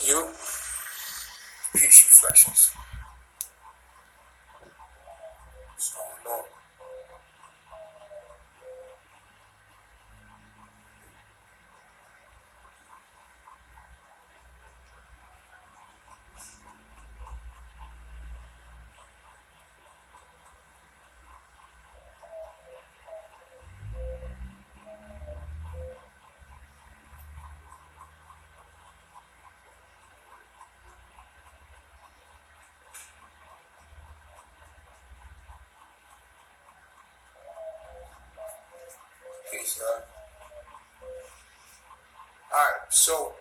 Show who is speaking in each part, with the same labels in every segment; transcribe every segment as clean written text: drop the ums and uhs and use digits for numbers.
Speaker 1: You, peace reflections. What's going on? Peace, God. Alright, so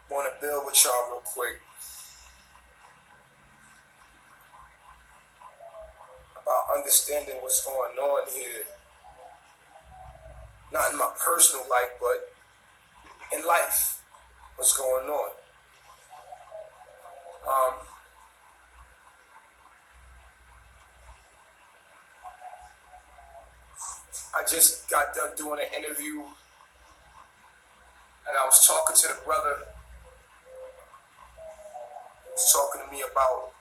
Speaker 1: want to build with y'all real quick about understanding what's going on here. Not in my personal life, but in life. What's going on? I just got done doing an interview, and I was talking to the brother. He was talking to me about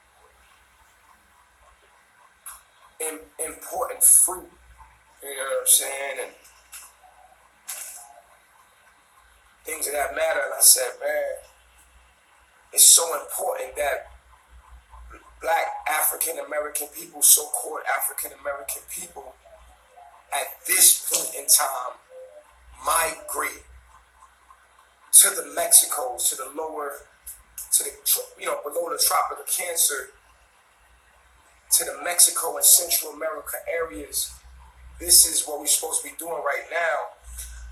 Speaker 1: important fruit. You know what I'm saying? And things of that matter. And I said, man, it's so important that Black African American people, so-called African American people, at this point in time, migrate to the Mexicos, to the lower, to the, below the Tropic of Cancer, to the Mexico and Central America areas. This is what we're supposed to be doing right now,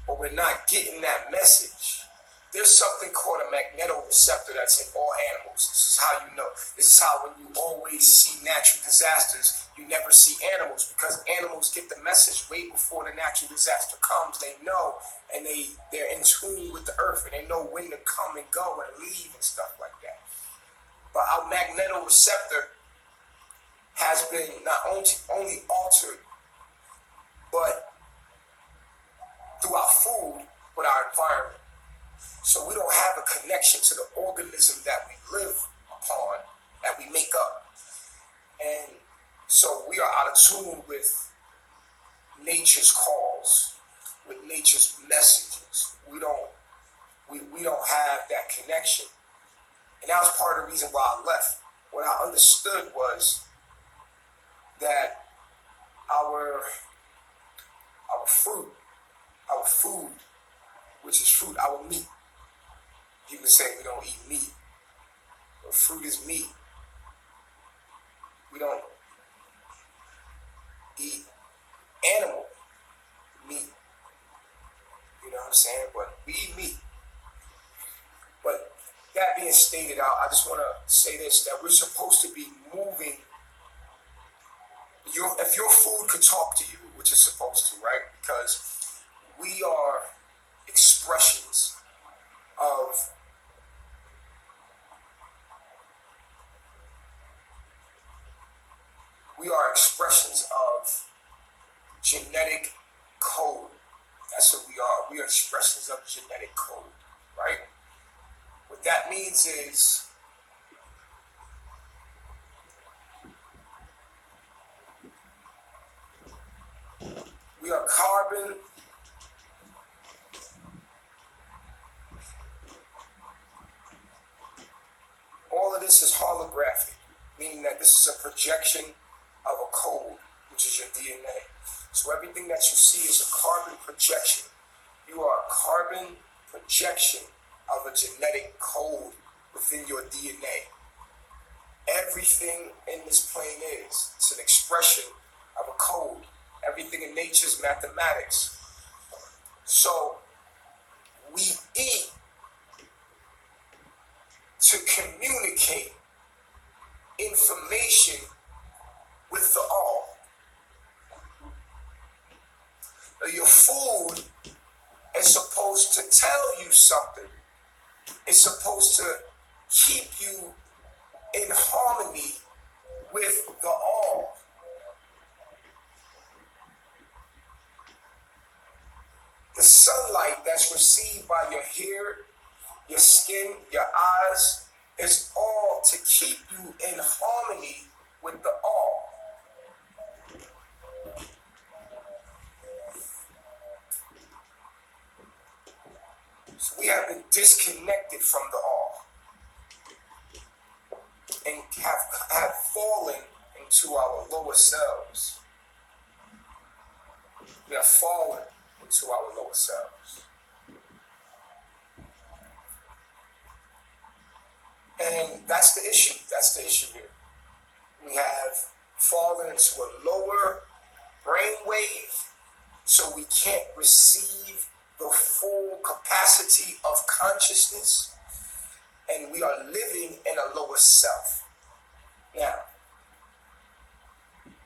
Speaker 1: but we're not getting that message. There's something called a magnetoreceptor that's in all animals. This is how you know. This is how when you always see natural disasters, you never see animals, because animals get the message way before the natural disaster comes. They know, and they're in tune with the earth, and they know when to come and go and leave and stuff like that. But our magnetoreceptor has been not only altered, but through our food, but our environment. So we don't have a connection to the organism that we live upon, that we make up. And so we are out of tune with nature's calls, with nature's messages. We don't have that connection. And that was part of the reason why I left. What I understood was that our food, which is fruit, our meat. People say we don't eat meat, but fruit is meat. We don't eat animal meat. You know what I'm saying? But we eat meat. But that being stated out, I just want to say this, that we're supposed to be moving. If your food could talk to you, which it's supposed to, right? Because we are expressions of genetic code. That's what we are. We are expressions of genetic code, right? What that means is we are carbon. All of this is holographic, meaning that this is a projection of a code, which is your DNA. So everything that you see is a carbon projection. You are a carbon projection of a genetic code within your DNA. Everything in this plane is. It's an expression of a code. Everything in nature is mathematics. So we eat to communicate information with the all. Now, your food is supposed to tell you something. It's supposed to keep you in harmony with the all. The sunlight that's received by your hair, your skin, your eyes, is all to keep you in harmony with the all. So we have been disconnected from the all and have fallen into our lower selves. We have fallen into our lower selves. And that's the issue. That's the issue here. We have fallen into a lower brainwave, so we can't receive the full capacity of consciousness, and we are living in a lower self. Now,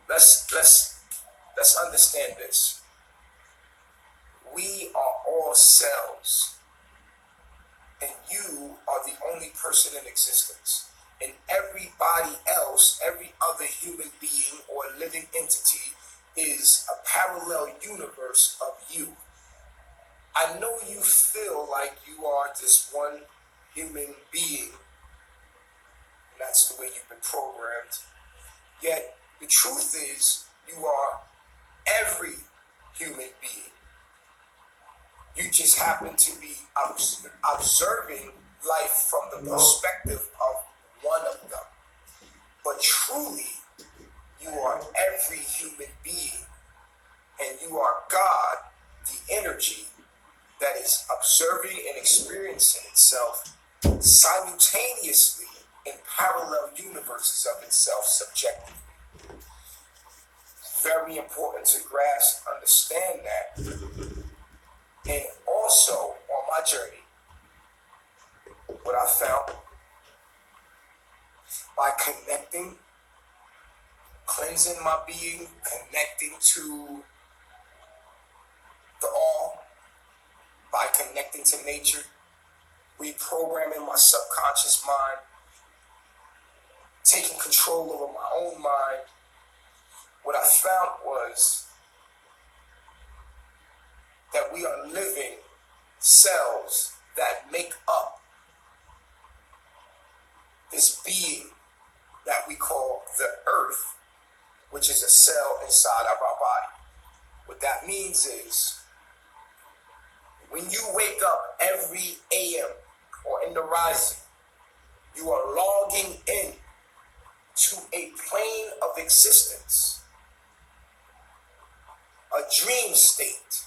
Speaker 1: let's understand this. We are all cells, and you are the only person in existence. And everybody else, every other human being or living entity, is a parallel universe of you. I know you feel like you are just one human being, and that's the way you've been programmed. Yet the truth is, you are every human being. You just happen to be observing life from the perspective of one of them. But truly, you are every human being, and you are God, the energy that is observing and experiencing itself simultaneously in parallel universes of itself subjectively. Very important to grasp, understand that. And also, on my journey, what I found by connecting, cleansing my being, connecting to the all, by connecting to nature, reprogramming my subconscious mind, taking control over my own mind, what I found was that we are living cells that make up this being that we call the earth, which is a cell inside of our body. What that means is, when you wake up every AM or in the rising, you are logging in to a plane of existence, a dream state,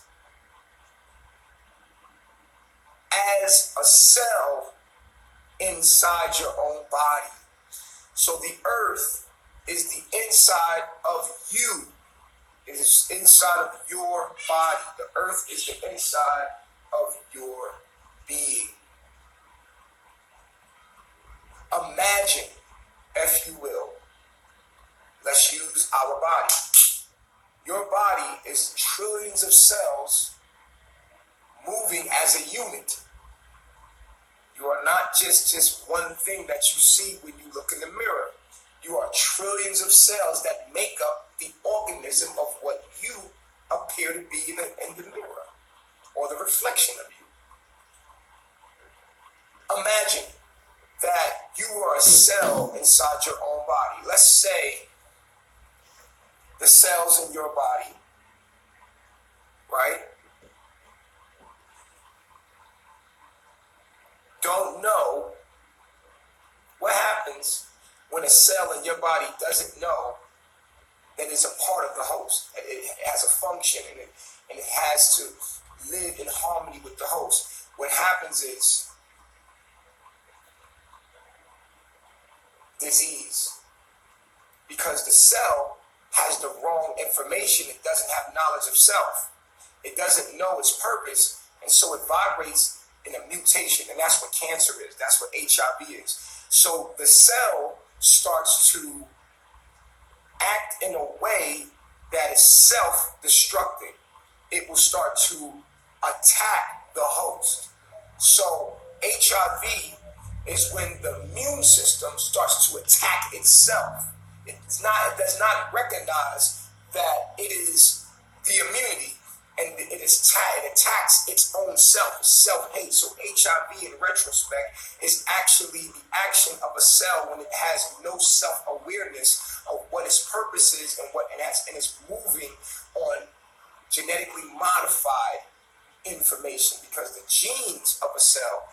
Speaker 1: as a cell inside your own body. So the earth is the inside of you. It is inside of your body. The earth is the inside of your being. Imagine, if you will, let's use our body. Your body is trillions of cells moving as a unit. You are not just one thing that you see when you look in the mirror. You are trillions of cells that make up the organism of what you appear to be in the mirror, or the reflection of you. Imagine that you are a cell inside your own body. Let's say the cells in your body, right, don't know what happens when a cell in your body doesn't know that it's a part of the host. It has a function, and it has to live in harmony with the host. What happens is disease, because the cell has the wrong information. It doesn't have knowledge of self. It doesn't know its purpose, and so it vibrates in a mutation, and that's what cancer is. That's what HIV is. So the cell starts to act in a way that is self-destructing. It will start to attack the host. So HIV is when the immune system starts to attack itself. It does not recognize that it is the immunity, and it is it attacks its own self, self-hate. So HIV in retrospect is actually the action of a cell when it has no self-awareness of what its purpose is and it's moving on genetically modified information, because the genes of a cell,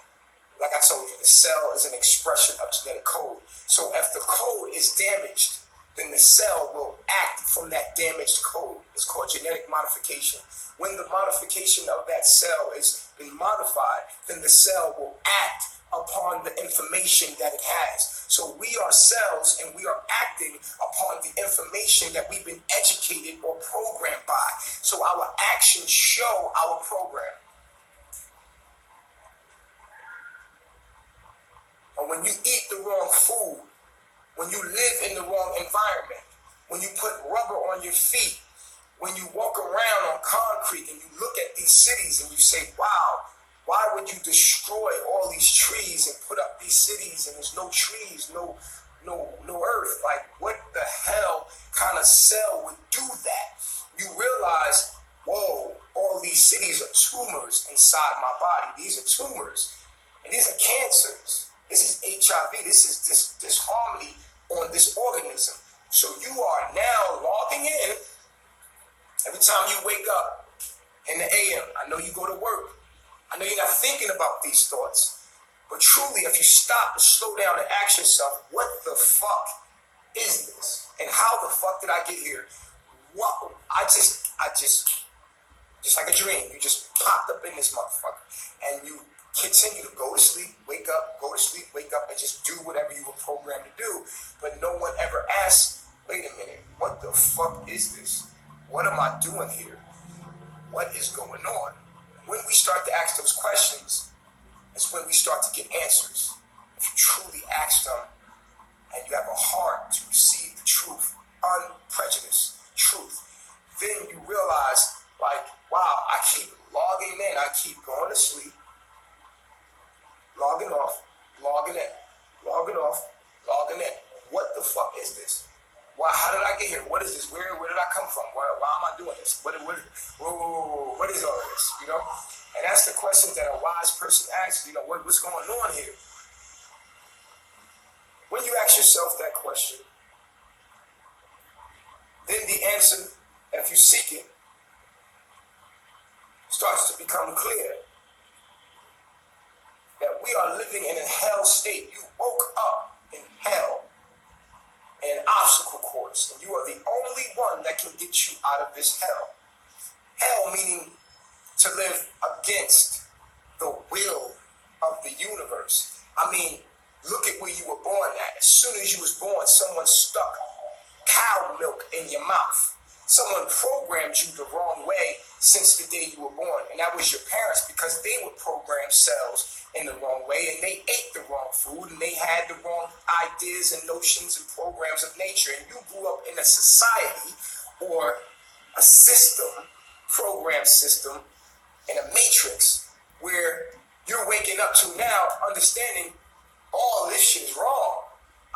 Speaker 1: like I told you, the cell is an expression of genetic code. So if the code is damaged, then the cell will act from that damaged code. It's called genetic modification. When the modification of that cell is been modified, then the cell will act upon the information that it has. So we are cells, and we are acting upon the information that we've been educated or programmed by. So our actions show our program. And when you eat the wrong food, when you live in the wrong environment, when you put rubber on your feet, when you walk around on concrete and you look at these cities and you say, wow, why would you destroy all these trees and put up these cities and there's no trees, no earth? Like, what the hell kind of cell would do that? You realize, whoa, all these cities are tumors inside my body. These are tumors, and these are cancers. This is HIV. This is disharmony on this organism. So you are now logging in every time you wake up in the AM. I know you go to work. I know you're not thinking about these thoughts. But truly, if you stop and slow down and ask yourself, what the fuck is this? And how the fuck did I get here? What? I just like a dream. You just popped up in this motherfucker. And you continue to go to sleep, wake up, go to sleep, wake up, and just do whatever you were programmed to do. But no one ever asks, wait a minute, what the fuck is this? What am I doing here? What is going on? When we start to ask those questions, it's when we start to get answers. If you truly ask them and you have a heart to receive the truth, unprejudiced truth, then you realize, like, wow, I keep logging in, I keep going to sleep, logging off, logging in, logging off, logging in. What the fuck is this? Why? How did I get here? What is this? Where did I come from? Why am I doing this? What is all of this? You know? And that's the questions that a wise person asks. You know, what's going on here? When you ask yourself that question, then the answer, if you seek it, starts to become clear. That we are living in a hell state. You woke up in hell, in an obstacle course, and you are the only one that can get you out of this hell. Hell meaning to live against the will of the universe. I mean, look at where you were born at. As soon as you was born, someone stuck cow milk in your mouth. Someone programmed you the wrong way since the day you were born. And that was your parents, because they would program cells in the wrong way, and they ate the wrong food, and they had the wrong ideas and notions and programs of nature. And you grew up in a society or a system, program system, in a matrix where you're waking up to now understanding all this shit is wrong.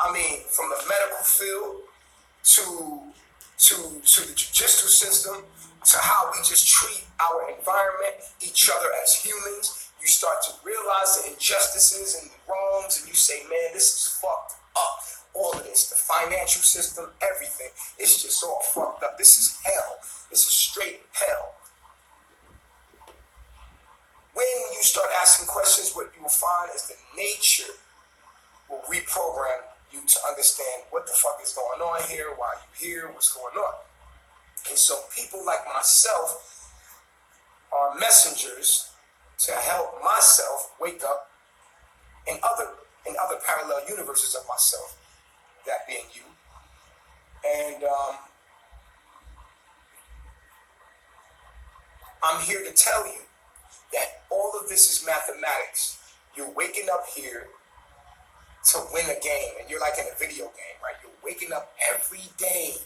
Speaker 1: I mean, from the medical field to the judicial system, to how we just treat our environment, each other as humans. You start to realize the injustices and the wrongs, and you say, man, this is fucked up. All of this, the financial system, everything, it's just all fucked up. This is hell. This is straight hell. When you start asking questions, what you will find is the nature will reprogram you to understand what the fuck is going on here, why you here, what's going on. And so people like myself are messengers to help myself wake up in other parallel universes of myself, that being you. And I'm here to tell you that all of this is mathematics. You're waking up here to win a game, and you're like in a video game, right? You're waking up every day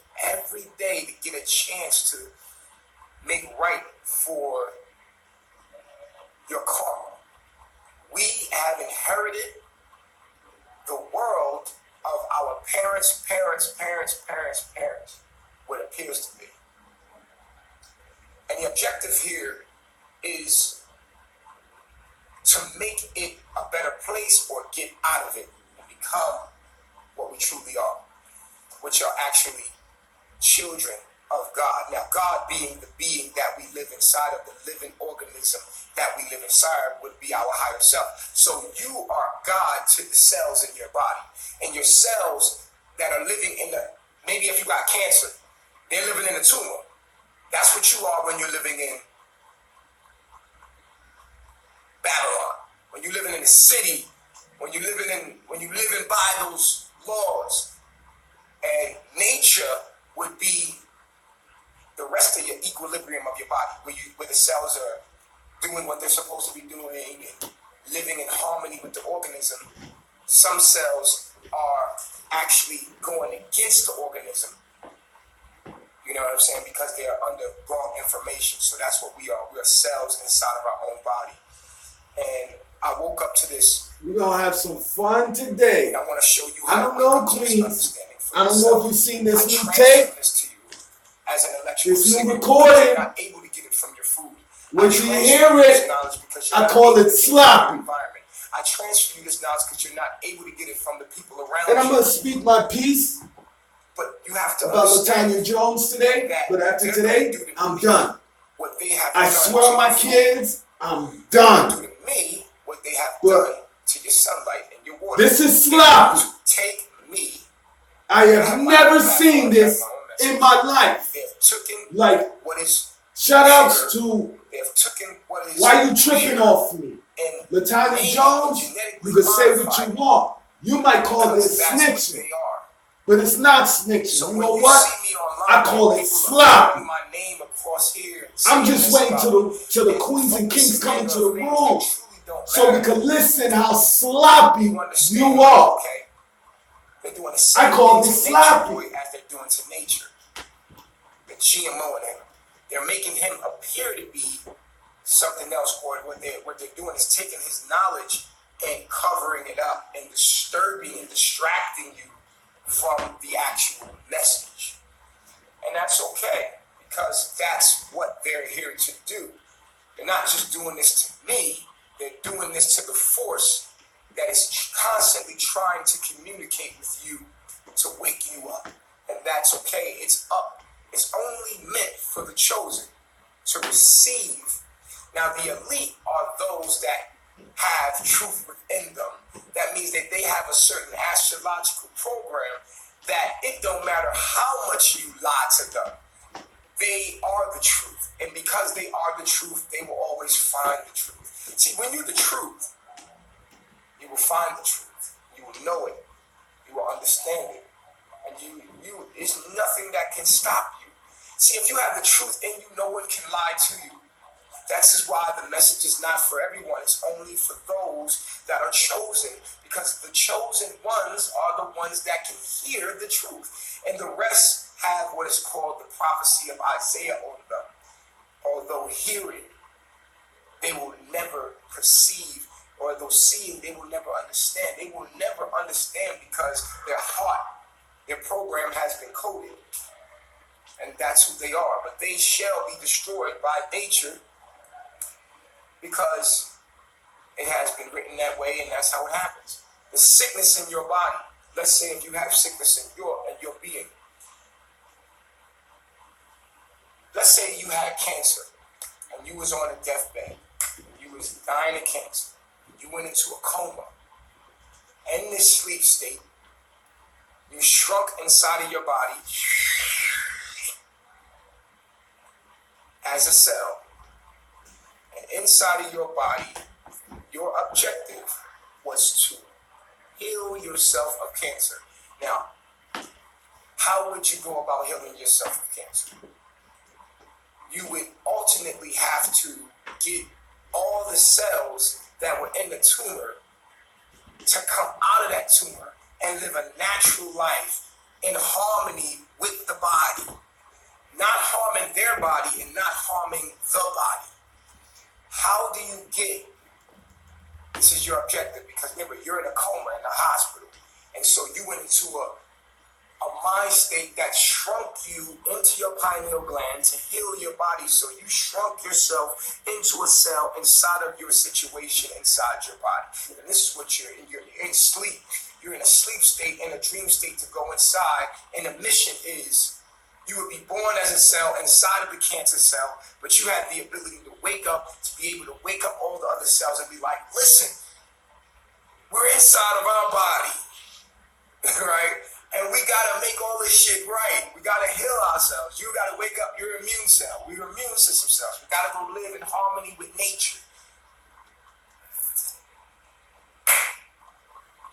Speaker 1: to get a chance to make right for your karma. We have inherited the world of our parents, what it appears to be. And the objective here is to make it a better place or get out of it and become what we truly are, which are actually children of God. Now, God being the being that we live inside of, the living organism that we live inside, would be our higher self. So you are God to the cells in your body. And your cells that are living in the, maybe if you got cancer, they're living in a tumor. That's what you are when you're living in Babylon. When you're living in the city, when you're living by those laws. And nature would be the rest of your equilibrium of your body, where the cells are doing what they're supposed to be doing and living in harmony with the organism. Some cells are actually going against the organism. You know what I'm saying? Because they are under wrong information. So that's what we are. We are cells inside of our own body. And I woke up to this.
Speaker 2: We're going to have some fun today.
Speaker 1: And I want to show you
Speaker 2: how I don't know, Queens. I don't know if you've seen this new tape.
Speaker 1: As an electrical
Speaker 2: this new recording.
Speaker 1: You're not able to get it from your food.
Speaker 2: When you hear it, I call it sloppy.
Speaker 1: I transfer you this knowledge because you're not able to get it from the people around
Speaker 2: you. And I'm going
Speaker 1: to
Speaker 2: speak my piece
Speaker 1: but you have to
Speaker 2: about LaTanya Jones today. But after today, I'm done.
Speaker 1: What they have
Speaker 2: I swear on my kids, I'm done.
Speaker 1: Do to me what they have done to your sunlight and your water.
Speaker 2: This is sloppy.
Speaker 1: Take me.
Speaker 2: I have never seen this in my life. Like, shout outs to why you tripping off me. LaTanya Jones, you can say what you want. You might call this snitching, but it's not snitching. You know what? I call it sloppy. I'm just waiting till the queens and kings come into the room so we can listen how sloppy you are. I call this sloppy.
Speaker 1: As they're doing to nature. They're GMOing him. They're making him appear to be something else, or what they're doing is taking his knowledge and covering it up and disturbing and distracting you from the actual message. And that's okay, because that's what they're here to do. They're not just doing this to me, they're doing this to the force that is constantly trying to communicate with you to wake you up. And that's okay. It's up. It's only meant for the chosen to receive. Now, the elite are those that have truth within them. That means that they have a certain astrological program that it don't matter how much you lie to them. They are the truth. And because they are the truth, they will always find the truth. See, when you're the truth, you will find the truth. You will know it. You will understand it. And there's nothing that can stop you. See, if you have the truth in you, no one can lie to you. That's why the message is not for everyone. It's only for those that are chosen. Because the chosen ones are the ones that can hear the truth. And the rest have what is called the prophecy of Isaiah on them. Although hearing, they will never perceive. Or though seeing, they will never understand. They will never understand because their heart, their program has been coded. And that's who they are. But they shall be destroyed by nature because it has been written that way, and that's how it happens. The sickness in your body, let's say if you have sickness in your being. Let's say you had cancer and you was on a deathbed. You was dying of cancer. You went into a coma. In this sleep state, you shrunk inside of your body as a cell. And inside of your body, your objective was to heal yourself of cancer. Now, how would you go about healing yourself of cancer? You would alternately have to get all the cells that were in the tumor to come out of that tumor and live a natural life in harmony with the body. Not harming their body and not harming the body. How do you get, this is your objective, because remember, you're in a coma in a hospital. And so you went into a mind state that shrunk you into your pineal gland to heal your body. So you shrunk yourself into a cell inside of your situation inside your body. And this is what you're in. You're in sleep. You're in a sleep state, in a dream state to go inside. And the mission is you would be born as a cell inside of the cancer cell, but you have the ability to wake up, to be able to wake up all the other cells and be like, listen, we're inside of our body, right? And we gotta make all this shit right. We gotta heal ourselves. You gotta wake up your immune cell. We're immune system cells. We gotta go live in harmony with nature.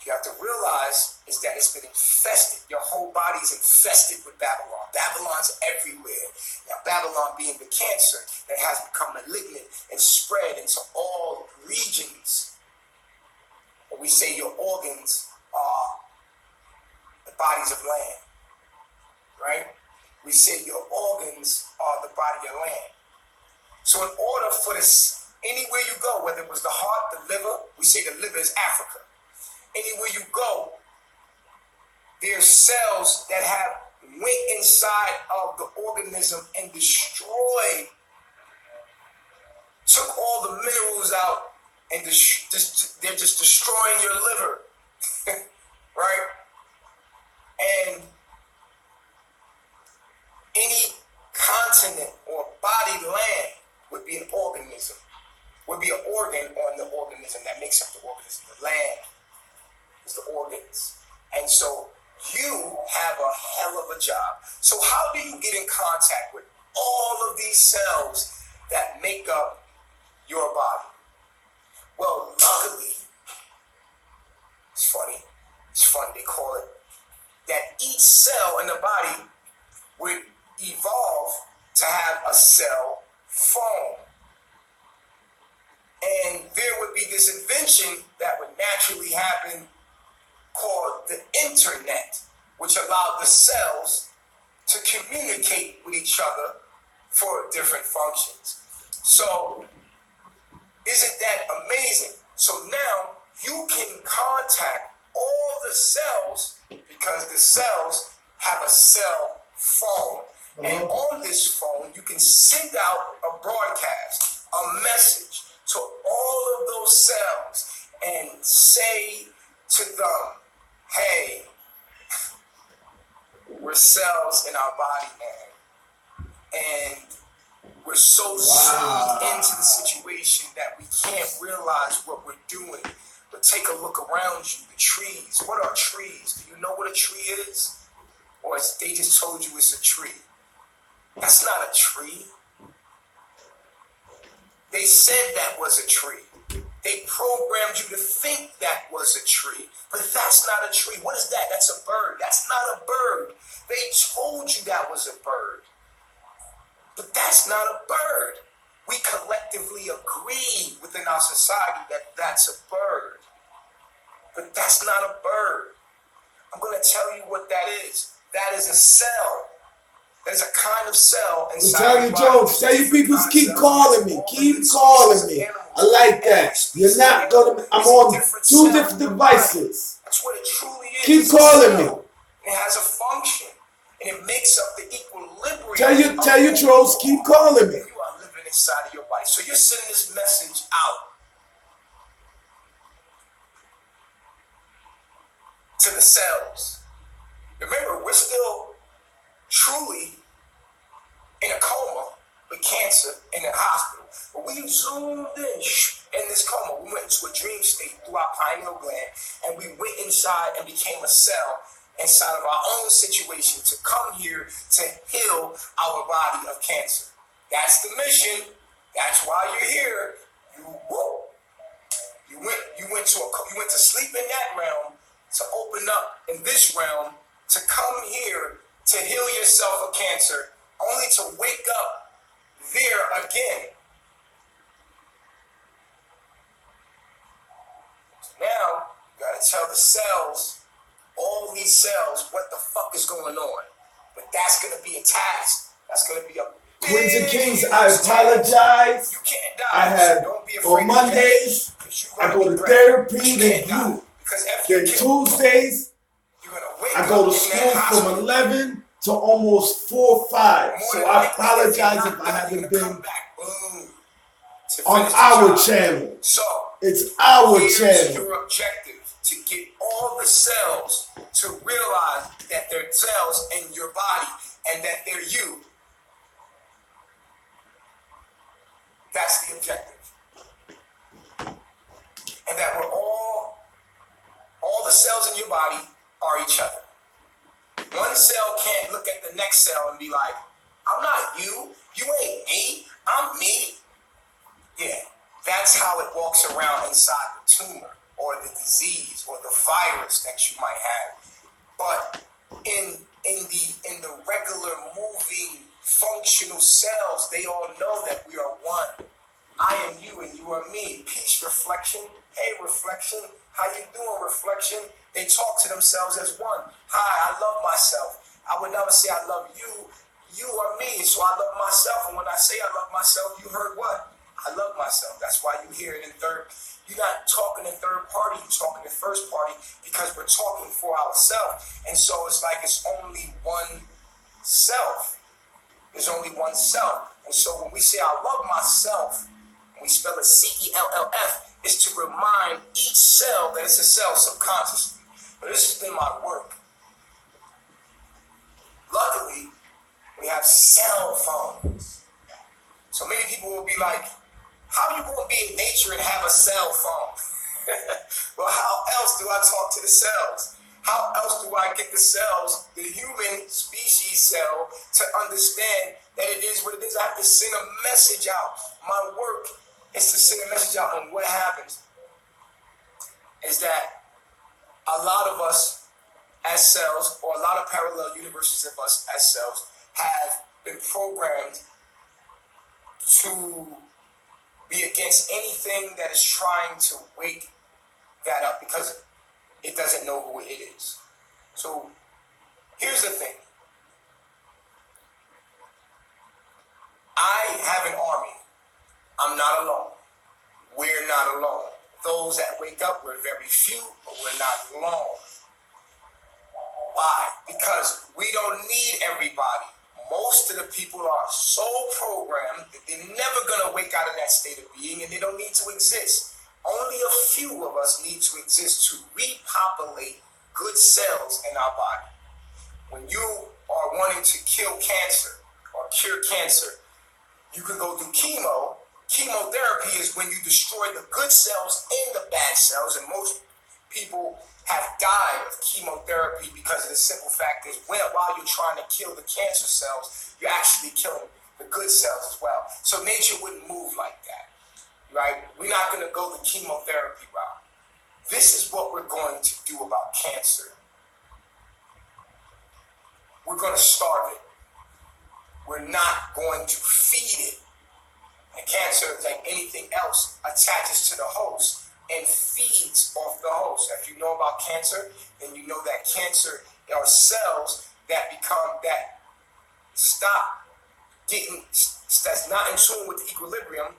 Speaker 1: You have to realize is that it's been infested. Your whole body's infested with Babylon. Babylon's everywhere. Now, Babylon being the cancer that has become malignant and spread into all regions. But we say your organs are the bodies of land, right? We say your organs are the body of land. So in order for this, anywhere you go, whether it was the heart, the liver, we say the liver is Africa. Anywhere you go, there's cells that have went inside of the organism and destroyed, took all the minerals out, and they're just destroying your liver, right? And any continent or body land would be an organism, would be an organ on the organism that makes up the organism. The land is the organs. And so you have a hell of a job. So how do you get in contact with all of these cells that make up your body? Well, luckily, it's funny, they call it, that each cell in the body would evolve to have a cell phone. And there would be this invention that would naturally happen called the internet, which allowed the cells to communicate with each other for different functions. So, isn't that amazing? So now you can contact all the cells because the cells have a cell phone. And on this phone, you can send out a broadcast, a message to all of those cells and say to them, hey, we're cells in our body, man. And we're so zoomed into the situation that we can't realize what we're doing. But take a look around you, the trees. What are trees? Do you know what a tree is? Or they just told you it's a tree? That's not a tree. They said that was a tree. They programmed you to think that was a tree. But that's not a tree. What is that? That's a bird. That's not a bird. They told you that was a bird. But that's not a bird. We collectively agree within our society that that's a bird. But that's not a bird. I'm going to tell you what that is. That is a cell. There's a kind of cell inside your body.
Speaker 2: Tell you jokes. Tell you people keep calling me. Keep calling me. I like that. You're not going to... I'm on two different devices.
Speaker 1: That's what it truly is.
Speaker 2: Keep calling me.
Speaker 1: It has a function. And it makes up the equilibrium.
Speaker 2: Tell your trolls, keep calling me.
Speaker 1: You are living inside of your body. So you're sending this message out to the cells. Remember, we're still truly in a coma with cancer in the hospital. But we zoomed in this coma. We went into a dream state through our pineal gland, and we went inside and became a cell inside of our own situation to come here to heal our body of cancer. That's the mission. That's why you're here. You went to sleep in that realm to open up in this realm to come here to heal yourself of cancer, only to wake up there again. So now you gotta tell the cells, all these cells, what the fuck is going on. But that's going to be a task. That's going to be a big
Speaker 2: Queens and Kings, I apologize.
Speaker 1: You can't die.
Speaker 2: I have, on Mondays, I go to therapy. Then Tuesdays, I go to school from 11 to almost 4 or 5. So I apologize if I haven't been on our channel.
Speaker 1: So
Speaker 2: it's our channel.
Speaker 1: Your objective to get all the cells to realize that they're cells in your body and that they're you. That's the objective. And that we're all the cells in your body are each other. One cell can't look at the next cell and be like, I'm not you. You ain't me. I'm me. Yeah, that's how it walks around inside the tumor or the disease or the virus that you might have. But in the regular moving functional cells, they all know that we are one. I am you and you are me. Peace, reflection. Hey, reflection. How you doing, reflection? They talk to themselves as one. Hi, I love myself. I would never say I love you. You are me, so I love myself. And when I say I love myself, you heard what? I love myself. That's why you hear it in third. You're not talking in third party. You're talking in first party because we're talking for ourselves. And so it's like it's only one self. There's only one self. And so when we say I love myself, we spell it CELLF, is to remind each cell that it's a cell subconsciously. But this has been my work. Luckily, we have cell phones. So many people will be like, how are you going to be in nature and have a cell phone? Well, how else do I talk to the cells? How else do I get the cells, the human species cell, to understand that it is what it is? I have to send a message out. My work is to send a message out. And what happens is that a lot of us as cells, or a lot of parallel universes of us as cells, have been programmed to be against anything that is trying to wake that up because it doesn't know who it is. So here's the thing. I have an army. I'm not alone. We're not alone. Those that wake up, we're very few, but we're not alone. Why? Because we don't need everybody. Most of the people are so programmed that they're never going to wake out of that state of being, and they don't need to exist. Only a few of us need to exist to repopulate good cells in our body. When you are wanting to kill cancer or cure cancer, you can go do chemo. Chemotherapy is when you destroy the good cells and the bad cells, and most people have died of chemotherapy because of the simple fact is while you're trying to kill the cancer cells, you're actually killing the good cells as well. So nature wouldn't move like that, right? We're not going to go the chemotherapy route. This is what we're going to do about cancer. We're going to starve it. We're not going to feed it. And cancer, like anything else, attaches to the host and feeds off the host. If you know about cancer, then you know that cancer are cells that stop getting, that's not in tune with the equilibrium.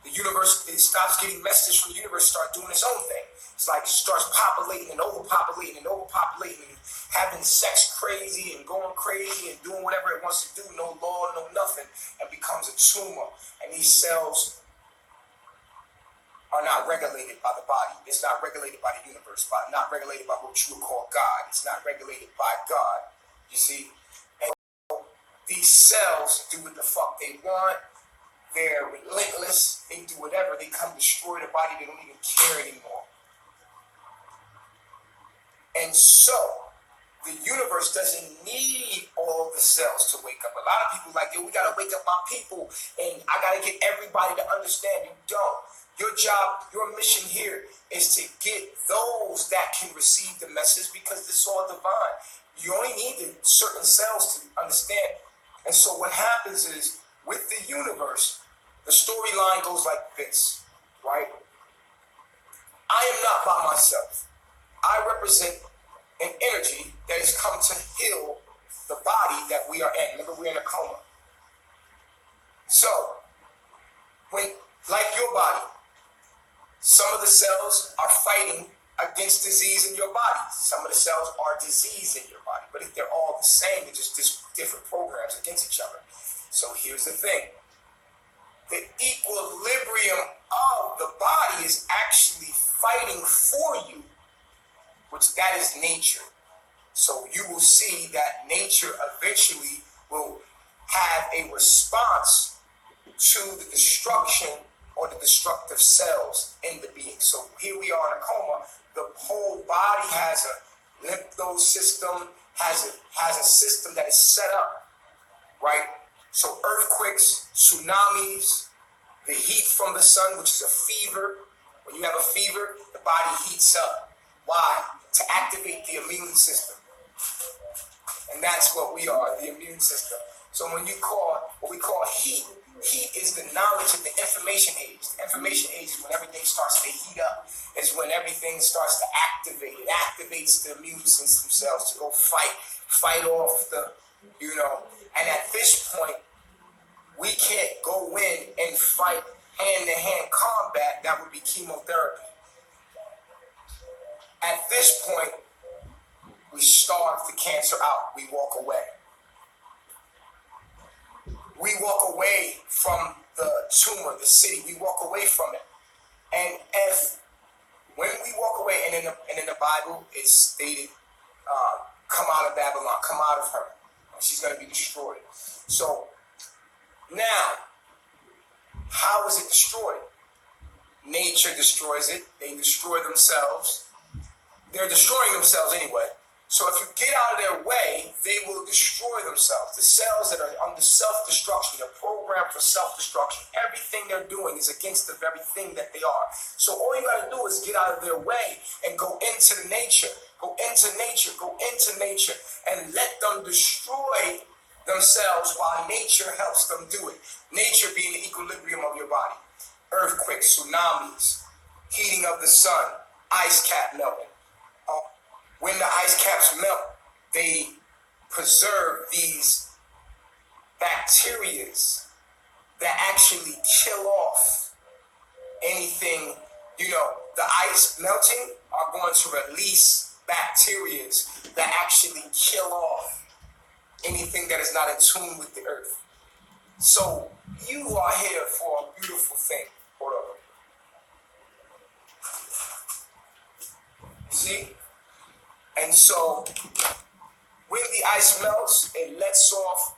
Speaker 1: The universe, it stops getting messages from the universe, start doing its own thing. It's like it starts populating and overpopulating and overpopulating and having sex crazy and going crazy and doing whatever it wants to do, no law, no nothing, and becomes a tumor. And these cells are not regulated by the body. It's not regulated by the universe, not regulated by what you would call God. It's not regulated by God, you see? And these cells do what the fuck they want. They're relentless. They do whatever. They come destroy the body. They don't even care anymore. And so, the universe doesn't need all the cells to wake up. A lot of people are like, yo, we got to wake up my people, and I got to get everybody to understand. You don't. Your job, your mission here is to get those that can receive the message because it's all divine. You only need the certain cells to understand. And so what happens is, with the universe, the storyline goes like this, right? I am not by myself. I represent an energy that has come to heal the body that we are in. Remember, we're in a coma. So, when, like your body, some of the cells are fighting against disease in your body. Some of the cells are disease in your body, but if they're all the same, they're just different programs against each other. So here's the thing. The equilibrium of the body is actually fighting for you, which that is nature. So you will see that nature eventually will have a response to the destruction or the destructive cells in the being. So here we are in a coma. The whole body has a lymph node system, has a system that is set up, right? So earthquakes, tsunamis, the heat from the sun, which is a fever. When you have a fever, the body heats up. Why? To activate the immune system. And that's what we are, the immune system. So when you call what we call heat, heat is the knowledge of the information age. The information age is when everything starts to heat up. It's when everything starts to activate. It activates the immune system cells to go fight off the, And at this point, we can't go in and fight hand-to-hand combat. That would be chemotherapy. At this point, we starve the cancer out. We walk away. We walk away from the tumor, the city. We walk away from it. And when we walk away, and in the Bible, it's stated, come out of Babylon, come out of her. She's going to be destroyed. So now, how is it destroyed? Nature destroys it. They destroy themselves. They're destroying themselves anyway. So if you get out of their way, they will destroy themselves. The cells that are under self-destruction, they're programmed for self-destruction. Everything they're doing is against the very thing that they are. So all you got to do is get out of their way and go into nature. Go into nature. Go into nature. And let them destroy themselves while nature helps them do it. Nature being the equilibrium of your body. Earthquakes, tsunamis, heating of the sun, ice cap melting. When the ice caps melt, they preserve these bacterias that actually kill off anything. The ice melting are going to release bacterias that actually kill off anything that is not in tune with the earth. So you are here for a beautiful thing. Hold on. See? And so, when the ice melts, it lets off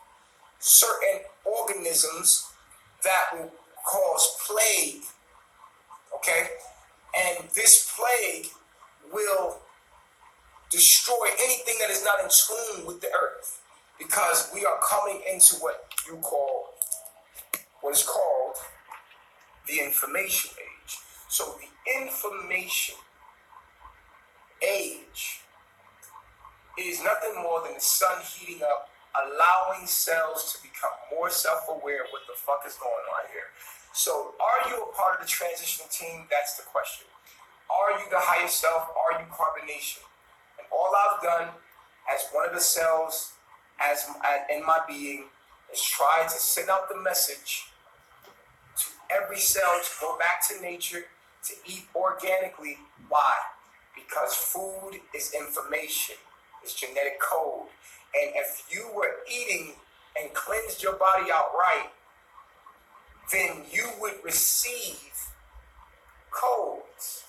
Speaker 1: certain organisms that will cause plague, okay? And this plague will destroy anything that is not in tune with the earth, because we are coming into what is called the information age. So the information age is nothing more than the sun heating up, allowing cells to become more self-aware of what the fuck is going on here. So are you a part of the transitional team? That's the question. Are you the higher self? Are you carbonation? And all I've done as one of the cells in my being is try to send out the message to every cell to go back to nature, to eat organically. Why? Because food is information. It's genetic code. And if you were eating and cleansed your body outright, then you would receive codes,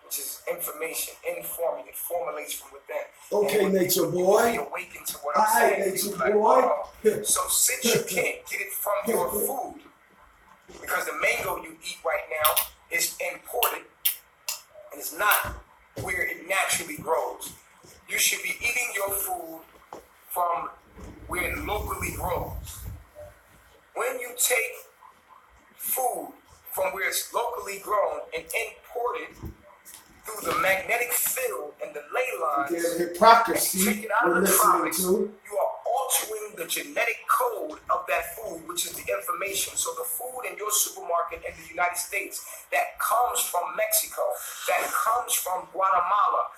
Speaker 1: which is information, it formulates from within.
Speaker 2: Okay, nature boy.
Speaker 1: Be awakened to what I'm saying.
Speaker 2: Nature boy.
Speaker 1: So since you can't get it from your food, because the mango you eat right now is imported and it's not where it naturally grows. You should be eating your food from where it locally grows. When you take food from where it's locally grown and imported through the magnetic field and the ley lines,
Speaker 2: hypocrisy
Speaker 1: and take it out of the tropics, you are altering the genetic code of that food, which is the information. So the food in your supermarket in the United States that comes from Mexico, that comes from Guatemala,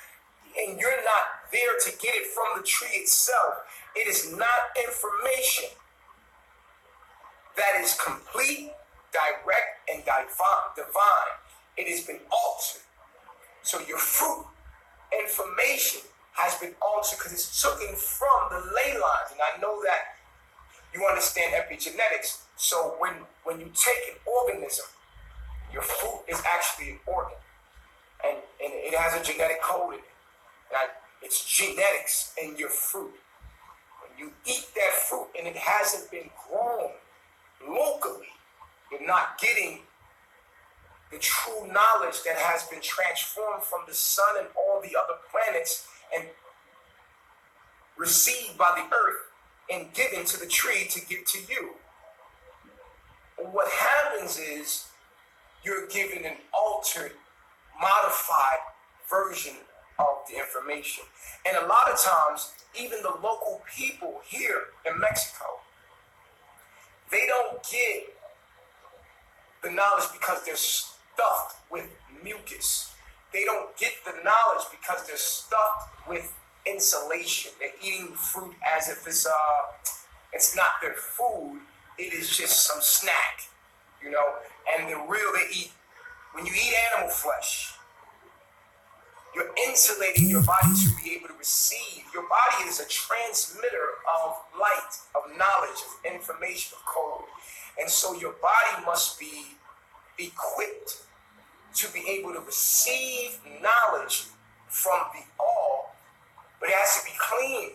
Speaker 1: and you're not there to get it from the tree itself, it is not information that is complete, direct, and divine. It has been altered. So your fruit information has been altered because it's taken from the ley lines. And I know that you understand epigenetics. So when you take an organism, your fruit is actually an organ. And it has a genetic code in it. And it's genetics in your fruit. When you eat that fruit and it hasn't been grown locally, you're not getting the true knowledge that has been transformed from the sun and all the other planets and received by the earth and given to the tree to give to you. What happens is you're given an altered, modified version of the information. And a lot of times, even the local people here in Mexico, they don't get the knowledge because they're stuffed with mucus. They don't get the knowledge because they're stuffed with insulation. They're eating fruit as if it's not their food. It is just some snack, you know. And when you eat animal flesh, you're insulating your body to be able to receive. Your body is a transmitter of light, of knowledge, of information, of code. And so your body must be equipped to be able to receive knowledge from the all, but it has to be clean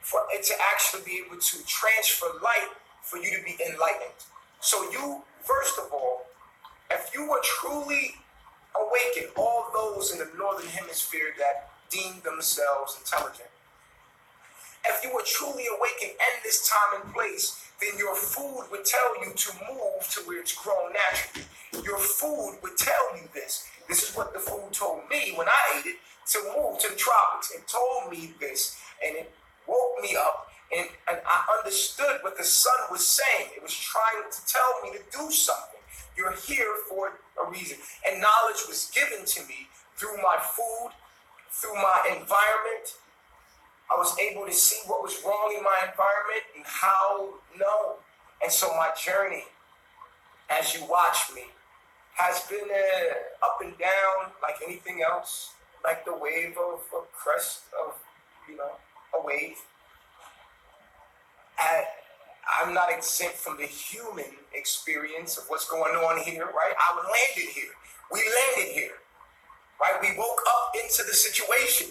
Speaker 1: for it to actually be able to transfer light for you to be enlightened. So you, first of all, if you were truly awakened, all those in the northern hemisphere that deem themselves intelligent, if you were truly awakened in this time and place, then your food would tell you to move to where it's grown naturally. Your food would tell you this. This is what the food told me when I ate it, to move to the tropics. It told me this, and it woke me up, and I understood what the sun was saying. It was trying to tell me to do something. You're here for a reason. And knowledge was given to me through my food, through my environment. I was able to see what was wrong in my environment and how no. And so my journey, as you watch me, has been up and down like anything else, like the wave of a crest of, a wave. I'm not exempt from the human experience of what's going on here, right? I landed here. We landed here, right? We woke up into the situation.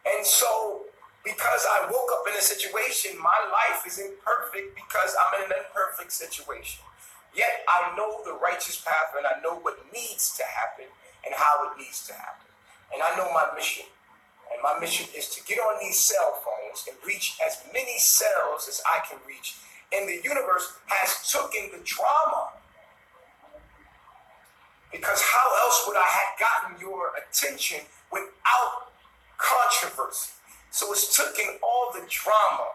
Speaker 1: And so, because I woke up in a situation, my life is imperfect because I'm in an imperfect situation. Yet I know the righteous path and I know what needs to happen and how it needs to happen. And I know my mission. And my mission is to get on these cell phones and reach as many cells as I can reach. And the universe has taken the drama. Because how else would I have gotten your attention without controversy? So it's taken all the drama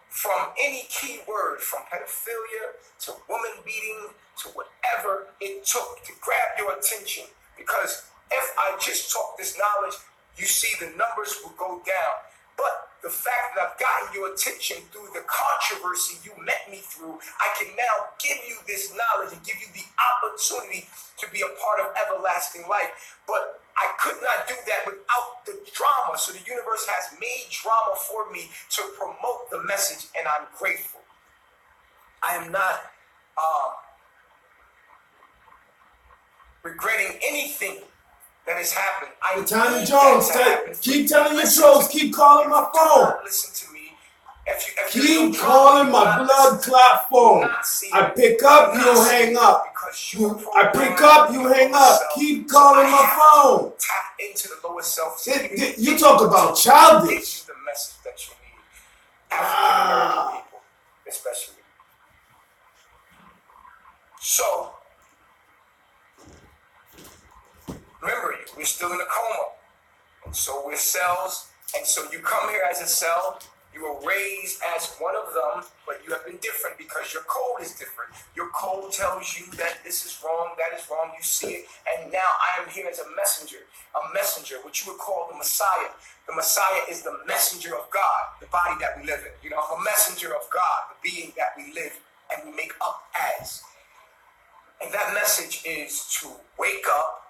Speaker 1: from any key word, from pedophilia to woman beating to whatever it took to grab your attention. Because if I just talk this knowledge, you see the numbers will go down. But the fact that I've gotten your attention through the controversy you met me through, I can now give you this knowledge and give you the opportunity to be a part of everlasting life. But I could not do that without the drama. So the universe has made drama for me to promote the message, and I'm grateful. I am not regretting anything that has happened.
Speaker 2: Latanya Jones, keep telling your trolls, keep calling my phone.
Speaker 1: Listen to me.
Speaker 2: Keep calling my blood clot phone. I pick up, you hang up. I pick up, you hang up. Keep calling my phone.
Speaker 1: Tap into the lower self.
Speaker 2: You talk about childish.
Speaker 1: The message that you need. African American people, especially. So, remember, we're still in a coma. And so we're cells. And so you come here as a cell. You were raised as one of them, but you have been different because your code is different. Your code tells you that this is wrong, that is wrong. You see it. And now I am here as a messenger, what you would call the Messiah. The Messiah is the messenger of God, the body that we live in. I'm a messenger of God, the being that we live and we make up as. And that message is to wake up,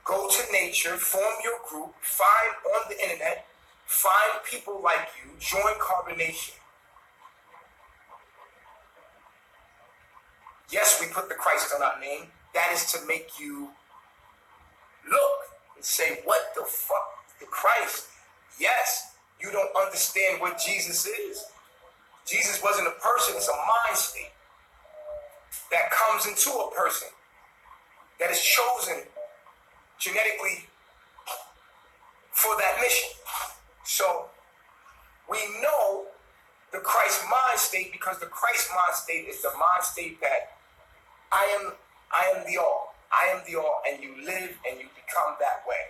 Speaker 1: Go to nature, form your group, find on the internet, find people like you, join Carbonation. Yes, we put the Christ on our name. That is to make you look and say, what the fuck? The Christ? Yes, you don't understand what Jesus is. Jesus wasn't a person, it's a mind state that comes into a person that is chosen genetically for that mission. So we know the Christ mind state because the Christ mind state is the mind state that I am the all. I am the all, and you live and you become that way.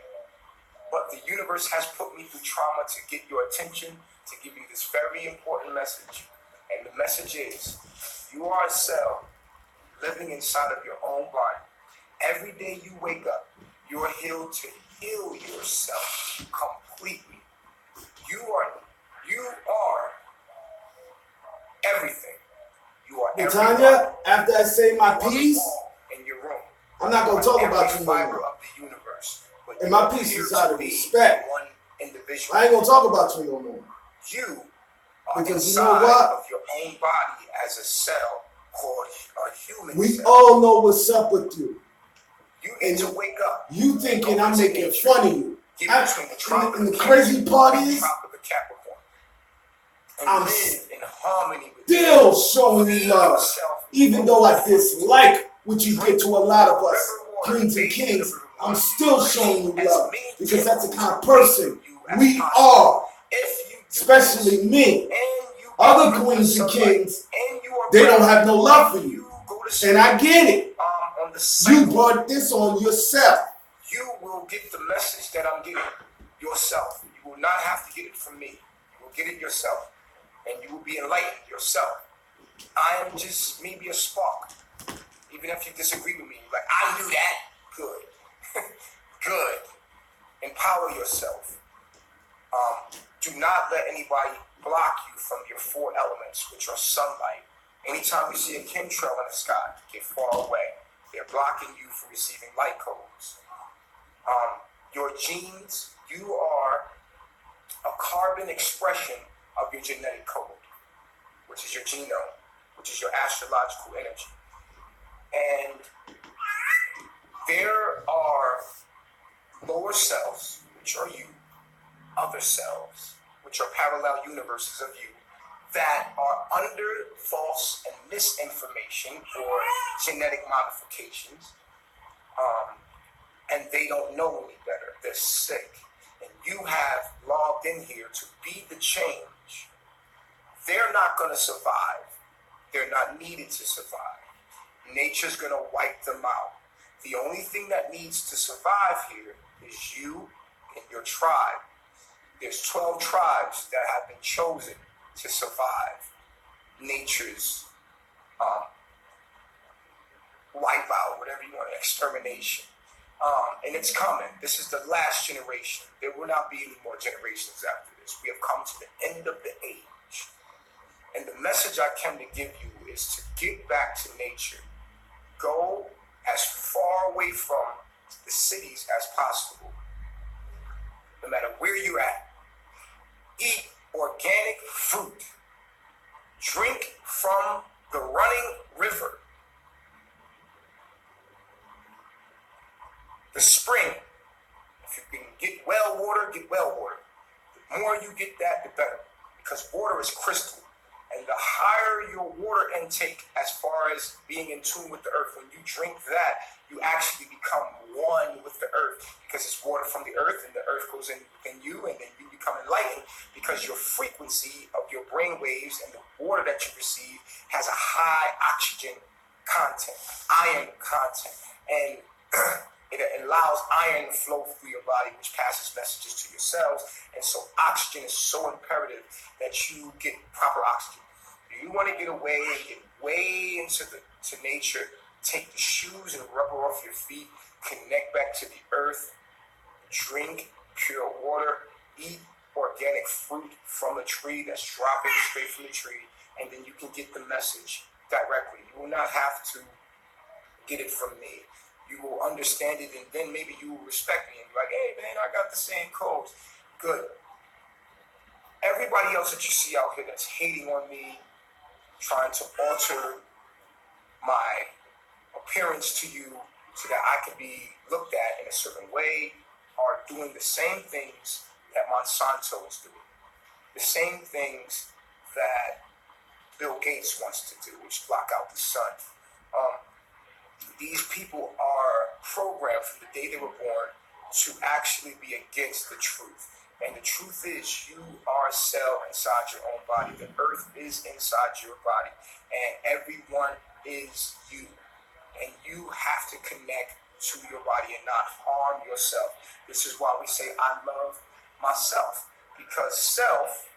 Speaker 1: But the universe has put me through trauma to get your attention, to give you this very important message. And the message is, you are a cell living inside of your own body. Every day you wake up, you are healed to heal yourself completely. You are everything. You are
Speaker 2: Tanya, after I say my piece,
Speaker 1: in your room.
Speaker 2: I'm not going to talk about you no more.
Speaker 1: Of the universe.
Speaker 2: And my piece is out of respect. I ain't going to talk about you no more.
Speaker 1: You are
Speaker 2: because you know what?
Speaker 1: Of your own body as a cell called a human
Speaker 2: we
Speaker 1: cell.
Speaker 2: all know what's up with you.
Speaker 1: You need to wake up.
Speaker 2: You thinking I'm making fun of you. And the crazy part is, I'm still showing you love. Even though I dislike what you did to a lot of us, queens and kings, I'm still showing you love. Because that's the kind of person we are. Especially me. Other queens and kings, they don't have no love for you. And I get it. You brought this on yourself.
Speaker 1: You will get the message that I'm getting yourself. You will not have to get it from me. You will get it yourself. And you will be enlightened yourself. I am just maybe a spark. Even if you disagree with me, like, I knew that. Good. Good. Empower yourself. Do not let anybody block you from your four elements, which are sunlight. Anytime you see a chemtrail in the sky, get far away. They're blocking you from receiving light codes. Your genes, you are a carbon expression of your genetic code, which is your genome, which is your astrological energy. And there are lower cells, which are you, other cells, which are parallel universes of you, that are under false and misinformation or genetic modifications, and they don't know any better. They're sick. And you have logged in here to be the change. They're not going to survive. They're not needed to survive. Nature's going to wipe them out. The only thing that needs to survive here is you and your tribe. There's 12 tribes that have been chosen to survive nature's wipeout, whatever you want, extermination. And it's coming. This is the last generation. There will not be any more generations after this. We have come to the end of the age. And the message I came to give you is to get back to nature. Go as far away from the cities as possible. No matter where you're at. Eat organic fruit. Drink from the running river. The spring. If you can get well water, get well water. The more you get that, the better. Because water is crystal. And the higher your water intake as far as being in tune with the earth, when you drink that, you actually become one with the earth. Because it's water from the earth, and the earth goes in you, and then you become enlightened because your frequency of your brain waves and the water that you receive has a high oxygen content, iron content. And it allows iron to flow through your body, which passes messages to your cells. And so oxygen is so imperative that you get proper oxygen. If you want to get away and get way into nature, take the shoes and rubber off your feet, connect back to the earth, drink pure water, eat organic fruit from a tree that's dropping straight from the tree, and then you can get the message directly. You will not have to get it from me. You will understand it, and then maybe you will respect me and be like, hey man, I got the same codes. Good. Everybody else that you see out here that's hating on me, trying to alter my appearance to you so that I can be looked at in a certain way, are doing the same things that Monsanto is doing. The same things that Bill Gates wants to do, which block out the sun. These people are programmed from the day they were born to actually be against the truth. And the truth is, you are a cell inside your own body. The earth is inside your body. And everyone is you. And you have to connect to your body and not harm yourself. This is why we say, I love myself. Because self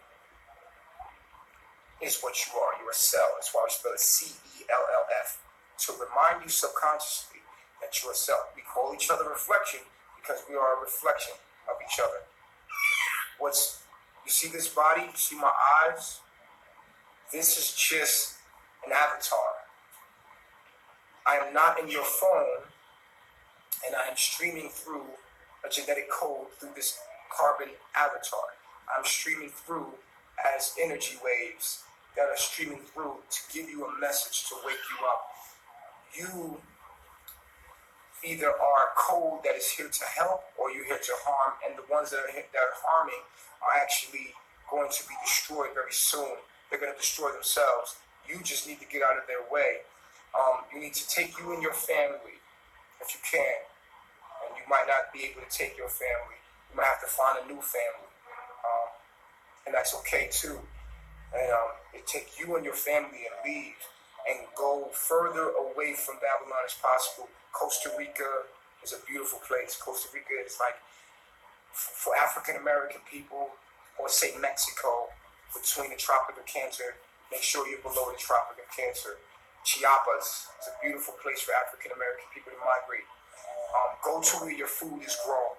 Speaker 1: is what you are. You're a cell. That's why we spell it C-E-L-L-F. To remind you subconsciously that you're a cell. We call each other reflection because we are a reflection of each other. You see this body? You see my eyes? This is just an avatar. I am not in your phone, and I am streaming through a genetic code through this carbon avatar. I'm streaming through as energy waves that are streaming through to give you a message to wake you up. You either are a code that is here to help or you're here to harm, and the ones that are harming are actually going to be destroyed very soon. They're going to destroy themselves. You just need to get out of their way. You need to take you and your family, if you can. And you might not be able to take your family. You might have to find a new family. And that's okay too. And take you and your family and leave and go further away from Babylon as possible. Costa Rica is a beautiful place. Costa Rica is like, for African American people, or say Mexico, between the Tropic of Cancer, make sure you're below the Tropic of Cancer. Chiapas is a beautiful place for African American people to migrate. Go to where your food is grown.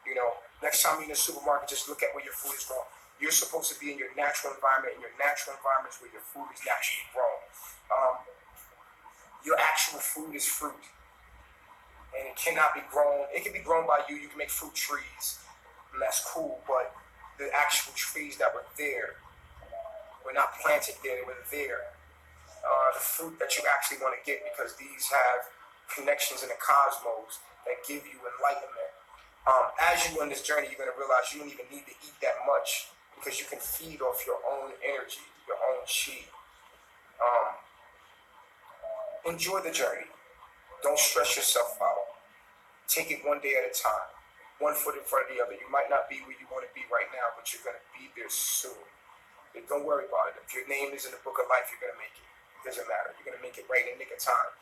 Speaker 1: You know, next time you're in the supermarket, just look at where your food is grown. You're supposed to be in your natural environment, and your natural environment is where your food is naturally grown. Your actual food is fruit, and it cannot be grown. It can be grown by you. You can make fruit trees, and that's cool, but the actual trees that were there were not planted there, they were there. The fruit that you actually want to get, because these have connections in the cosmos that give you enlightenment. As you on this journey, you're going to realize you don't even need to eat that much, because you can feed off your own energy, your own chi. Enjoy the journey. Don't stress yourself out. Take it one day at a time, one foot in front of the other. You might not be where you want to be right now, but you're going to be there soon. But don't worry about it. If your name is in the book of life, you're going to make it. It doesn't matter. You're going to make it right in the nick of time.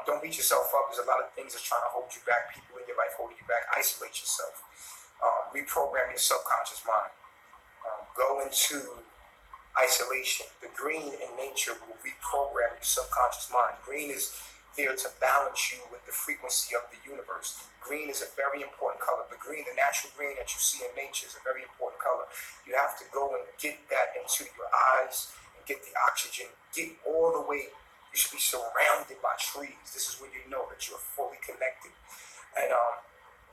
Speaker 1: Don't beat yourself up. There's a lot of things that's trying to hold you back. People in your life holding you back. Isolate yourself. Reprogram your subconscious mind. Go into isolation. The green in nature will reprogram your subconscious mind. Green is there to balance you with the frequency of the universe. Green is a very important color. The green, the natural green that you see in nature, is a very important color. You have to go and get that into your eyes and get the oxygen. Get all the way. You should be surrounded by trees. This is when you know that you're fully connected. And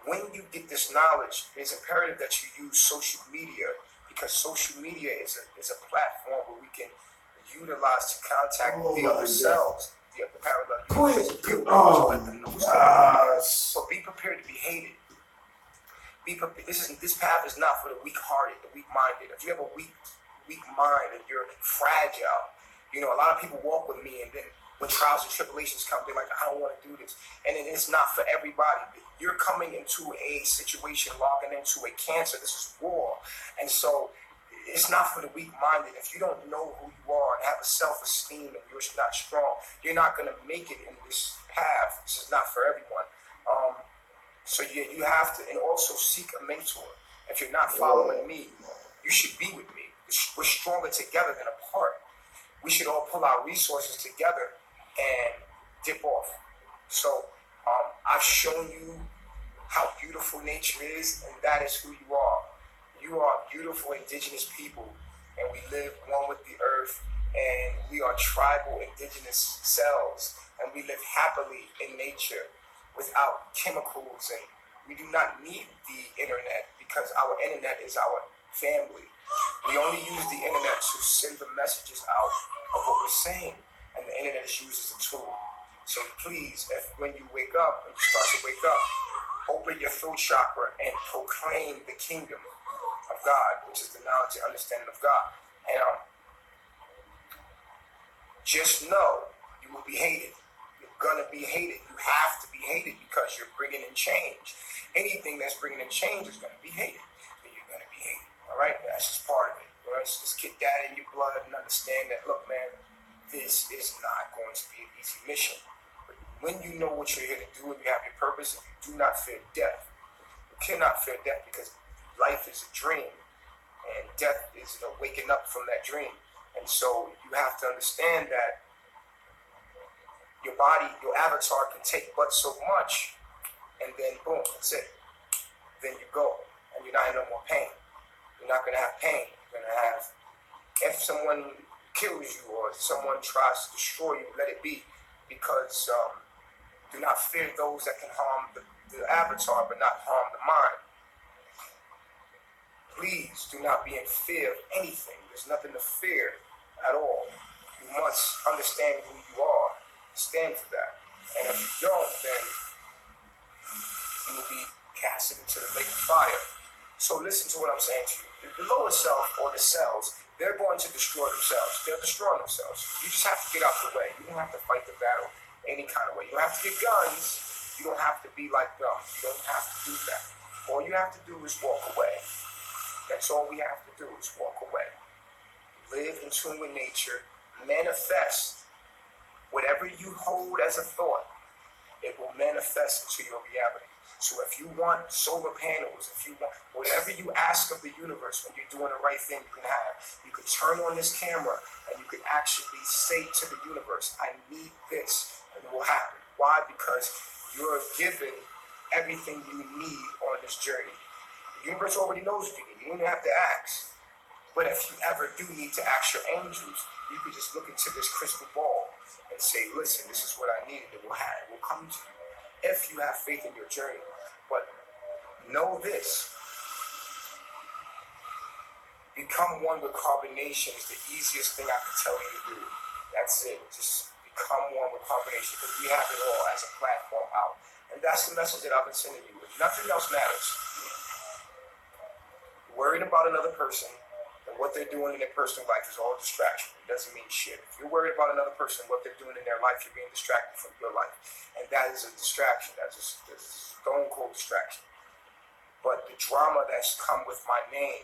Speaker 1: when you get this knowledge, it's imperative that you use social media, because social media is a platform where we can utilize to contact the other cells, the parallel universe. But be prepared to be hated. Be prepared. This path is not for the weak-hearted, the weak-minded. If you have a weak mind and you're fragile, you know, a lot of people walk with me, and then when trials and tribulations come, they're like, I don't want to do this. And it's not for everybody. You're coming into a situation, logging into a cancer. This is war. And so it's not for the weak-minded. If you don't know who you are and have a self-esteem and you're not strong, you're not going to make it in this path. This is not for everyone. So you have to, and also seek a mentor. If you're not following me, you should be with me. We're stronger together than apart. We should all pull our resources together and dip off. So I've shown you how beautiful nature is, and that is who you are. You are beautiful indigenous people, and we live one with the earth, and we are tribal indigenous cells, and we live happily in nature. without chemicals, and we do not need the internet because our internet is our family. We only use the internet to send the messages out of what we're saying, and the internet is used as a tool. So please, when you wake up, when you start to wake up, open your throat chakra and proclaim the kingdom of God, which is the knowledge and understanding of God. And just know you will be hated. You're gonna be hated. You have to be hated because you're bringing in change. Anything that's bringing in change is gonna be hated. And you're gonna be hated. All right, that's just part of it. All right, so just get that in your blood and understand that. Look, man, this is not going to be an easy mission. But when you know what you're here to do and you have your purpose, and you do not fear death, you cannot fear death because life is a dream, and death is waking up from that dream. And so you have to understand that your body, your avatar can take but so much, and then boom, that's it. Then you go, and you're not in no more pain. You're not going to have pain. You're going to have, if someone kills you or someone tries to destroy you, let it be, because do not fear those that can harm the avatar but not harm the mind. Please do not be in fear of anything. There's nothing to fear at all. You must understand who you are, stand for that. And if you don't, then you will be casted into the lake of fire. So listen to what I'm saying to you. The lower self or the cells, they're going to destroy themselves. They're destroying themselves. You just have to get out the way. You don't have to fight the battle any kind of way. You don't have to get guns. You don't have to be like them. You don't have to do that. All you have to do is walk away. That's all we have to do is walk away. Live in tune with nature. Manifest whatever you hold as a thought. It will manifest into your reality. So if you want solar panels, if you want whatever you ask of the universe when you're doing the right thing, you can have. You could turn on this camera and you could actually say to the universe, I need this, and it will happen. Why? Because you're given everything you need on this journey. The universe already knows what you need. You don't even have to ask. But if you ever do need to ask your angels, you could just look into this crystal ball and say, listen, this is what I need, and it will come to you if you have faith in your journey. But know this. Become one with carbonation is the easiest thing I can tell you to do. That's it. Just become one with carbonation, because we have it all as a platform out. And that's the message that I've been sending you. Nothing else matters. Worried about another person and what they're doing in their personal life is all distraction. It doesn't mean shit. If you're worried about another person, what they're doing in their life, you're being distracted from your life. And that is a distraction. That's a stone cold distraction. But the drama that's come with my name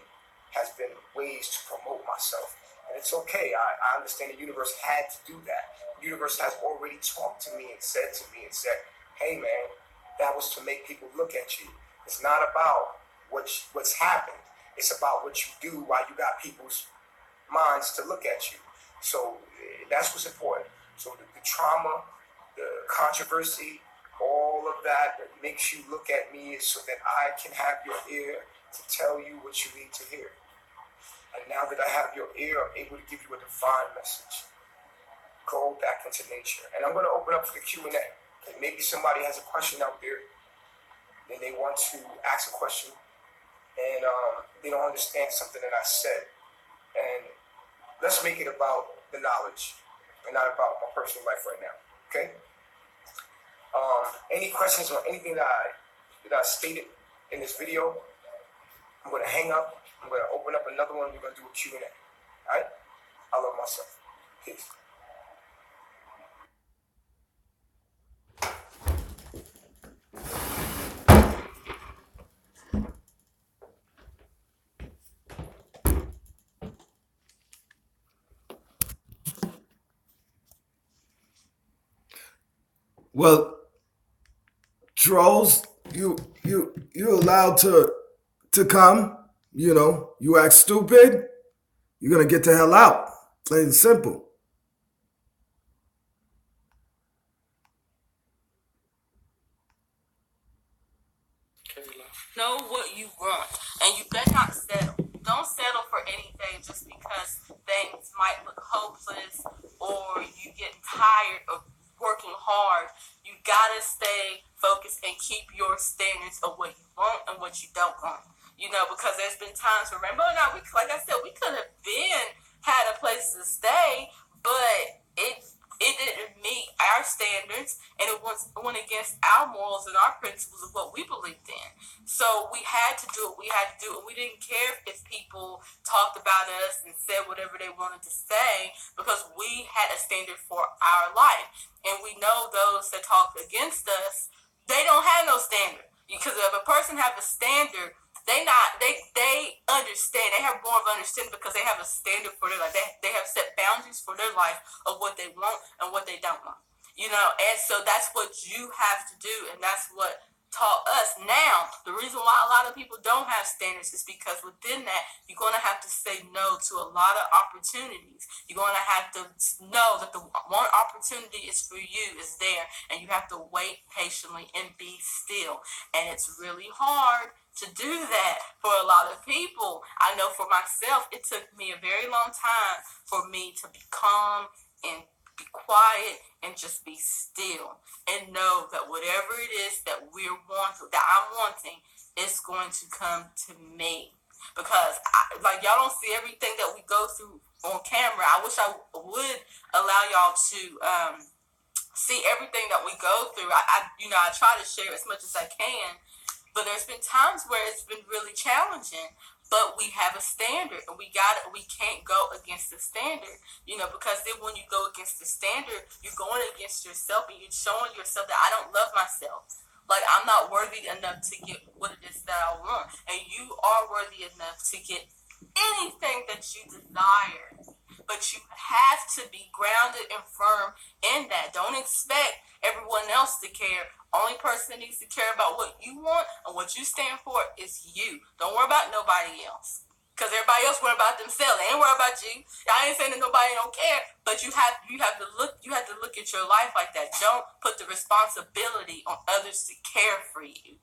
Speaker 1: has been ways to promote myself. And it's okay. I understand the universe had to do that. The universe has already talked to me and said, hey man, that was to make people look at you. It's not about what's happened. It's about what you do while you got people's minds to look at you. So that's what's important. So the trauma, the controversy, all of that makes you look at me is so that I can have your ear to tell you what you need to hear. And now that I have your ear, I'm able to give you a divine message. Go back into nature. And I'm going to open up for the Q&A. And maybe somebody has a question out there, and they want to ask a question, and they don't understand something that I said. And let's make it about the knowledge and not about my personal life right now. Okay? Any questions on anything that I stated in this video? I'm going to hang up. I'm going to open up another one. We're going to do a Q&A. All right? I love myself. Peace.
Speaker 2: Well, trolls, you allowed to come. You know, you act stupid, you're gonna get the hell out. Plain and simple.
Speaker 3: Know what you want, and you better not settle. Don't settle for anything just because things might look hopeless or you get tired of working hard. You gotta stay focused keep your standards of what you want and what you don't want. Because there's been times where Rainbow and I, like I said, we could have had a place to stay, but it didn't meet our standards, and it went against our morals and our principles of what we believed in. So we had to do what we had to do, and we didn't care if people talked about us and said whatever they wanted to say, because we had a standard for our life. And we know those that talk against us, they don't have no standard. Because if a person have a standard, they understand. They have more of understanding because they have a standard for their life. They have set boundaries for their life of what they want and what they don't want. And so that's what you have to do, and that's what taught us. Now, the reason why a lot of people don't have standards is because within that, you're going to have to say no to a lot of opportunities. You're going to have to know that the one opportunity is for you, is there, and you have to wait patiently and be still. And it's really hard to do that for a lot of people. I know for myself, it took me a very long time for me to be calm and be quiet and just be still and know that whatever it is that I'm wanting, is going to come to me. Because y'all don't see everything that we go through on camera. I wish I would allow y'all to see everything that we go through. I try to share as much as I can. But there's been times where it's been really challenging, but we have a standard, and we can't go against the standard, because then when you go against the standard, you're going against yourself, and you're showing yourself that I don't love myself. Like, I'm not worthy enough to get what it is that I want, and you are worthy enough to get anything that you desire. But you have to be grounded and firm in that. Don't expect everyone else to care. Only person that needs to care about what you want and what you stand for is you. Don't worry about nobody else. Because everybody else worry about themselves. They ain't worry about you. I ain't saying that nobody don't care, but you have to look at your life like that. Don't put the responsibility on others to care for you.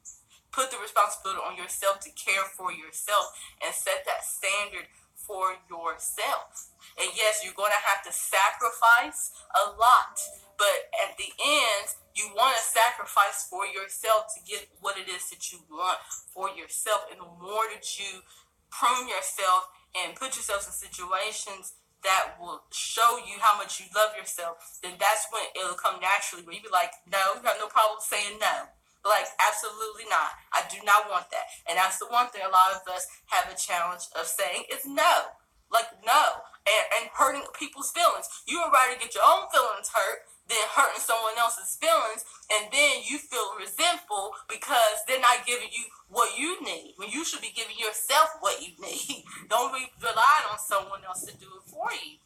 Speaker 3: Put the responsibility on yourself to care for yourself and set that standard for yourself. And yes, you're going to have to sacrifice a lot, but at the end, you want to sacrifice for yourself to get what it is that you want for yourself. And the more that you prune yourself and put yourself in situations that will show you how much you love yourself, then that's when it'll come naturally, where you be like, no, you have no problem saying no. Like, absolutely not. I do not want that. And that's the one thing a lot of us have a challenge of saying is no. Like, no. And hurting people's feelings. You would rather get your own feelings hurt than hurting someone else's feelings, and then you feel resentful because they're not giving you what you need, when you should be giving yourself what you need. Don't rely on someone else to do it for you,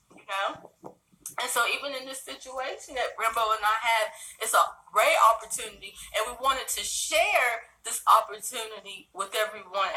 Speaker 3: And so even in this situation that Rambo and I had, it's a great opportunity, and we wanted to share this opportunity with everyone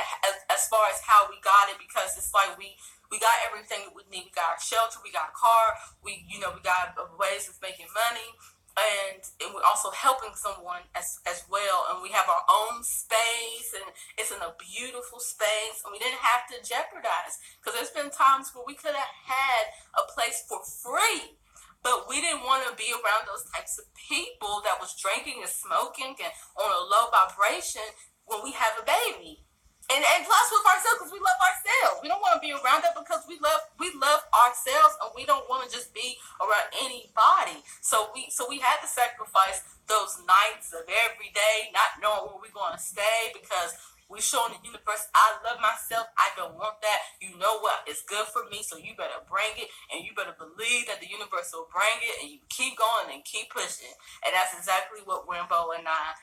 Speaker 3: as far as how we got it, because it's like we got everything we need. We got our shelter, we got a car, we got ways of making money, and we're also helping someone as well. And we have our own space, and it's in a beautiful space, and we didn't have to jeopardize, because there's been times where we could have had a place for free, but we didn't want to be around those types of people that was drinking and smoking and on a low vibration when we have a baby. And plus with ourselves, because we love ourselves. We don't want to be around that, because we love ourselves, and we don't want to just be around anybody. So we had to sacrifice those nights of every day, not knowing where we're going to stay, because we're showing the universe, I love myself. I don't want that. You know what is good for me, so you better bring it, and you better believe that the universe will bring it, and you keep going and keep pushing. And that's exactly what Rambo and I,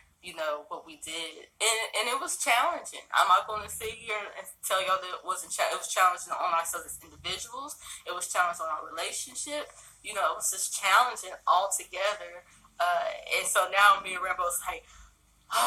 Speaker 3: what we did. And it was challenging. I'm not going to sit here and tell y'all that it wasn't it was challenging on ourselves as individuals. It was challenging on our relationship. It was just challenging altogether. And so now me and Rambo's like,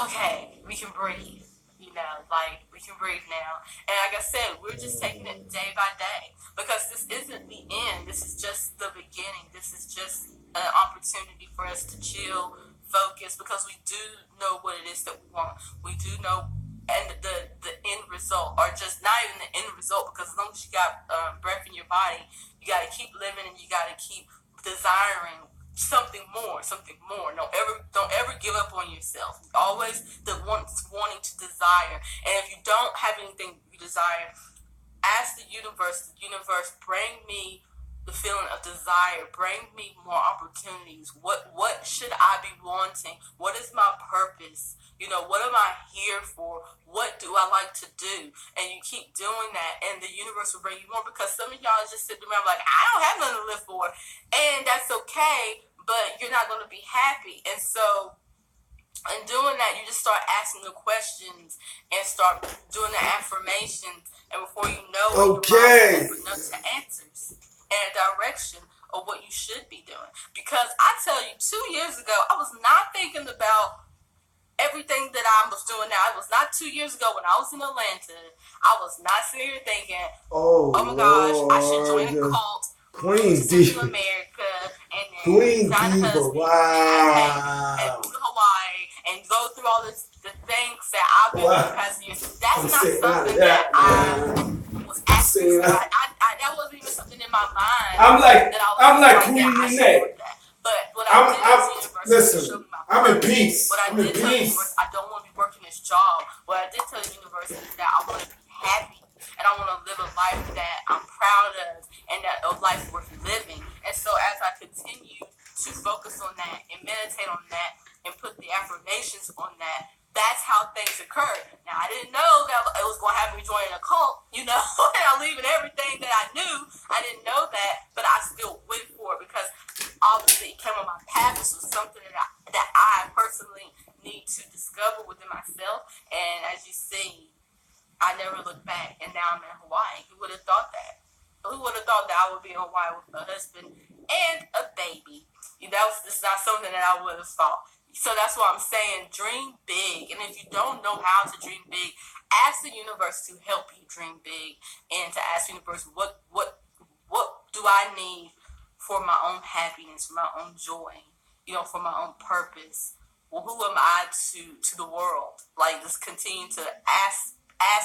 Speaker 3: okay, we can breathe. We can breathe now. And like I said, we're just taking it day by day, because this isn't the end. This is just the beginning. This is just an opportunity for us to chill, focus, because we do know what it is that we want. We do know, and the end result, or just not even the end result, because as long as you got breath in your body, you got to keep living, and you got to keep desiring something more. Don't ever give up on yourself. Always always the wanting to desire. And if you don't have anything you desire, ask the universe, bring me the feeling of desire, bring me more opportunities. What should I be wanting? What is my purpose? What am I here for? What do I like to do? And you keep doing that, and the universe will bring you more, because some of y'all just sitting around like, I don't have nothing to live for. And that's okay, but you're not going to be happy. And so in doing that, you just start asking the questions and start doing the affirmations, and before you know it, your mind will open up to answers and a direction of what you should be doing. Because I tell you, 2 years ago, I was not thinking about everything that I was doing now. It was not 2 years ago when I was in Atlanta. I was not sitting here thinking, oh my gosh, I should join a cult,
Speaker 2: Queen
Speaker 3: Central America, and then
Speaker 2: Queen
Speaker 3: find a husband, and move to Hawaii, and go through all the things that I've been through the past years. That's not something that I was asking for. That wasn't even something in my mind.
Speaker 2: I'm like Queen Renee.
Speaker 3: But what I did as the universe,
Speaker 2: listen, I'm in peace.
Speaker 3: What I did tell the universe, I don't want to be working this job. What I did tell the universe is that I want to be happy, and I want to live a life that I'm proud of, and that a life worth living. And so as I continue to focus on that and meditate on that and put the affirmations on that, that's how things occurred. Now, I didn't know that it was going to have me joining a cult, and I'm leaving everything that I knew. I didn't know that, but I still went for it, because obviously it came on my path. This was something that I personally need to discover within myself. And as you see, I never looked back, and now I'm in Hawaii. Who would have thought that? Who would have thought that I would be in Hawaii with a husband and a baby? This is not something that I would have thought. So that's why I'm saying dream big. And if you don't know how to dream big, ask the universe to help you dream big, and to ask the universe, what do I need for my own happiness, for my own joy, for my own purpose? Well, who am I to the world? Like, just continue to ask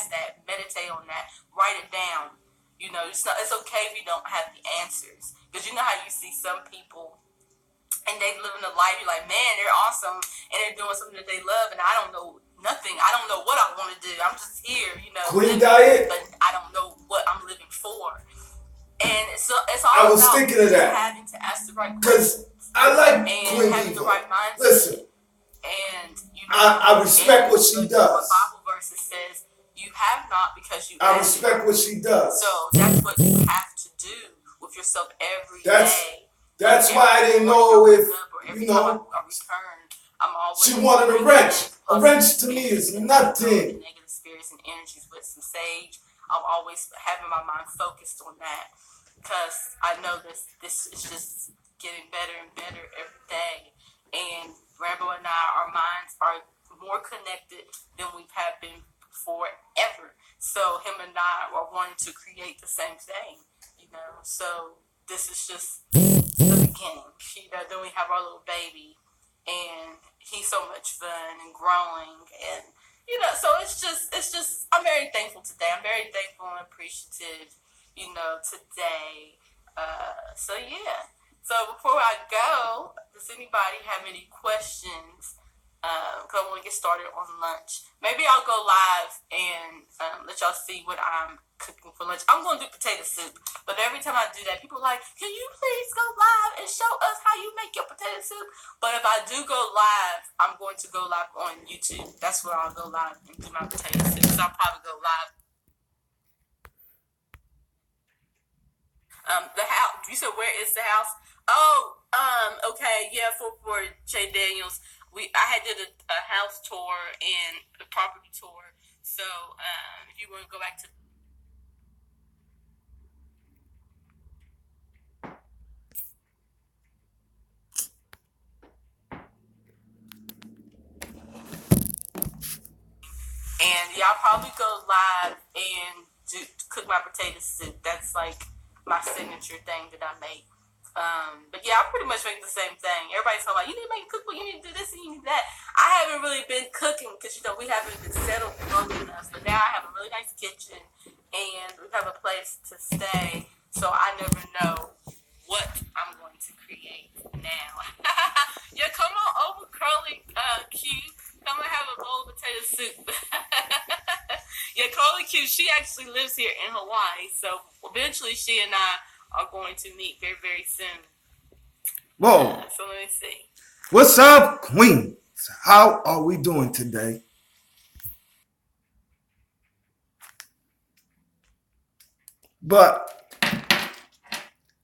Speaker 3: that, meditate on that, write it down. It's okay if you don't have the answers, because you know how you see some people and they live in a life, you're like, man, they're awesome, and they're doing something that they love, and I don't know nothing. I don't know what I want to do. I'm just here,
Speaker 2: Clean diet,
Speaker 3: but I don't know what I'm living for. And it's all
Speaker 2: I was
Speaker 3: about
Speaker 2: thinking of that,
Speaker 3: having to ask the right questions.
Speaker 2: Because I like
Speaker 3: and
Speaker 2: Queen
Speaker 3: having the right mindset.
Speaker 2: Listen,
Speaker 3: and
Speaker 2: I respect what she does.
Speaker 3: The Bible verse says, you have not because you
Speaker 2: I respect what she does.
Speaker 3: So that's what you have to do with yourself every day.
Speaker 2: That's why I didn't know if, she wanted a wrench. A wrench to me is nothing.
Speaker 3: Negative spirits and energies with some sage. I'm always having my mind focused on that, because I know this is just getting better and better every day. And Rambo and I, our minds are more connected than we've had been forever. So him and I are wanting to create the same thing, So this is just the beginning. Then we have our little baby, and he's so much fun and growing, and so it's just I'm very thankful today. I'm very thankful and appreciative, today. So yeah. So before I go, does anybody have any questions? Because I want to get started on lunch. Maybe I'll go live and let y'all see what I'm cooking for lunch. I'm going to do potato soup, but every time I do that, people are like, can you please go live and show us how you make your potato soup? But if I do go live, I'm going to go live on YouTube. That's where I'll go live and do my potato soup. So I'll probably go live. The house. You said, where is the house? Oh, okay, yeah, for Jay Daniels. I had did a house tour and a property tour. So if you want to go back to and yeah, I'll probably go live and cook my potato soup. That's like my signature thing that I make. But yeah, I pretty much make the same thing. Everybody's talking about, you need to make a cookbook, you need to do this and you need to do that. I haven't really been cooking because, we haven't been settled long enough. But now I have a really nice kitchen and we have a place to stay. So I never know what I'm going to create now. Yeah, come on over, Curly Q. Come and have cute. She actually lives here in Hawaii, so eventually she and I are going to meet very, very soon.
Speaker 2: Whoa.
Speaker 3: So let me see.
Speaker 2: What's up, Queens? How are we doing today? But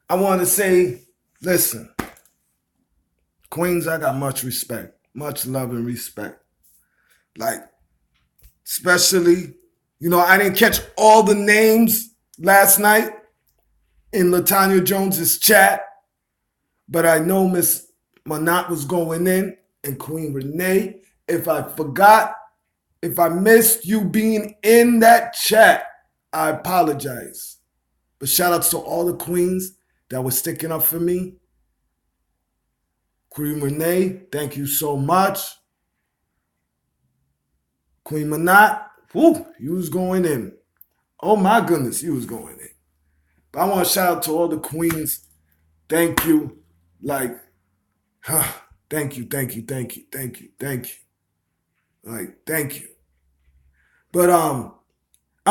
Speaker 2: I want to say, listen, Queens, I got much respect, much love and respect. Like, especially, I didn't catch all the names last night in LaTanya Jones's chat, but I know Miss Manat was going in and Queen Renee. If I forgot, if I missed you being in that chat, I apologize. But shout outs to all the queens that were sticking up for me. Queen Renee, thank you so much. Queen Manat, whoo, you was going in. Oh my goodness, you was going in. But I want to shout out to all the queens. Thank you. Like, thank you. Like, thank you. But I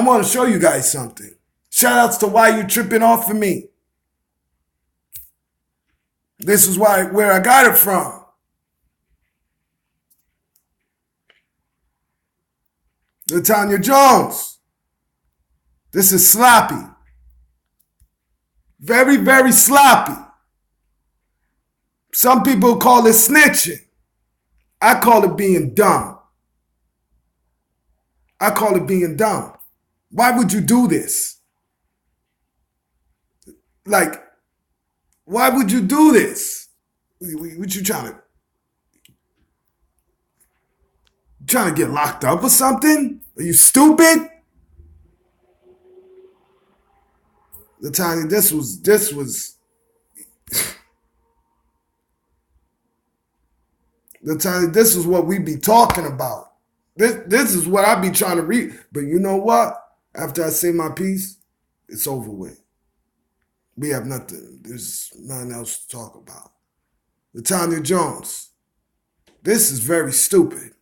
Speaker 2: want to show you guys something. Shout outs to why you tripping off of me. This is where I got it from. LaTanya Jones. This is sloppy. Very, very sloppy. Some people call it snitching. I call it being dumb. Why would you do this? Like, why would you do this? What you trying to get locked up or something? Are you stupid? LaTanya, this was LaTanya, this is what we be talking about. This is what I be trying to read. But you know what? After I say my piece, it's over with. We have nothing. There's nothing else to talk about. LaTanya Jones, this is very stupid.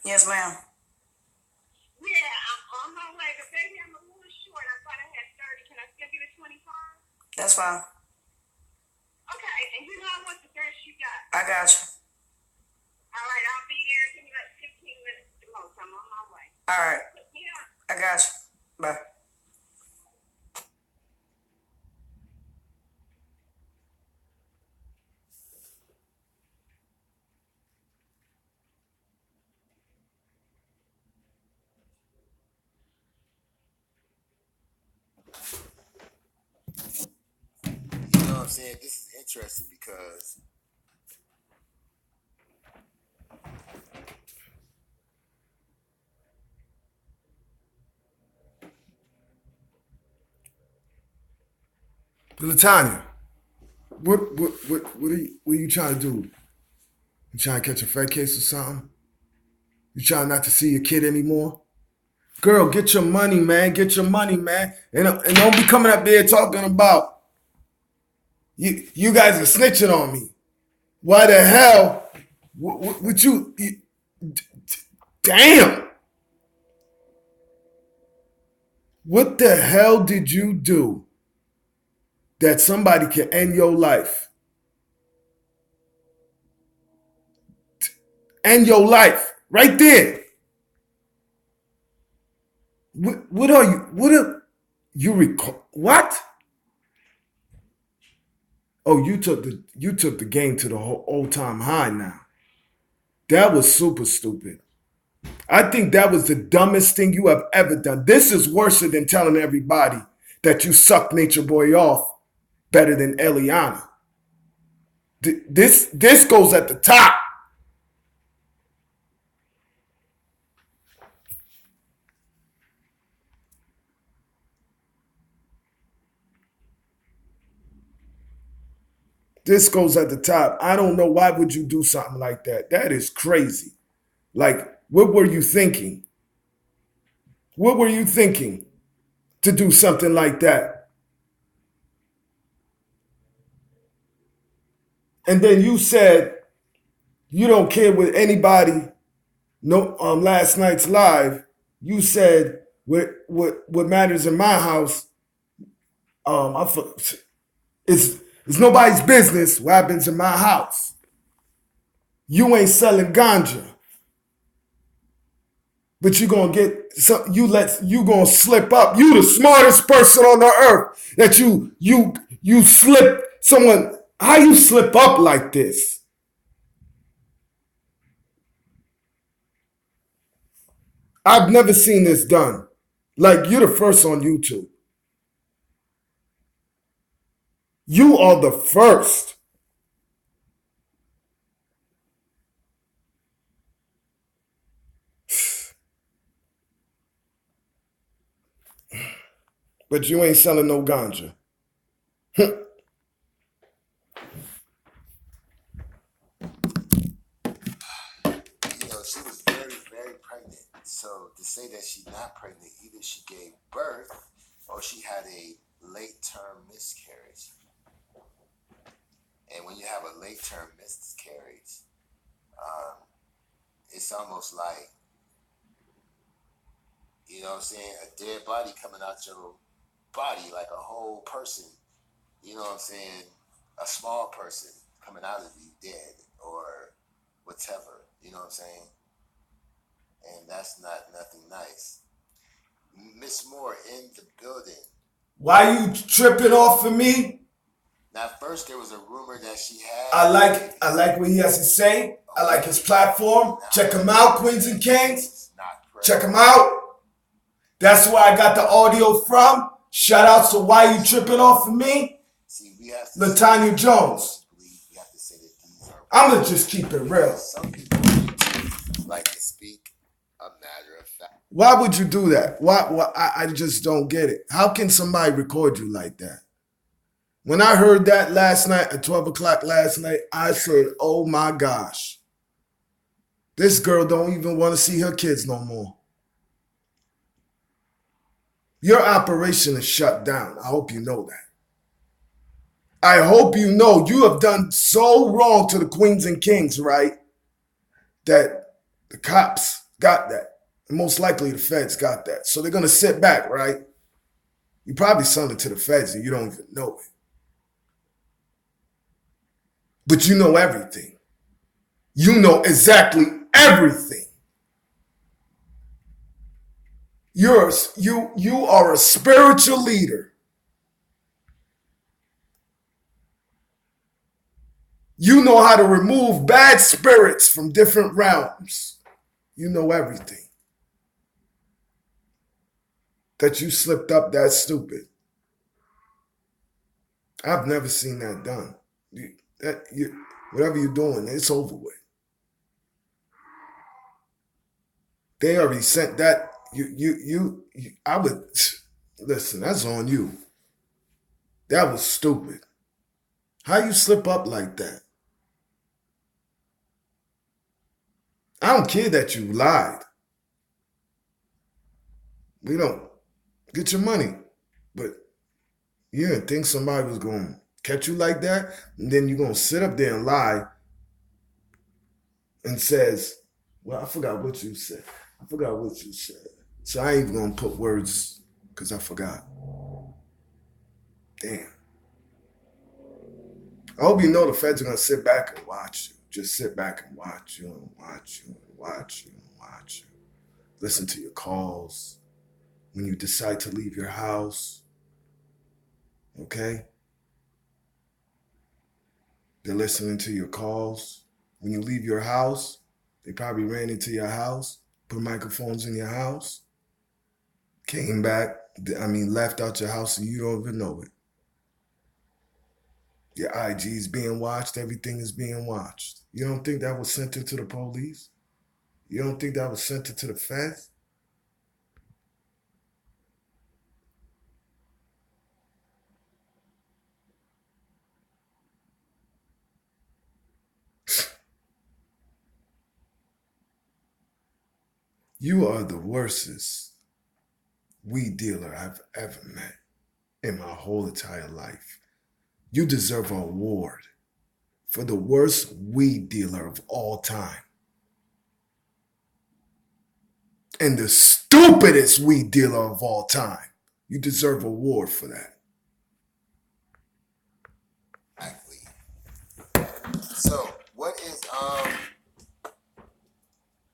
Speaker 4: Yes, ma'am.
Speaker 5: Yeah, I'm on my way. The baby, I'm a little short. I thought I had 30. Can I still get a 25?
Speaker 4: That's fine.
Speaker 5: Okay, and you know what the best you got?
Speaker 4: I got you.
Speaker 5: All right, I'll be there. Give me like 15 minutes at the most. I'm on my way.
Speaker 4: All right.
Speaker 5: Yeah.
Speaker 4: I got you. Bye.
Speaker 6: You know what I'm saying? This is interesting because
Speaker 2: LaTanya, what are you trying to do? You trying to catch a fat case or something? You trying not to see your kid anymore? Girl, get your money, man. Get your money, man. And don't be coming up there talking about you guys are snitching on me. Why the hell would you damn. What the hell did you do that somebody can end your life? End your life right there. What are you recall? What? Oh, you took the game to the whole old time high now. That was super stupid. I think that was the dumbest thing you have ever done. This is worse than telling everybody that you suck Nature Boy off better than Eliana. This goes at the top. This goes at the top. I don't know, why would you do something like that? That is crazy. Like, what were you thinking? What were you thinking to do something like that? And then you said you don't care what anybody. No, last night's live, you said what matters in my house. It's nobody's business what happens in my house. You ain't selling ganja, but you gonna get some. You gonna slip up. You the smartest person on the earth. That you slip someone. How you slip up like this? I've never seen this done. Like, you're the first on YouTube. You are the first. But you ain't selling no ganja.
Speaker 6: She was very, very pregnant. So to say that she's not pregnant, either she gave birth or she had a late-term miscarriage. And when you have a late-term miscarriage, it's almost like, you know what I'm saying, a dead body coming out your body, like a whole person. You know what I'm saying? A small person coming out of you dead or whatever. You know what I'm saying? And that's nothing nice. Miss Moore in the building.
Speaker 2: Why you tripping off of me?
Speaker 6: Now, first there was a rumor that she had.
Speaker 2: I like what he has to say. I like his platform. Check him out, Queens and Kings. Check him out. That's where I got the audio from. Shout out to Why You Tripping Off of Me.
Speaker 6: See, we have to
Speaker 2: Latanya Jones.
Speaker 6: we have to say that these are.
Speaker 2: I'm gonna just keep it real.
Speaker 6: Some people like to speak a matter of fact.
Speaker 2: Why would you do that? Why? I just don't get it. How can somebody record you like that? When I heard that last night at 12 o'clock last night, I said, oh my gosh. This girl don't even want to see her kids no more. Your operation is shut down. I hope you know that. I hope you know you have done so wrong to the Queens and Kings, right? That the cops got that. And most likely the feds got that. So they're going to sit back, right? You probably sent it to the feds and you don't even know it. But you know everything. You know exactly everything. You are a spiritual leader. You know how to remove bad spirits from different realms. You know everything. That you slipped up that stupid. I've never seen that done. Whatever you're doing, it's over with. They already sent that. I would listen. That's on you. That was stupid. How you slip up like that? I don't care that you lied. We don't get your money, but you didn't think somebody was going to catch you like that, and then you're going to sit up there and lie and says, well, I forgot what you said. So I ain't even going to put words because I forgot. Damn. I hope you know the feds are going to sit back and watch you. Just sit back and watch you and watch you and watch you and watch you. Listen to your calls when you decide to leave your house. Okay? They're listening to your calls. When you leave your house, they probably ran into your house, put microphones in your house, came back, left out your house and you don't even know it. Your IG is being watched. Everything is being watched. You don't think that was sent to the police? You don't think that was sent to the feds? You are the worstest weed dealer I've ever met in my whole entire life. You deserve an award for the worst weed dealer of all time. And the stupidest weed dealer of all time. You deserve an award for that.
Speaker 6: Exactly. So, what is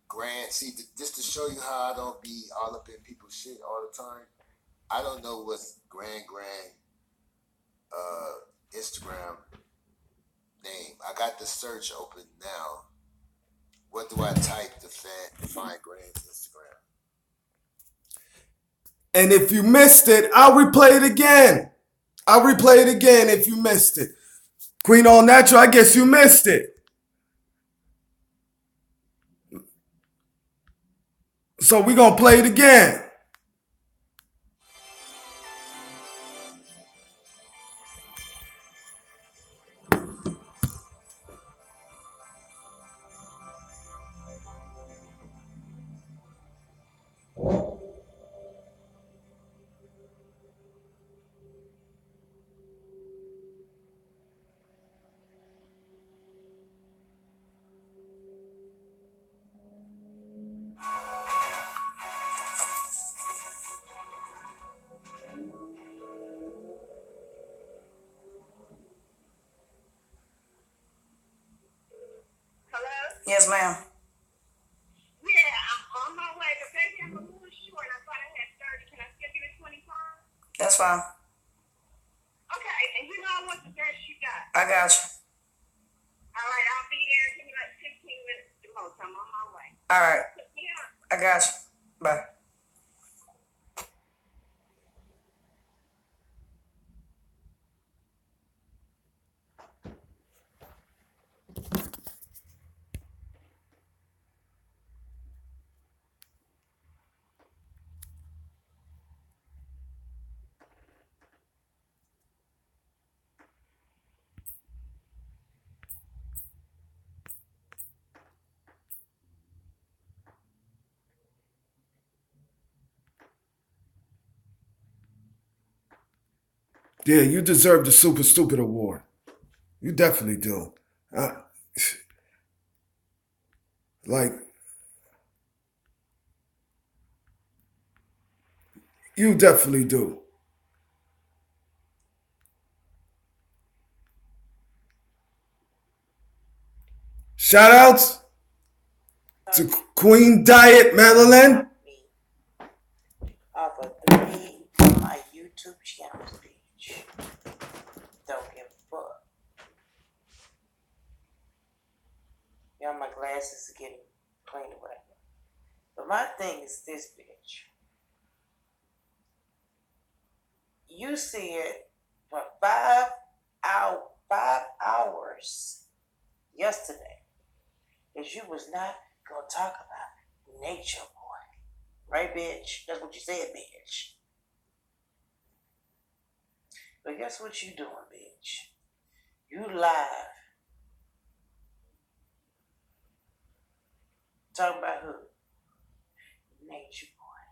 Speaker 6: Grand? See, just to show you how I don't be all up in people's shit all the time. I don't know what's Grand Instagram name. I got the search open now. What do I type to find Grand's Instagram?
Speaker 2: And if you missed it, I'll replay it again. I'll replay it again if you missed it. Queen All Natural, I guess you missed it. So we're going to play it again.
Speaker 5: Hello?
Speaker 4: Yes, ma'am.
Speaker 5: Yeah, I'm on my way. But baby, I'm a little short. I thought I had 30. Can I still give it 25?
Speaker 4: That's fine.
Speaker 5: Okay, and you know I want the best you got.
Speaker 4: I got you.
Speaker 5: All right, I'll be there. Give me like 15 minutes the most. I'm on my way.
Speaker 4: All right.
Speaker 5: Yeah.
Speaker 4: I got you. Bye.
Speaker 2: Yeah, you deserve the Super Stupid Award. You definitely do. You definitely do. Shout outs to Queen Diet Madeline.
Speaker 7: Off of 3 on my YouTube channel, bitch. Don't give a fuck. Y'all, my glasses are getting cleaned away. But my thing is this, bitch. You said for 5 hours yesterday that you was not gonna talk about Nature Boy. Right, bitch? That's what you said, bitch. But guess what you doing, bitch? You live. Talking about who? Nature Boy.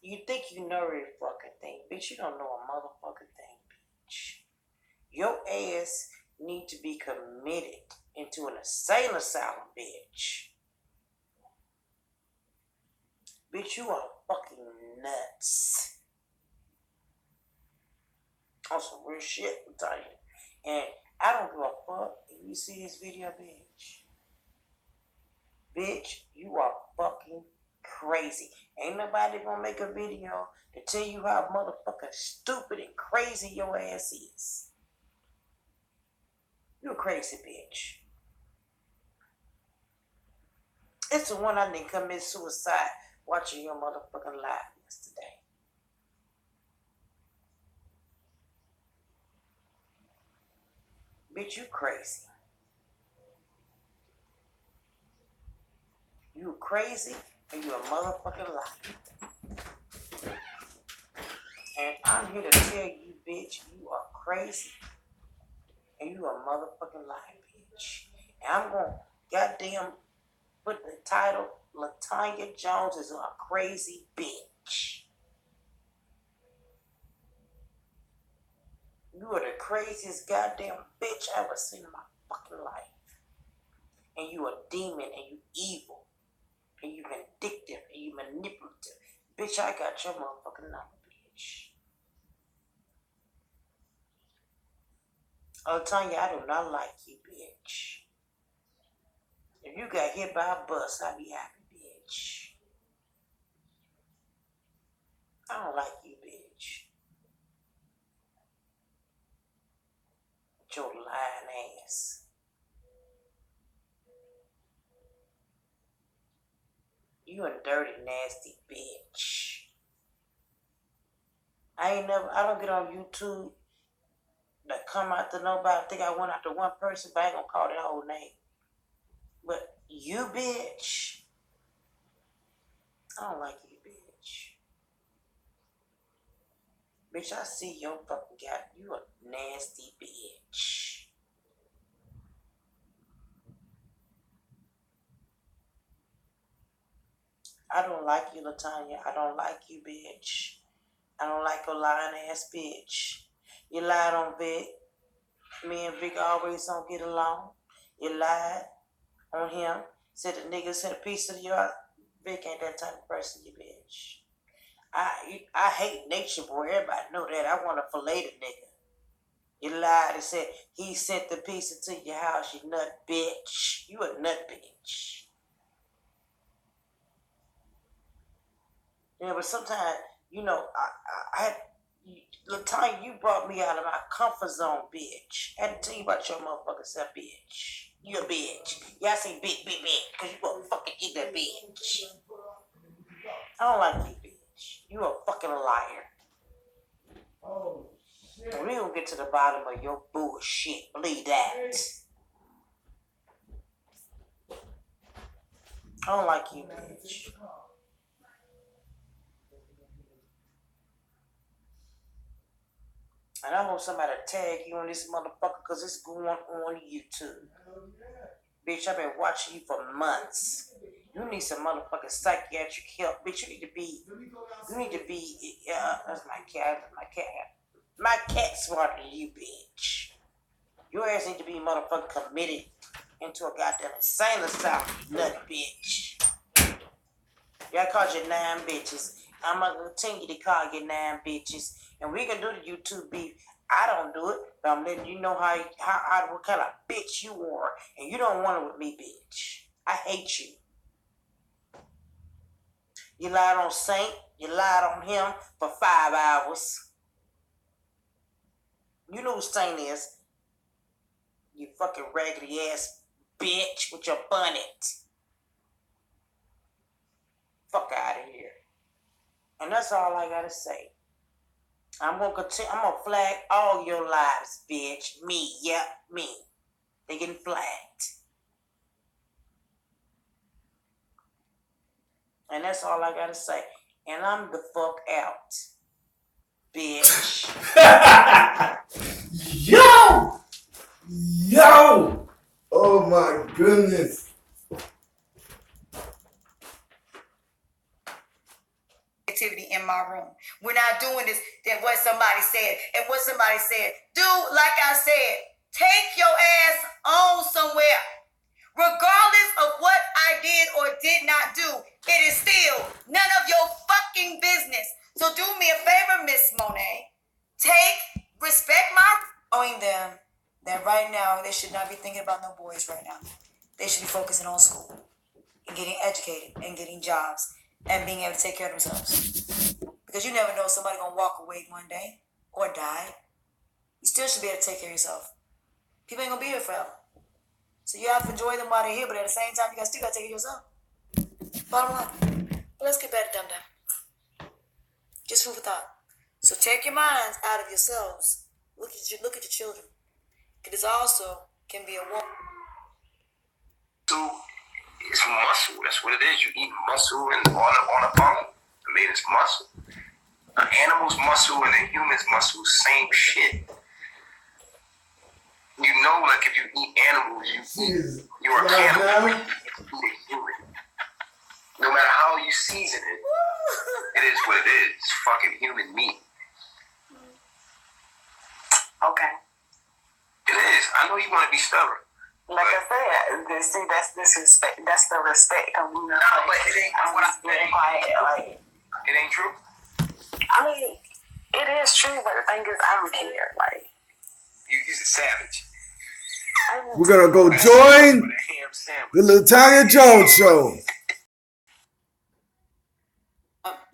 Speaker 7: You think you know every fucking thing, bitch. You don't know a motherfucking thing, bitch. Your ass need to be committed into an insane asylum, bitch. Bitch, you are fucking nuts. On some real shit, I'm telling you. And I don't give a fuck if you see this video, bitch. Bitch, you are fucking crazy. Ain't nobody gonna make a video to tell you how motherfucking stupid and crazy your ass is. You a crazy bitch. It's the one I didn't commit suicide watching your motherfucking live yesterday. Bitch, you crazy. You crazy and you a motherfucking liar. And I'm here to tell you, bitch, you are crazy and you a motherfucking liar, bitch. And I'm gonna goddamn put the title, LaTanya Jones is a crazy bitch. You are the craziest goddamn bitch I ever seen in my fucking life. And you a demon and you evil. And you vindictive and you manipulative. Bitch, I got your motherfucking number, bitch. LaTanya, I do not like you, bitch. If you got hit by a bus, I'd be happy, bitch. I don't like you, bitch. With your lying ass. You a dirty, nasty bitch. I don't get on YouTube to come out to nobody. I think I went after one person, but I ain't gonna call their whole name. But you, bitch, I don't like you, bitch. Bitch, I see your fucking guy. You a nasty bitch. I don't like you, LaTanya. I don't like you, bitch. I don't like your lying ass bitch. You lied on Vic. Me and Vic always don't get along. You lied on him. Said the nigga sent a piece of your. Vic ain't that type of person, you bitch. I hate nature, boy. Everybody know that. I want to fillet the nigga. You lied and said he sent the pizza to your house, you nut bitch. You a nut bitch. Yeah, but sometimes, you know, LaTanya, you brought me out of my comfort zone, bitch. I had to tell you about your motherfucking self, bitch. You a bitch. Y'all say bitch, because you gonna fucking eat that bitch. I don't like you, bitch. You a fucking liar.
Speaker 2: Oh, shit.
Speaker 7: We gonna get to the bottom of your bullshit. Believe that. I don't like you, bitch. And I want somebody to tag you on this motherfucker because it's going on YouTube. Bitch, I've been watching you for months. You need some motherfucking psychiatric help. Bitch, you need to be, that's my cat smarter than you, bitch. Your ass need to be motherfucking committed into a goddamn insane asylum, you nut bitch. Y'all called you 9 bitches. I'm gonna continue to call you 9 bitches. And we can do the YouTube beef. I don't do it, but I'm letting you know what kind of bitch you are. And you don't want it with me, bitch. I hate you. You lied on Saint. You lied on him for 5 hours. You know who Saint is. You fucking raggedy ass bitch with your bonnet. Fuck out of here. And that's all I gotta say. I'm gonna continue. I'm gonna flag all your lives, bitch. Me, yep, me. They getting flagged. And that's all I gotta say. And I'm the fuck out, bitch.
Speaker 2: Yo! Oh my goodness.
Speaker 4: Activity in my room. We're not doing this than what somebody said. And what somebody said, do like I said, take your ass on somewhere. Regardless of what I did or did not do, it is still none of your fucking business. So do me a favor, Miss Monet. Respect my knowing them that right now they should not be thinking about no boys right now. They should be focusing on school and getting educated and getting jobs and being able to take care of themselves. Because you never know, somebody gonna walk away one day or die. You still should be able to take care of yourself. People ain't gonna be here forever. So you have to enjoy them while they're here, but at the same time, you still gotta take care of yourself. Bottom line. But let's get back to dum-dum. Just food for thought. So take your minds out of yourselves. Look at your children. Because also can be a woman.
Speaker 1: So it's muscle. That's what it is. You eat muscle and on a bone. I mean, it's muscle. An animal's muscle and a human's muscle, same shit. You know, like if you eat animals, you're a cannibal. You eat a human. No matter how you season it, it is what it is. It's fucking human meat.
Speaker 5: Okay.
Speaker 1: It is. I know you want to be stubborn.
Speaker 5: Like I said, see, that's disrespect. That's the respect.
Speaker 1: No, but it ain't what I'm
Speaker 5: very quiet. Like,
Speaker 1: it ain't true.
Speaker 5: I mean, it is true, but the thing is, I don't care. Like,
Speaker 1: You're a savage.
Speaker 2: We're gonna go join the LaTanya Jones show.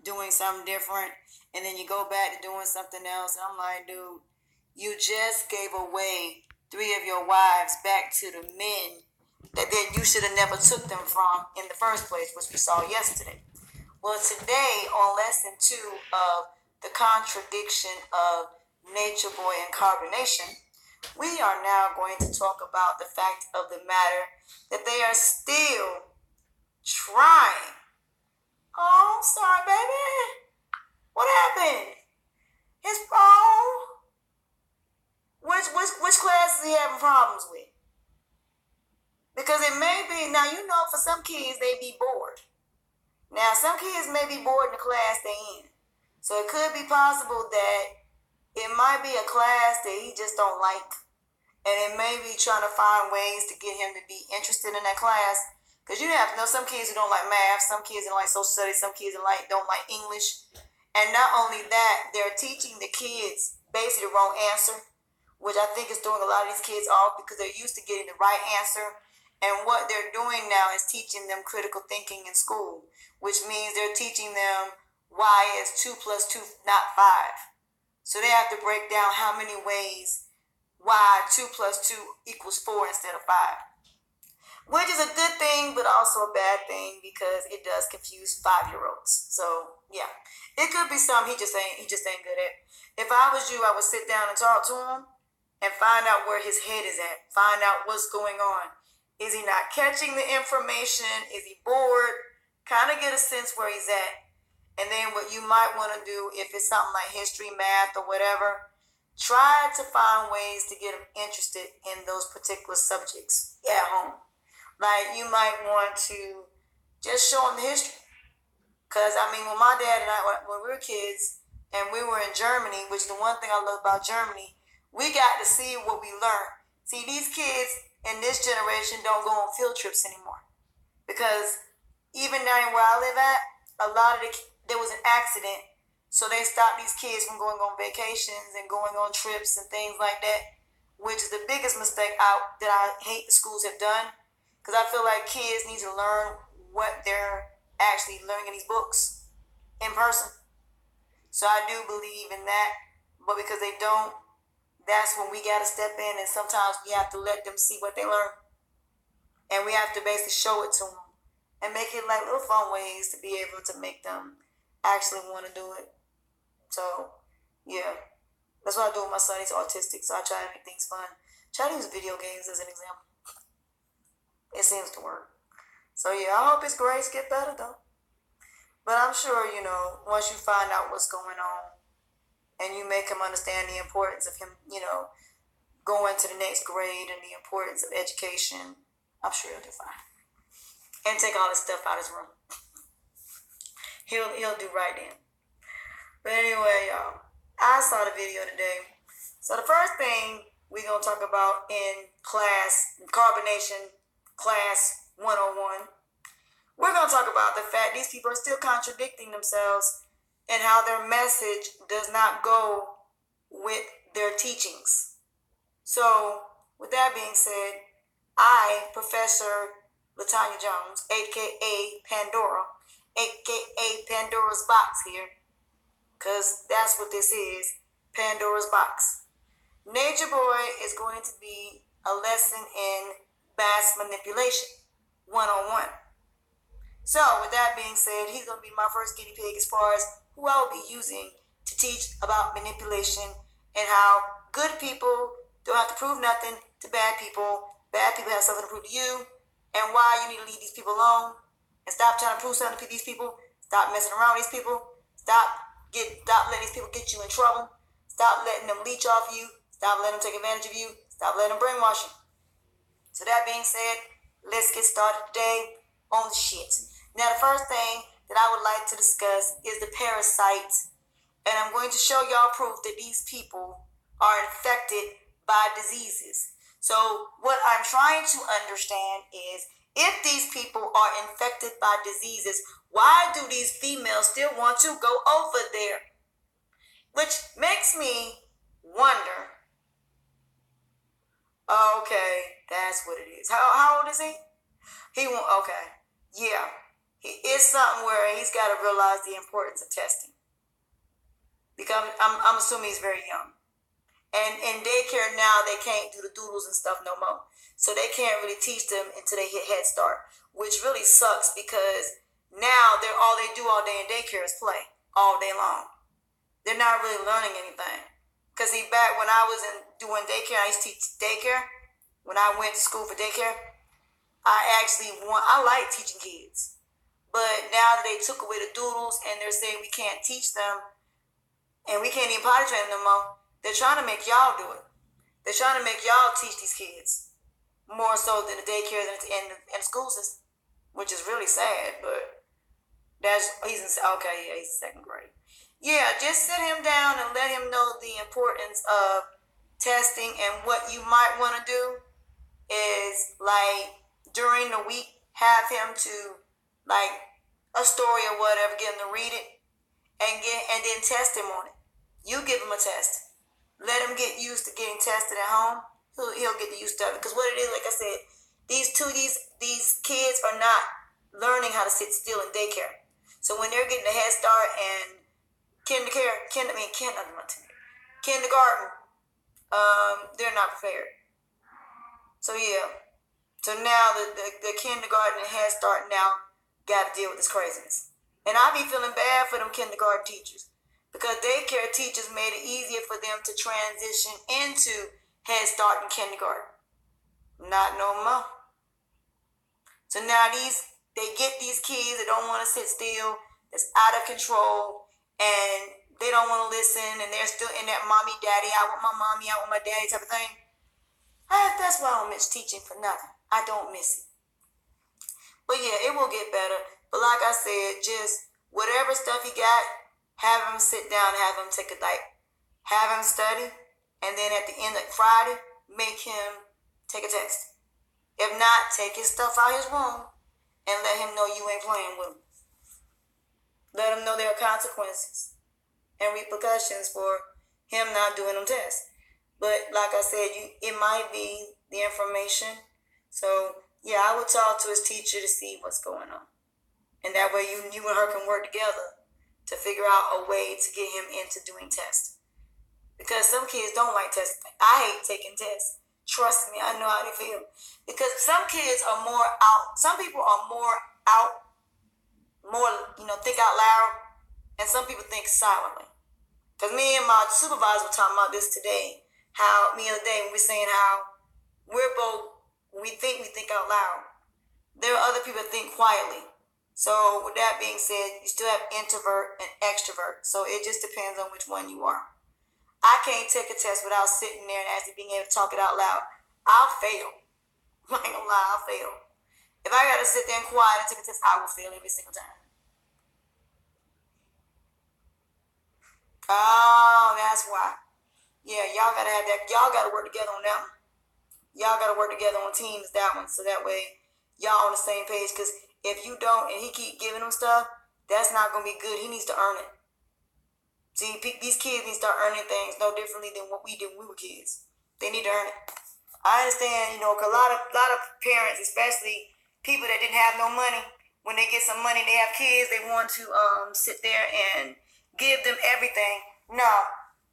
Speaker 4: Doing something different, and then you go back to doing something else. And I'm like, dude, you just gave away 3 of your wives back to the men that then you should have never took them from in the first place, which we saw yesterday. Well, today on lesson 2 of the contradiction of Nature Boy and Carbonation, we are now going to talk about the fact of the matter that they are still trying. Oh, sorry, baby. What happened? His phone? Which class is he having problems with? Because it may be, now you know for some kids they be bored. Now some kids may be bored in the class they in. So it could be possible that it might be a class that he just don't like. And it may be trying to find ways to get him to be interested in that class. Because you have to know some kids who don't like math, some kids don't like social studies, some kids don't like English. And not only that, they're teaching the kids basically the wrong answer, which I think is throwing a lot of these kids off because they're used to getting the right answer. And what they're doing now is teaching them critical thinking in school, which means they're teaching them why is 2 plus 2 not 5. So they have to break down how many ways why 2 plus 2 equals 4 instead of 5. Which is a good thing, but also a bad thing because it does confuse 5-year-olds. So yeah, it could be something he just ain't good at. If I was you, I would sit down and talk to him and find out where his head is at. Find out what's going on. Is he not catching the information? Is he bored? Kind of get a sense where he's at. And then what you might want to do, if it's something like history, math, or whatever, try to find ways to get him interested in those particular subjects at home. Like you might want to just show him the history. Because, I mean, when my dad and I, when we were kids and we were in Germany, which the one thing I love about Germany, we got to see what we learned. See, these kids in this generation don't go on field trips anymore. Because even down where I live at, there was an accident. So they stopped these kids from going on vacations and going on trips and things like that, which is the biggest mistake that I hate the schools have done. Because I feel like kids need to learn what they're actually learning in these books in person. So I do believe in that. But because they don't, that's when we got to step in. And sometimes we have to let them see what they learn. And we have to basically show it to them. And make it like little fun ways to be able to make them actually want to do it. So, yeah. That's what I do with my son. He's autistic. So I try to make things fun. Try to use video games as an example. It seems to work. So yeah, I hope his grades get better though. But I'm sure, once you find out what's going on and you make him understand the importance of him, going to the next grade and the importance of education, I'm sure he'll do fine. And take all this stuff out of his room. He'll do right then. But anyway, y'all, I saw the video today. So the first thing we're going to talk about in Carbonation Class 101, we're going to talk about the fact these people are still contradicting themselves and how their message does not go with their teachings. So, with that being said, I, Professor LaTanya Jones, a.k.a. Pandora, a.k.a. Pandora's Box here, because that's what this is, Pandora's Box. Nature Boy is going to be a lesson in mass manipulation, 101. So, with that being said, he's going to be my first guinea pig as far as who I will be using to teach about manipulation and how good people don't have to prove nothing to bad people. Bad people have something to prove to you, and why you need to leave these people alone and stop trying to prove something to these people. Stop messing around with these people. Stop letting these people get you in trouble. Stop letting them leech off you. Stop letting them take advantage of you. Stop letting them brainwash you. So that being said, let's get started today on the shit. Now, the first thing that I would like to discuss is the parasites. And I'm going to show y'all proof that these people are infected by diseases. So what I'm trying to understand is, if these people are infected by diseases, why do these females still want to go over there? Which makes me wonder. Okay, that's what it is. How old is he? He won't. Okay, yeah. It's something where he's got to realize the importance of testing. Because I'm assuming he's very young. And in daycare now, they can't do the doodles and stuff no more. So they can't really teach them until they hit Head Start, which really sucks because now all they do all day in daycare is play all day long. They're not really learning anything. Because back when I was doing daycare, I used to teach daycare. When I went to school for daycare, I like teaching kids. But now that they took away the doodles and they're saying we can't teach them and we can't even potty train them no more, they're trying to make y'all do it. They're trying to make y'all teach these kids more so than the daycare and the school system, which is really sad. But he's in second grade. Yeah, just sit him down and let him know the importance of testing. And what you might want to do is, like, during the week, have him to, like, a story or whatever, get him to read it and then test him on it. You give him a test. Let him get used to getting tested at home. He'll get used to it. Because what it is, like I said, these kids are not learning how to sit still in daycare. So when they're getting a Head Start and kindergarten, they're not prepared. So yeah. So now the kindergarten and Head Start now got to deal with this craziness. And I be feeling bad for them kindergarten teachers, because daycare teachers made it easier for them to transition into Head Start and kindergarten. Not no more. So now they get these kids that don't want to sit still, that's out of control, and they don't want to listen, and they're still in that mommy, daddy, I want my mommy, I want my daddy type of thing. That's why I don't miss teaching for nothing. I don't miss it. But yeah, it will get better. But like I said, just whatever stuff he got, have him sit down, have him have him study, and then at the end of Friday, make him take a test. If not, take his stuff out his room and let him know you ain't playing with him. Let him know there are consequences and repercussions for him not doing them tests. But like I said, it might be the information. So yeah, I would talk to his teacher to see what's going on. And that way you and her can work together to figure out a way to get him into doing tests. Because some kids don't like testing. I hate taking tests. Trust me, I know how they feel. Because some kids are more out. Some people are more out, think out loud. And some people think silently. Because me and my supervisor were talking about this today. The other day, we were saying how we're both, when we think out loud. There are other people that think quietly. So with that being said, you still have introvert and extrovert. So it just depends on which one you are. I can't take a test without sitting there and actually being able to talk it out loud. I'll fail. I ain't gonna lie, I'll fail. If I gotta sit there and quiet and take a test, I will fail every single time. Oh, that's why. Yeah, y'all gotta have that. Y'all gotta work together on that one. Y'all gotta work together on teams, that one, so that way y'all on the same page. Because if you don't and he keep giving him stuff, that's not gonna be good. He needs to earn it. See, these kids need to start earning things no differently than what we did when we were kids. They need to earn it. I understand, because a lot of parents, especially people that didn't have no money, when they get some money, they have kids, they want to sit there and give them everything. No,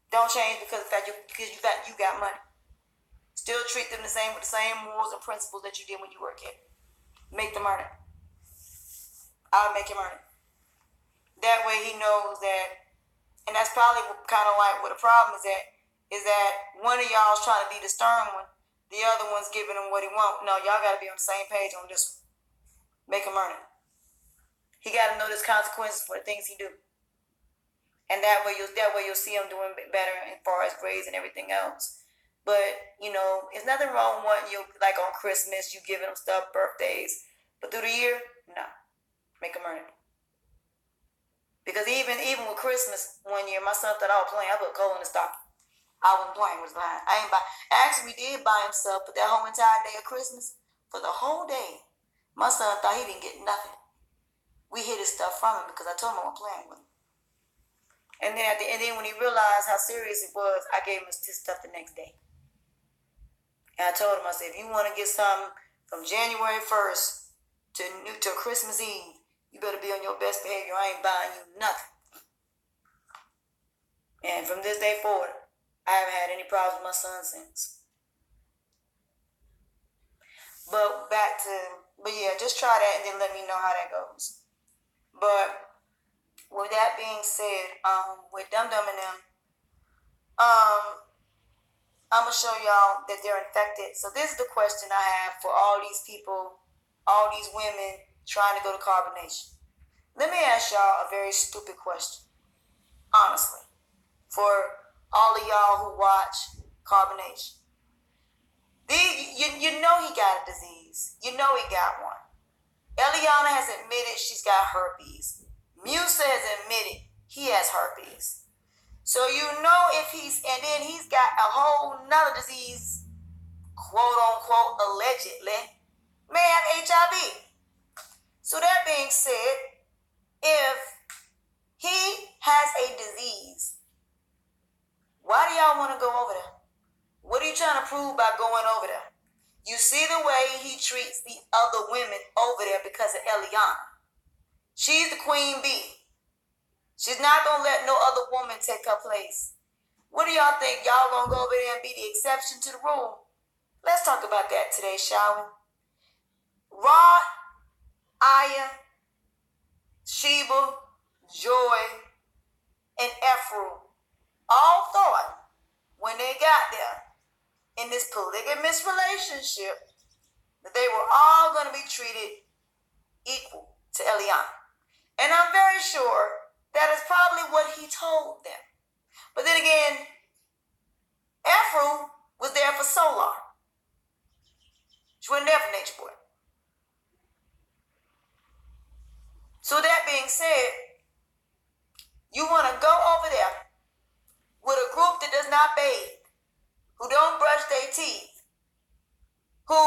Speaker 4: don't change because you got money. Still treat them the same with the same morals and principles that you did when you were a kid. Make them earn it. I'll make him earn it. That way he knows that, and that's probably kind of like what the problem is that one of y'all's trying to be the stern one, the other one's giving him what he wants. No, y'all got to be on the same page on this one. Make him earn it. He got to know there's consequences for the things he do. And that way you'll see him doing better as far as grades and everything else. But, it's nothing wrong with you, like on Christmas, you giving him stuff, birthdays. But through the year, no. Make him earn it. Because even with Christmas one year, my son thought I was playing. I put coal in the stocking. I wasn't playing with his behind. I ain't buy. Actually, we did buy him stuff, but that whole entire day of Christmas, for the whole day, my son thought he didn't get nothing. We hid his stuff from him because I told him I wasn't playing with him. And then when he realized how serious it was, I gave him his stuff the next day. And I told him, I said, if you want to get something from January 1st to Christmas Eve, you better be on your best behavior. I ain't buying you nothing. And from this day forward, I haven't had any problems with my son since. But yeah, just try that and then let me know how that goes. But with that being said, with Dum Dum and them, I'm going to show y'all that they're infected. So this is the question I have for all these people, all these women trying to go to Carbonation. Let me ask y'all a very stupid question, honestly, for all of y'all who watch Carbonation. You know he got a disease. You know he got one. Eliana has admitted she's got herpes. Musa has admitted he has herpes. So you know and then he's got a whole nother disease, quote unquote, allegedly, may have HIV. So that being said, if he has a disease, why do y'all want to go over there? What are you trying to prove by going over there? You see the way he treats the other women over there because of Eliana. She's the queen bee. She's not going to let no other woman take her place. What do y'all think? Y'all going to go over there and be the exception to the rule? Let's talk about that today, shall we? Rod, Aya, Sheba, Joy, and Ephraim all thought when they got there in this polygamous relationship that they were all going to be treated equal to Eliana. And I'm very sure that is probably what he told them. But then again, Ephraim was there for Solar. She wasn't there for Nature Boy. So that being said, you want to go over there with a group that does not bathe, who don't brush their teeth, who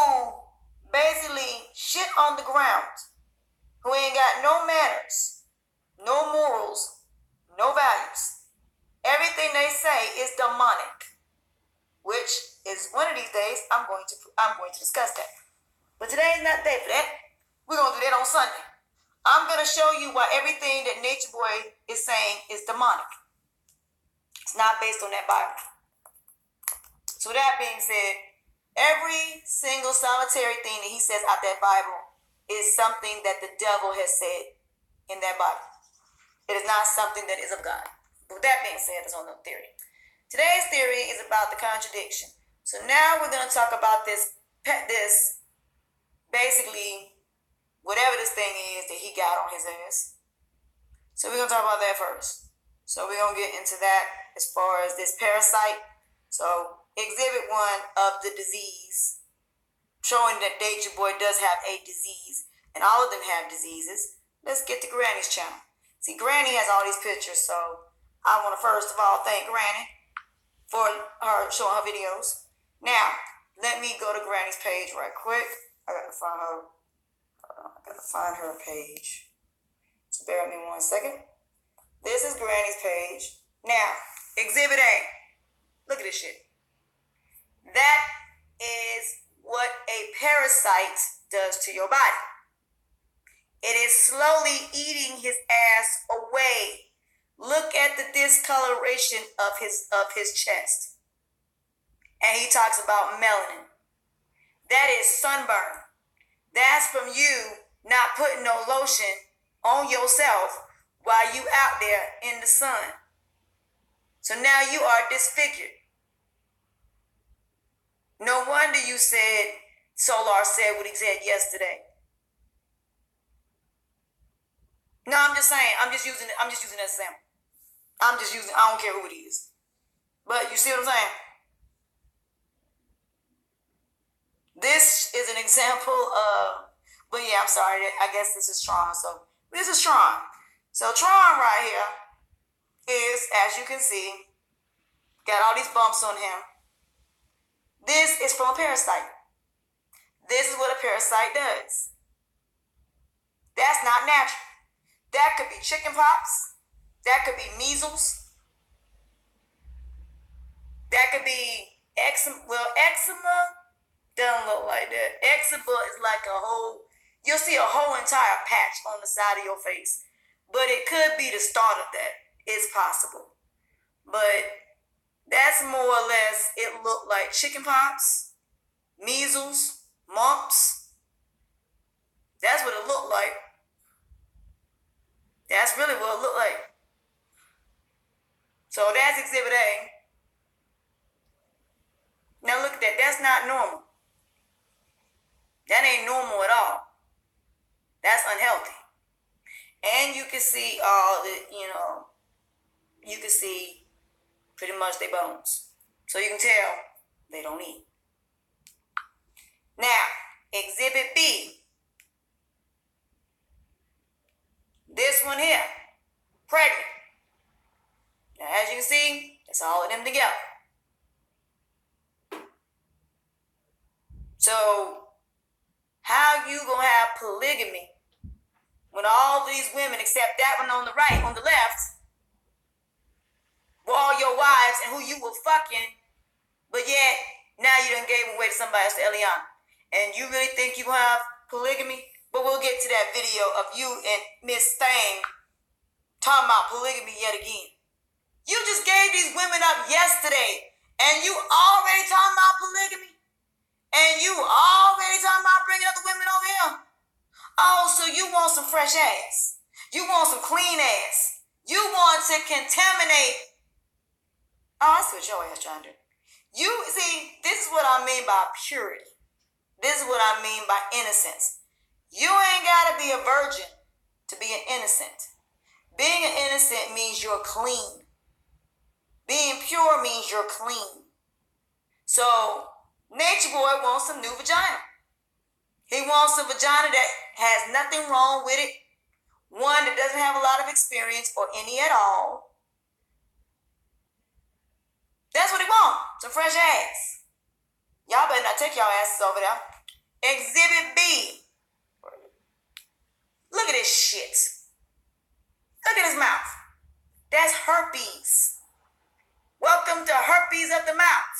Speaker 4: basically shit on the ground, who ain't got no manners, no morals, no values. Everything they say is demonic, which is one of these days I'm going to discuss that. But today is not the day for that. We're going to do that on Sunday. I'm going to show you why everything that Nature Boy is saying is demonic. It's not based on that Bible. So that being said, every single solitary thing that he says out that Bible is something that the devil has said in that Bible. It is not something that is of God. But with that being said, there's no theory. Today's theory is about the contradiction. So now we're going to talk about this basically whatever this thing is that he got on his ass. So we're going to talk about that first. So we're going to get into that as far as this parasite. So exhibit 1 of the disease, showing that Nature Boy does have a disease, and all of them have diseases. Let's get to Granny's channel. See, Granny has all these pictures, so I want to first of all thank Granny for her showing her videos. Now, let me go to Granny's page right quick. I gotta find her page. So bear with me 1 second. This is Granny's page. Now, exhibit A. Look at this shit. That is what a parasite does to your body. It is slowly eating his ass away. Look at the discoloration of his chest. And he talks about melanin. That is sunburn. That's from you not putting no lotion on yourself while you out there in the sun. So now you are disfigured. No wonder you said, Solar said what he said yesterday. No, I'm just saying, I'm just using that example. I don't care who it is. But you see what I'm saying? This is an example of, but yeah, I'm sorry, I guess this is Tron. So this is Tron. So Tron right here is, as you can see, got all these bumps on him. This is from a parasite. This is what a parasite does. That's not natural. That could be chicken pox. That could be measles. That could be eczema. Well, eczema doesn't look like that. Eczema is like a whole, you'll see a whole entire patch on the side of your face. But it could be the start of that. It's possible. But that's more or less, it looked like chicken pox, measles, mumps. That's what it looked like. That's really what it looked like. So that's Exhibit A. Now look at that. That's not normal. That ain't normal at all. That's unhealthy. And you can see all the, you can see pretty much their bones. So you can tell they don't eat. Now, Exhibit B. This one here, pregnant. Now, as you can see, it's all of them together. So, how you gonna have polygamy when all these women, except that one on the right, on the left, were all your wives and who you were fucking, but yet now you done gave away to somebody else, to Eliana. And you really think you have polygamy? But we'll get to that video of you and Miss Thang talking about polygamy yet again. You just gave these women up yesterday, and you already talking about polygamy? And you already talking about bringing other women over here? Oh, so you want some fresh ass. You want some clean ass. You want to contaminate. Oh, I see what your ass trying to do. You see, this is what I mean by purity. This is what I mean by innocence. You ain't got to be a virgin to be an innocent. Being an innocent means you're clean. Being pure means you're clean. So, Nature Boy wants some new vagina. He wants a vagina that has nothing wrong with it. One that doesn't have a lot of experience or any at all. That's what he wants. Some fresh ass. Y'all better not take y'all asses over there. Exhibit B. Look at this shit. Look at his mouth. That's herpes. Welcome to herpes of the mouth.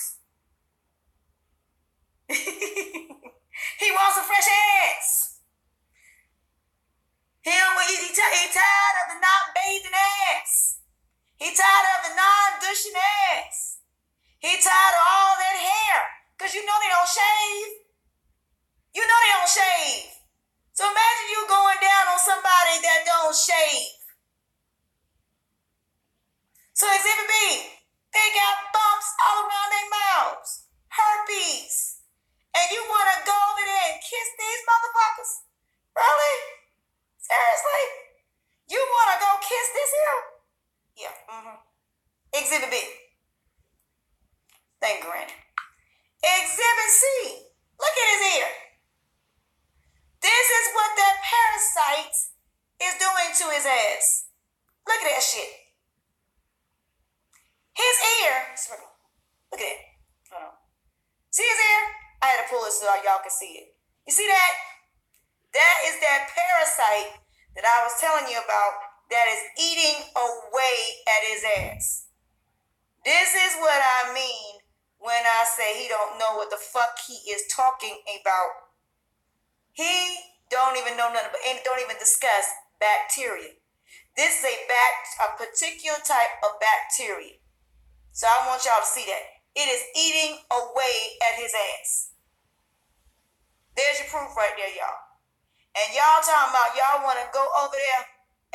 Speaker 4: He wants some fresh ass. He tired of the not bathing ass. He tired of the non-dushing ass. He tired of all that hair. Because you know they don't shave. You know they don't shave. So imagine you going down on somebody that don't shave. So Exhibit B, they got bumps all around their mouths. Herpes. And you want to go over there and kiss these motherfuckers? Really? Seriously? You want to go kiss this here? Yeah. Exhibit B. Thank you, Granny. Exhibit C. Look at his ear. This is what that parasite is doing to his ass. Look at that shit. His ear. Look at it. Hold on. See his ear? I had to pull it so y'all can see it. You see that? That is that parasite that I was telling you about that is eating away at his ass. This is what I mean when I say he don't know what the fuck he is talking about. He don't even know nothing, but don't even discuss bacteria. This is a particular type of bacteria. So I want y'all to see that. It is eating away at his ass. There's your proof right there, y'all. And y'all talking about y'all want to go over there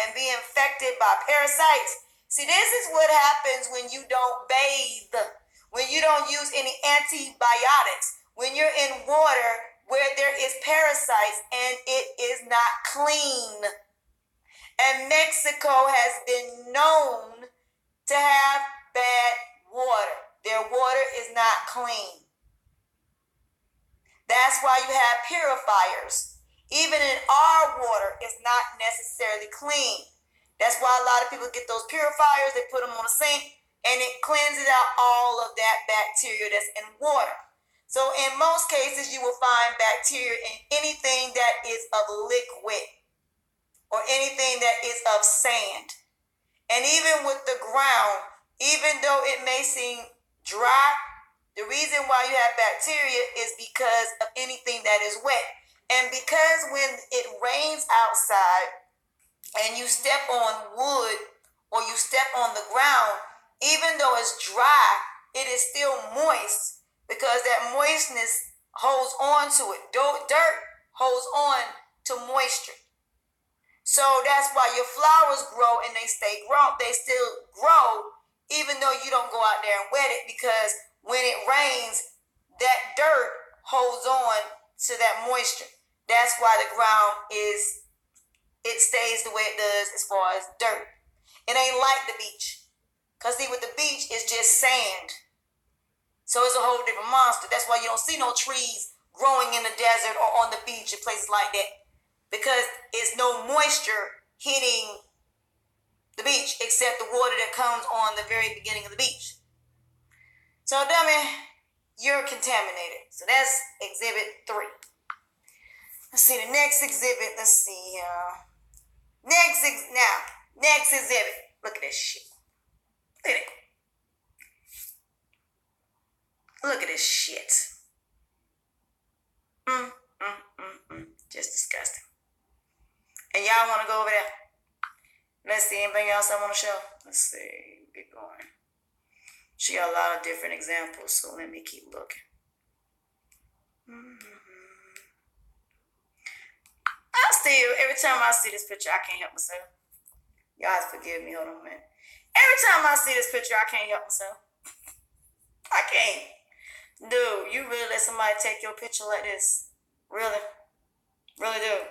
Speaker 4: and be infected by parasites. See, this is what happens when you don't bathe, when you don't use any antibiotics, when you're in water where there is parasites and it is not clean. And Mexico has been known to have bad water. Their water is not clean. That's why you have purifiers. Even in our water, it's not necessarily clean. That's why a lot of people get those purifiers, they put them on the sink, and it cleanses out all of that bacteria that's in water. So in most cases, you will find bacteria in anything that is of liquid or anything that is of sand. And even with the ground, even though it may seem dry, the reason why you have bacteria is because of anything that is wet. And because when it rains outside and you step on wood or you step on the ground, even though it's dry, it is still moist because that moistness holds on to it. Dirt holds on to moisture. So that's why your flowers grow and they still grow even though you don't go out there and wet it, because when it rains, that dirt holds on to that moisture. That's why the ground stays the way it does as far as dirt. It ain't like the beach. Because see, with the beach, it's just sand. So it's a whole different monster. That's why you don't see no trees growing in the desert or on the beach and places like that. Because it's no moisture hitting the beach except the water that comes on the very beginning of the beach. So, dummy, you're contaminated. So that's exhibit 3. Let's see the next exhibit. Let's see here. Next exhibit. Look at this shit. Look at it. Look at this shit. Just disgusting. And y'all want to go over there? Let's see. Anything else I want to show? Let's see. Get going. She got a lot of different examples, so let me keep looking. Every time I see this picture, I can't help myself. Y'all have to forgive me. Hold on a minute. Every time I see this picture, I can't help myself. I can't. Dude, you really let somebody take your picture like this? Really? Really do?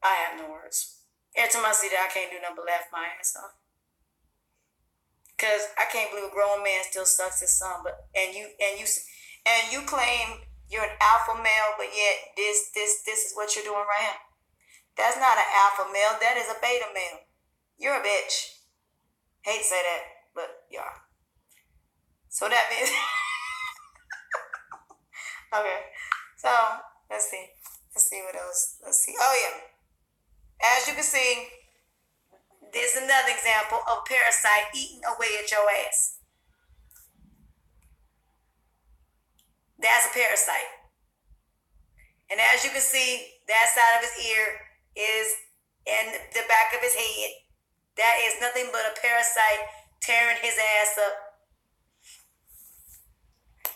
Speaker 4: I have no words. Every time I see that, I can't do nothing but laugh my ass off. Because I can't believe a grown man still sucks his son, and you claim you're an alpha male, but yet this is what you're doing right here. That's not an alpha male. That is a beta male. You're a bitch. Hate to say that, but yeah. So that means okay. So let's see. Let's see what else. Let's see. Oh yeah. As you can see, this is another example of a parasite eating away at your ass. That's a parasite. And as you can see, that side of his ear is in the back of his head. That is nothing but a parasite tearing his ass up.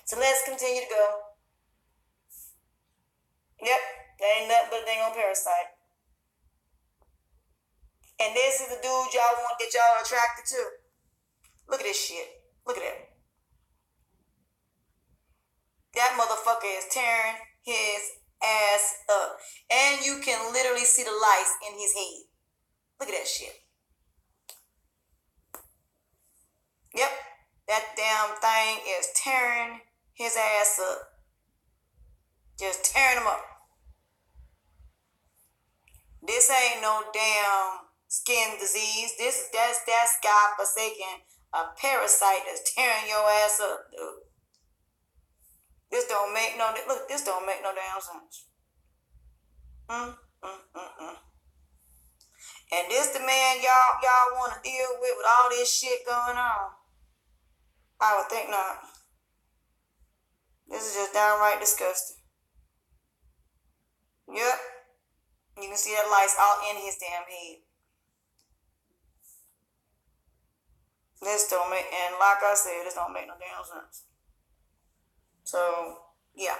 Speaker 4: So let's continue to go. Yep, that ain't nothing but a dang on parasite. And this is the dude y'all want, that y'all are attracted to. Look at this shit. Look at that. That motherfucker is tearing his ass up. And you can literally see the lice in his head. Look at that shit. Yep. That damn thing is tearing his ass up. Just tearing him up. This ain't no damn skin disease. That's godforsaken, a parasite that's tearing your ass up, dude. This don't make no damn sense. And this the man y'all want to deal with all this shit going on? I would think not. This is just downright disgusting. Yep. You can see that lice all in his damn head. This don't make, and like I said, this don't make no damn sense. So, yeah.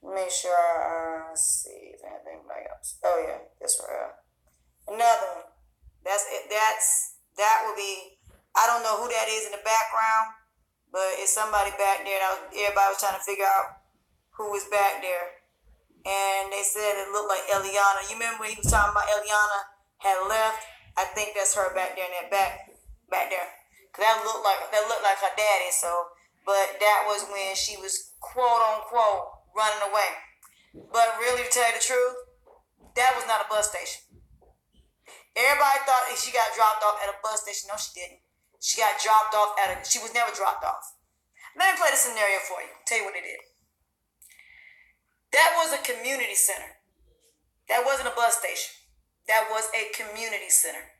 Speaker 4: Make sure I see if anything else. Oh, yeah. This right. that would be, I don't know who that is in the background, but it's somebody back there. Everybody was trying to figure out who was back there. And they said it looked like Eliana. You remember when he was talking about Eliana had left? I think that's her back there in that back there. Cause that looked like her daddy. So, but that was when she was quote unquote running away. But really, to tell you the truth, that was not a bus station. Everybody thought she got dropped off at a bus station. No, she didn't. She got dropped off she was never dropped off. Let me play the scenario for you. Tell you what it did. That was a community center. That wasn't a bus station. That was a community center.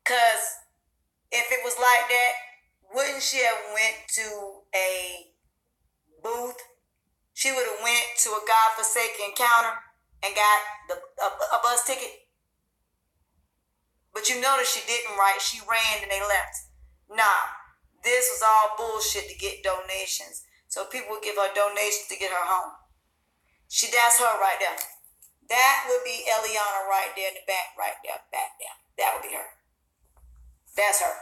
Speaker 4: Because if it was like that, wouldn't she have went to a booth? She would have went to a godforsaken counter and got a bus ticket. But you notice she didn't, right? She ran and they left. Nah, this was all bullshit to get donations. So people would give her donations to get her home. That's her right there. That would be Eliana right there in the back, right there, back there. That would be her. That's her.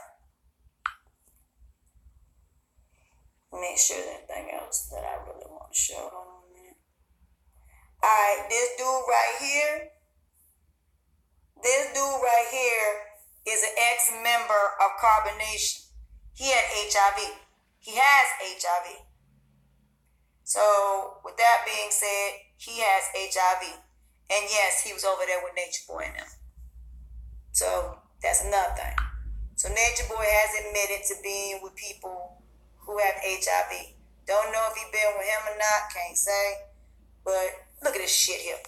Speaker 4: Make sure there's anything else that I really want to show. Hold on a minute. Alright, this dude right here is an ex-member of Carbonation. He had HIV. He has HIV. So, with that being said, he has HIV. And yes, he was over there with Nature Boy and them. So, that's another thing. So, Nature Boy has admitted to being with people who have HIV. Don't know if he been with him or not, can't say. But, look at this shit here.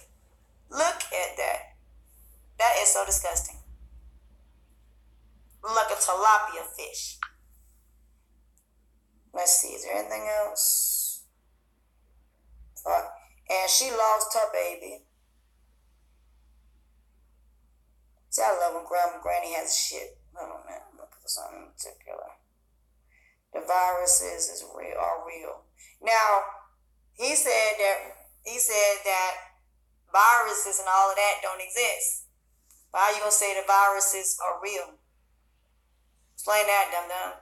Speaker 4: Look at that. That is so disgusting. Like a tilapia fish. Let's see, is there anything else? And she lost her baby. See, I love when Granny has shit. Hold on, man. I'm looking for something in particular. The viruses are real. Now, he said that viruses and all of that don't exist. But how you gonna say the viruses are real? Explain that, dum-dum.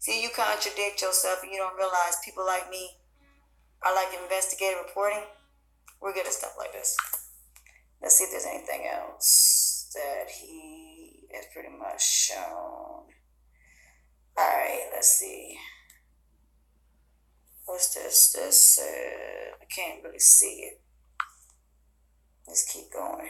Speaker 4: See, you contradict yourself and you don't realize people like me are like investigative reporting. We're good at stuff like this. Let's see if there's anything else that he has pretty much shown. Alright, let's see. What's this? I can't really see it. Let's keep going.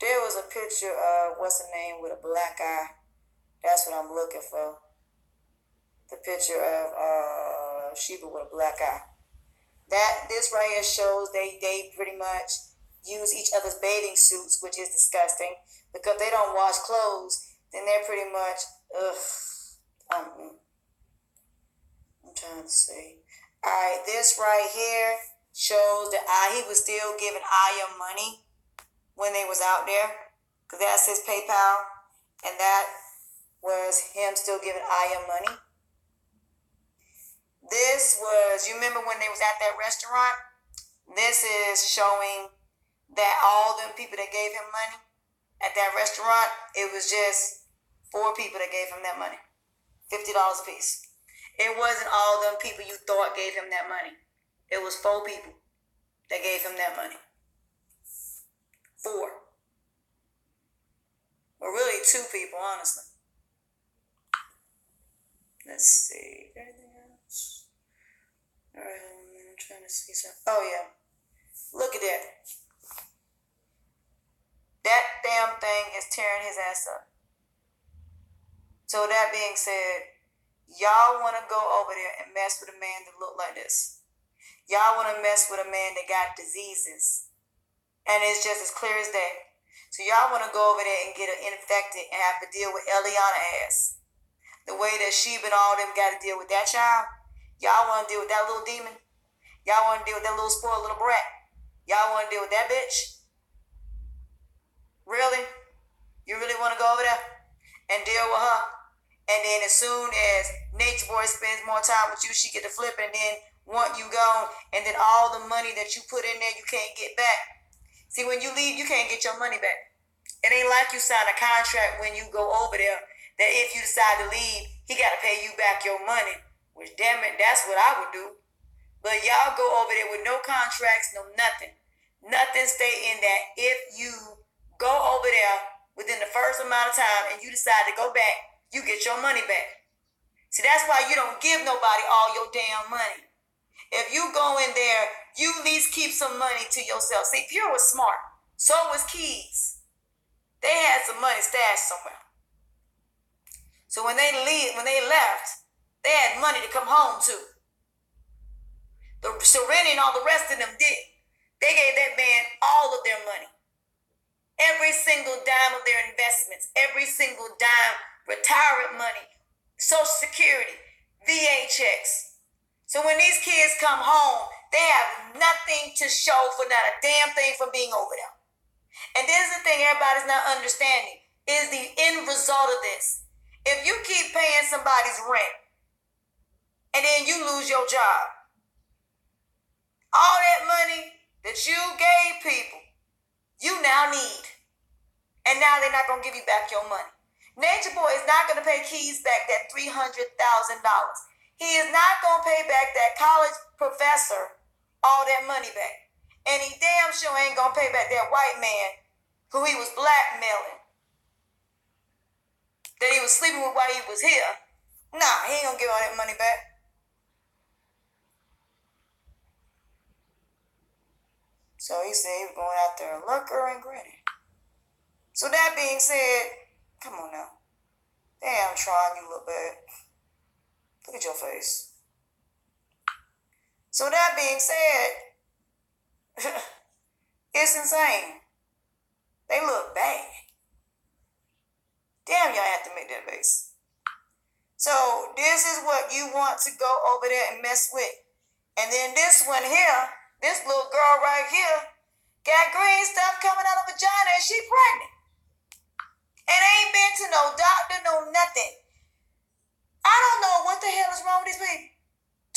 Speaker 4: There was a picture of, what's her name, with a black eye. That's what I'm looking for. The picture of Sheba with a black eye. This right here shows they pretty much use each other's bathing suits, which is disgusting. Because they don't wash clothes, then they're pretty much, I'm trying to see. Alright, this right here shows that he was still giving Aya money when they was out there. Because that's his PayPal. And that was him still giving Aya money. This was, you remember when they was at that restaurant? This is showing that all them people that gave him money at that restaurant, it was just 4 people that gave him that money. $50 a piece. It wasn't all them people you thought gave him that money. It was 4 people that gave him that money. 4. Well, really 2 people, honestly. Let's see. Anything else? Alright, I'm trying to see something. Oh, yeah. Look at that. That damn thing is tearing his ass up. So that being said, y'all want to go over there and mess with a man that look like this. Y'all want to mess with a man that got diseases. And it's just as clear as day. So y'all want to go over there and get her infected and have to deal with Eliana ass. The way that Sheba and all them got to deal with that child. Y'all want to deal with that little demon. Y'all want to deal with that little spoiled little brat. Y'all want to deal with that bitch. Really? You really want to go over there and deal with her? And then as soon as Nature Boy spends more time with you, she get to flip. And then want you gone, and then all the money that you put in there you can't get back. See, when you leave, you can't get your money back. It ain't like you sign a contract when you go over there that if you decide to leave, he got to pay you back your money, which damn it, that's what I would do. But y'all go over there with no contracts, no nothing. Nothing stay in that. If you go over there within the first amount of time and you decide to go back, you get your money back. See, that's why you don't give nobody all your damn money. If you go in there, you at least keep some money to yourself. See, Pure was smart. So was Keys. They had some money stashed somewhere. So when they left, they had money to come home to. The Serenity and all the rest of them did. They gave that man all of their money. Every single dime of their investments, every single dime, retirement money, Social Security, VA checks. So when these kids come home, they have nothing to show for not a damn thing from being over there. And this is the thing everybody's not understanding, is the end result of this. If you keep paying somebody's rent, and then you lose your job, all that money that you gave people, you now need. And now they're not going to give you back your money. Nature Boy is not going to pay Keys back that $300,000. He is not going to pay back that college professor all that money back. And he damn sure ain't going to pay back that white man who he was blackmailing, that he was sleeping with while he was here. Nah, he ain't going to give all that money back. So he said he was going out there lurker and grinning. So that being said, come on now. Damn, Tron, you look bad. Look at your face. So that being said, it's insane. They look bad. Damn, y'all have to make that face. So this is what you want to go over there and mess with. And then this one here, this little girl right here, got green stuff coming out of her vagina and she pregnant. And ain't been to no doctor, no nothing. I don't know what the hell is wrong with these people.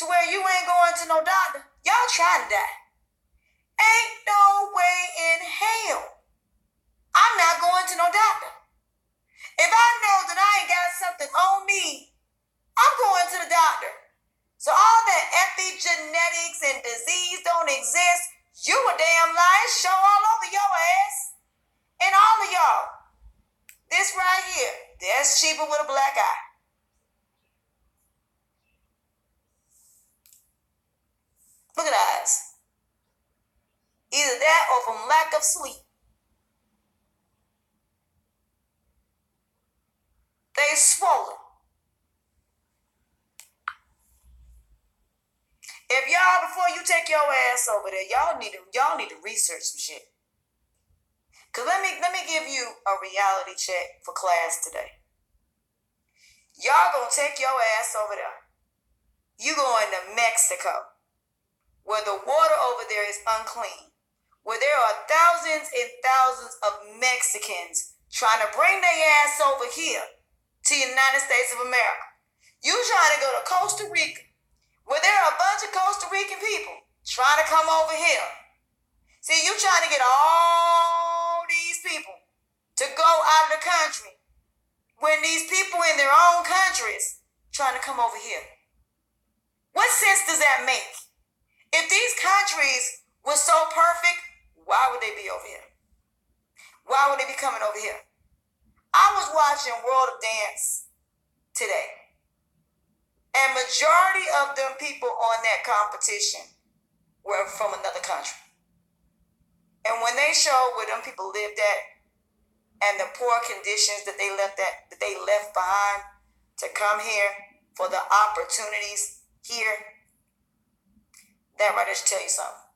Speaker 4: To where you ain't going to no doctor. Y'all trying to die. Ain't no way in hell. I'm not going to no doctor. If I know that I ain't got something on me, I'm going to the doctor. So all that epigenetics and disease don't exist, you a damn liar, show all over your ass. And all of y'all. This right here, that's Sheba with a black eye. Look at the eyes. Either that or from lack of sleep. They swollen. If y'all, before you take your ass over there, y'all need to research some shit. Cause let me give you a reality check for class today. Y'all gonna take your ass over there. You going to Mexico, where the water over there is unclean, where there are thousands and thousands of Mexicans trying to bring their ass over here to the United States of America. You trying to go to Costa Rica, where there are a bunch of Costa Rican people trying to come over here. See, you trying to get all these people to go out of the country when these people in their own countries trying to come over here. What sense does that make? If these countries were so perfect, why would they be over here? Why would they be coming over here? I was watching World of Dance today, and majority of them people on that competition were from another country. And when they showed where them people lived at and the poor conditions that they left behind to come here for the opportunities here, that right there should tell you something.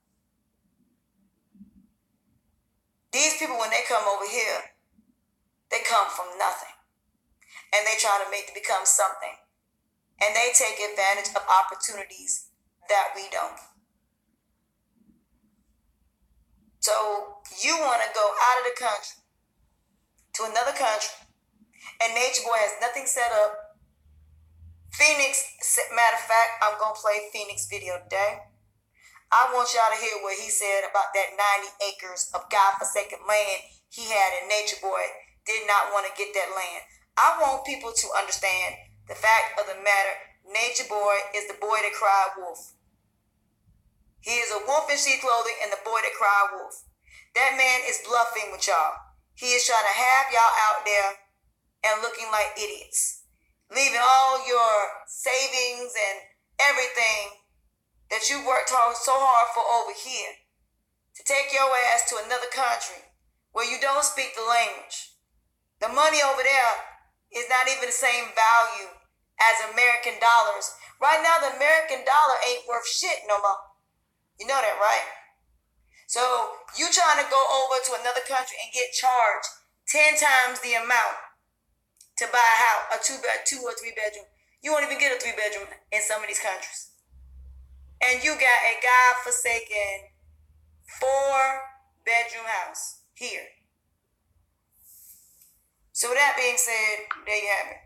Speaker 4: These people, when they come over here, they come from nothing. And they try to become something. And they take advantage of opportunities that we don't. So you want to go out of the country to another country, and Nature Boy has nothing set up Phoenix, matter of fact, I'm going to play Phoenix video today. I want y'all to hear what he said about that 90 acres of God-forsaken land he had, and Nature Boy did not want to get that land. I want people to understand the fact of the matter. Nature Boy is the boy that cried wolf. He is a wolf in sheep clothing and the boy that cried wolf. That man is bluffing with y'all. He is trying to have y'all out there and looking like idiots, leaving all your savings and everything that you worked so hard for over here to take your ass to another country where you don't speak the language. The money over there is not even the same value as American dollars. Right now, the American dollar ain't worth shit no more. You know that, right? So you trying to go over to another country and get charged 10 times the amount to buy a house, a two or three bedroom. You won't even get a 3-bedroom in some of these countries. And you got a God-forsaken 4-bedroom house here. So with that being said, there you have it.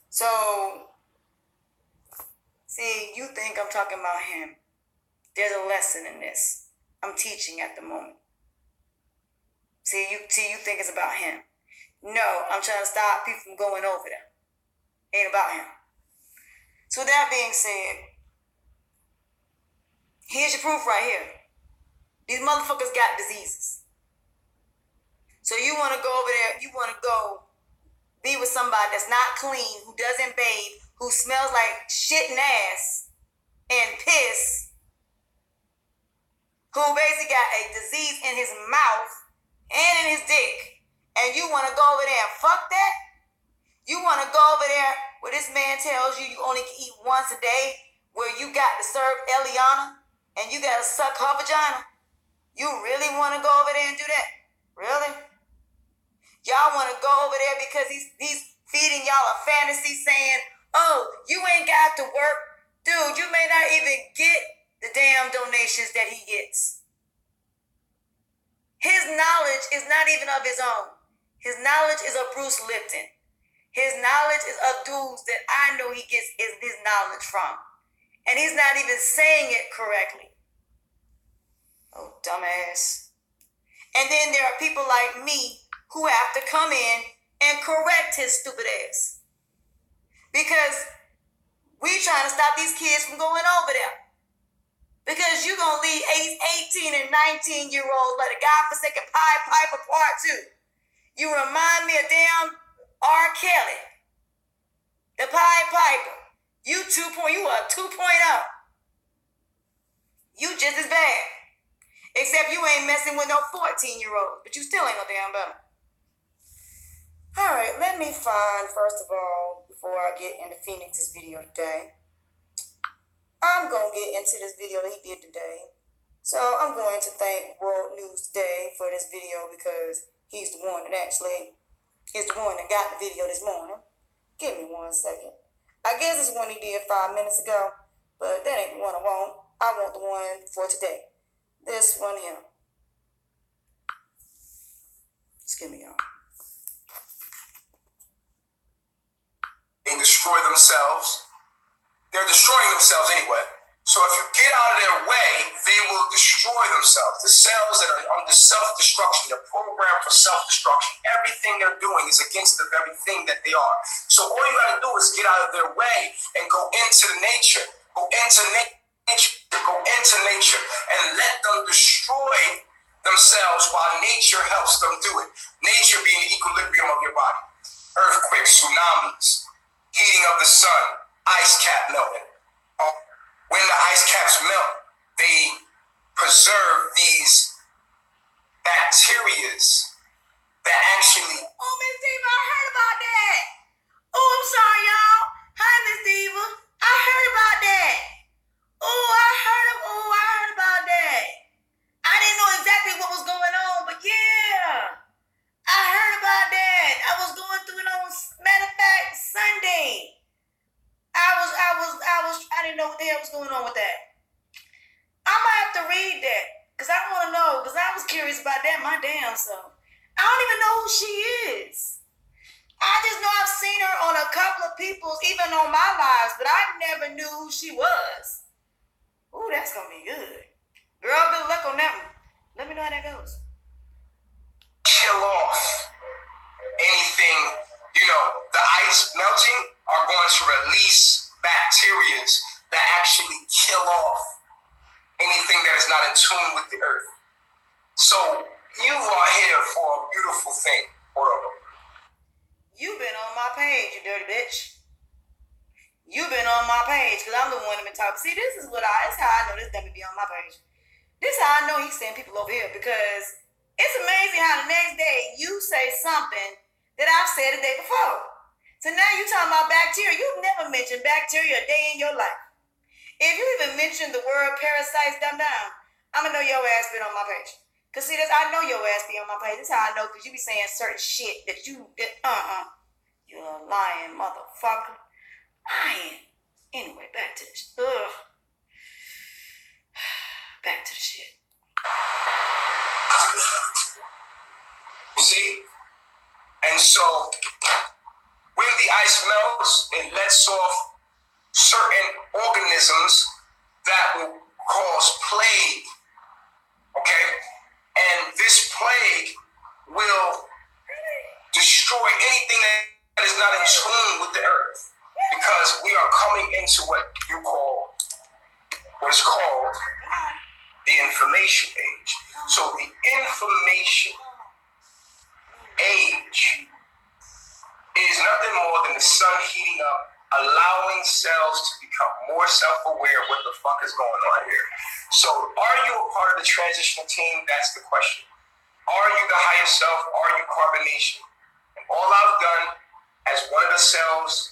Speaker 4: So, see, you think I'm talking about him. There's a lesson in this. I'm teaching at the moment. See, you think it's about him. No, I'm trying to stop people from going over there. Ain't about him. So with that being said, here's your proof right here. These motherfuckers got diseases. So you want to go over there, you want to go be with somebody that's not clean, who doesn't bathe, who smells like shit and ass and piss, who basically got a disease in his mouth and in his dick, and you want to go over there and fuck that? You want to go over there where this man tells you you only can eat once a day, where you got to serve Eliana and you got to suck her vagina? You really want to go over there and do that? Really? Y'all want to go over there because he's feeding y'all a fantasy saying, oh, you ain't got to work. Dude, you may not even get the damn donations that he gets. His knowledge is not even of his own. His knowledge is of Bruce Lipton. His knowledge is of dudes that I know he gets his knowledge from. And he's not even saying it correctly. Oh, dumbass. And then there are people like me who have to come in and correct his stupid ass. Because we trying to stop these kids from going over there. Because you going to leave 18 and 19-year-olds like the God-forsaken Pied Piper Part 2. You remind me of damn R. Kelly. The Pied Piper. You are 2.0. You just as bad. Except you ain't messing with no 14-year-olds. But you still ain't no damn better. Alright, let me find, first of all, before I get into Phoenix's video today, I'm going to get into this video that he did today. So I'm going to thank World News Today for this video because he's the one that actually is the one that got the video this morning. Give me 1 second. I guess it's one he did 5 minutes ago, but that ain't the one I want. I want the one for today. This one here. Excuse me, y'all.
Speaker 1: They destroy themselves. They're destroying themselves anyway. So if you get out of their way, they will destroy themselves. The cells that are under self-destruction, they're programmed for self-destruction. Everything they're doing is against the very thing that they are. So all you gotta do is get out of their way and go into the nature. Go into nature. Go into nature and let them destroy themselves while nature helps them do it. Nature being the equilibrium of your body. Earthquakes, tsunamis, heating of the sun, ice cap melting. When the ice caps melt, they preserve these bacterias that actually...
Speaker 4: Oh, Miss Diva, I heard about that. Oh, I'm sorry, y'all. Hi, Miss Diva. I heard about that. Oh, I heard about that. I didn't know exactly what was going on, but yeah. I heard about that. I was going through it on, matter of fact, Sunday. I didn't know what the hell was going on with that. I might have to read that, because I want to know, because I was curious about that my damn self. I don't even know who she is. I just know I've seen her on a couple of people's, even on my lives, but I never knew who she was. Ooh, that's gonna be good. Girl, good luck on that one. Let me know how that goes.
Speaker 1: Chill off anything, the ice melting are going to release bacteria that actually kill off anything that is not in tune with the earth. So you are here for a beautiful thing. Hold on.
Speaker 4: You've been on my page, you dirty bitch. You've been on my page because I'm the one that been talking. See, that's how I know this dummy be on my page. This is how I know he's sending people over here because it's amazing how the next day you say something that I've said the day before. So now you talking about bacteria. You've never mentioned bacteria a day in your life. If you even mention the word parasites, I'm gonna know your ass been on my page. Cause see, I know your ass be on my page. That's how I know, cause you be saying certain shit that you're a lying motherfucker. Lying. Anyway, back to this. Back to the shit.
Speaker 1: You see? And so when the ice melts, it lets off certain organisms that will cause plague. Okay? And this plague will destroy anything that is not in tune with the earth. Because we are coming into what is called the information age. So the information age is nothing more than the sun heating up, allowing cells to become more self-aware of what the fuck is going on here. So are you a part of the transitional team? That's the question. Are you the higher self? Are you carbonation? And all I've done as one of the cells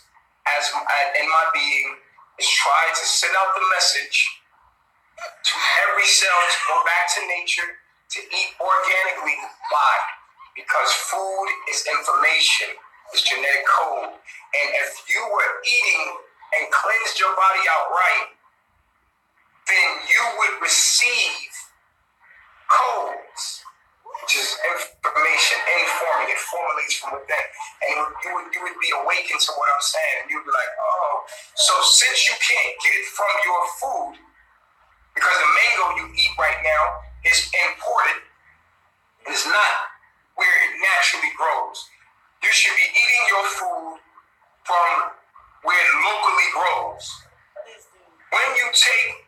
Speaker 1: in my being is try to send out the message to every cell to go back to nature, to eat organically. Why? Because food is information, is genetic code. And if you were eating and cleansed your body out right, then you would receive codes, which is information, informing, it formulates from within. And you would be awakened to what I'm saying. And you'd be like, oh, so since you can't get it from your food, because the mango you eat right now is imported, it's not where it naturally grows. You should be eating your food from where it locally grows. When you take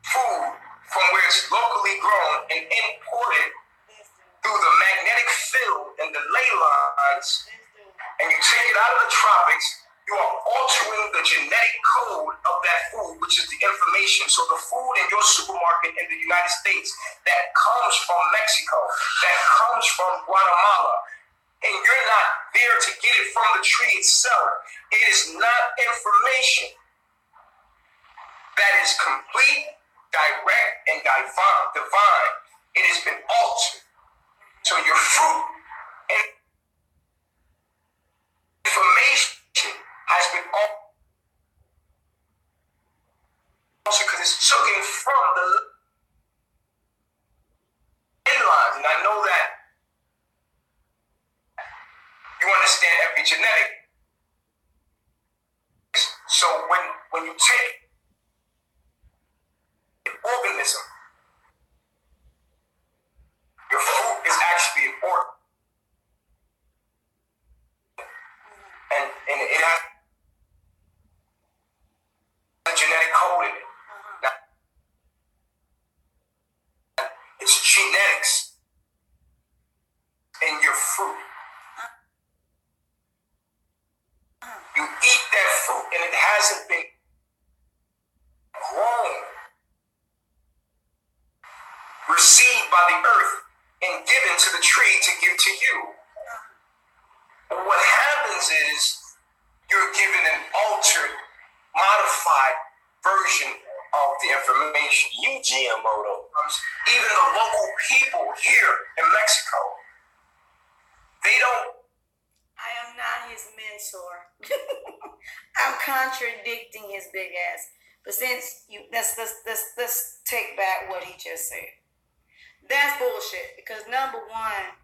Speaker 1: food from where it's locally grown and import it through the magnetic field and the ley lines, and you take it out of the tropics, you are altering the genetic code of that food, which is the information. So the food in your supermarket in the United States that comes from Mexico, that comes from Guatemala, and you're not there to get it from the tree itself, it is not information that is complete, direct, and divine. It has been altered. So your fruit and information has been altered because it's taken from the ley lines. And I know that you understand epigenetics. So when you take an organism, your fruit is actually an organ. And it has a genetic code in it. Now, it's genetics in your fruit. You eat that fruit and it hasn't been grown, received by the earth, and given to the tree to give to you. But what happens is you're given an altered, modified version of the information. You GMO though. Even the local people here in Mexico, they don't.
Speaker 4: I am not his mentor. I'm contradicting his big ass. But since let's take back what he just said. That's bullshit. Because number one,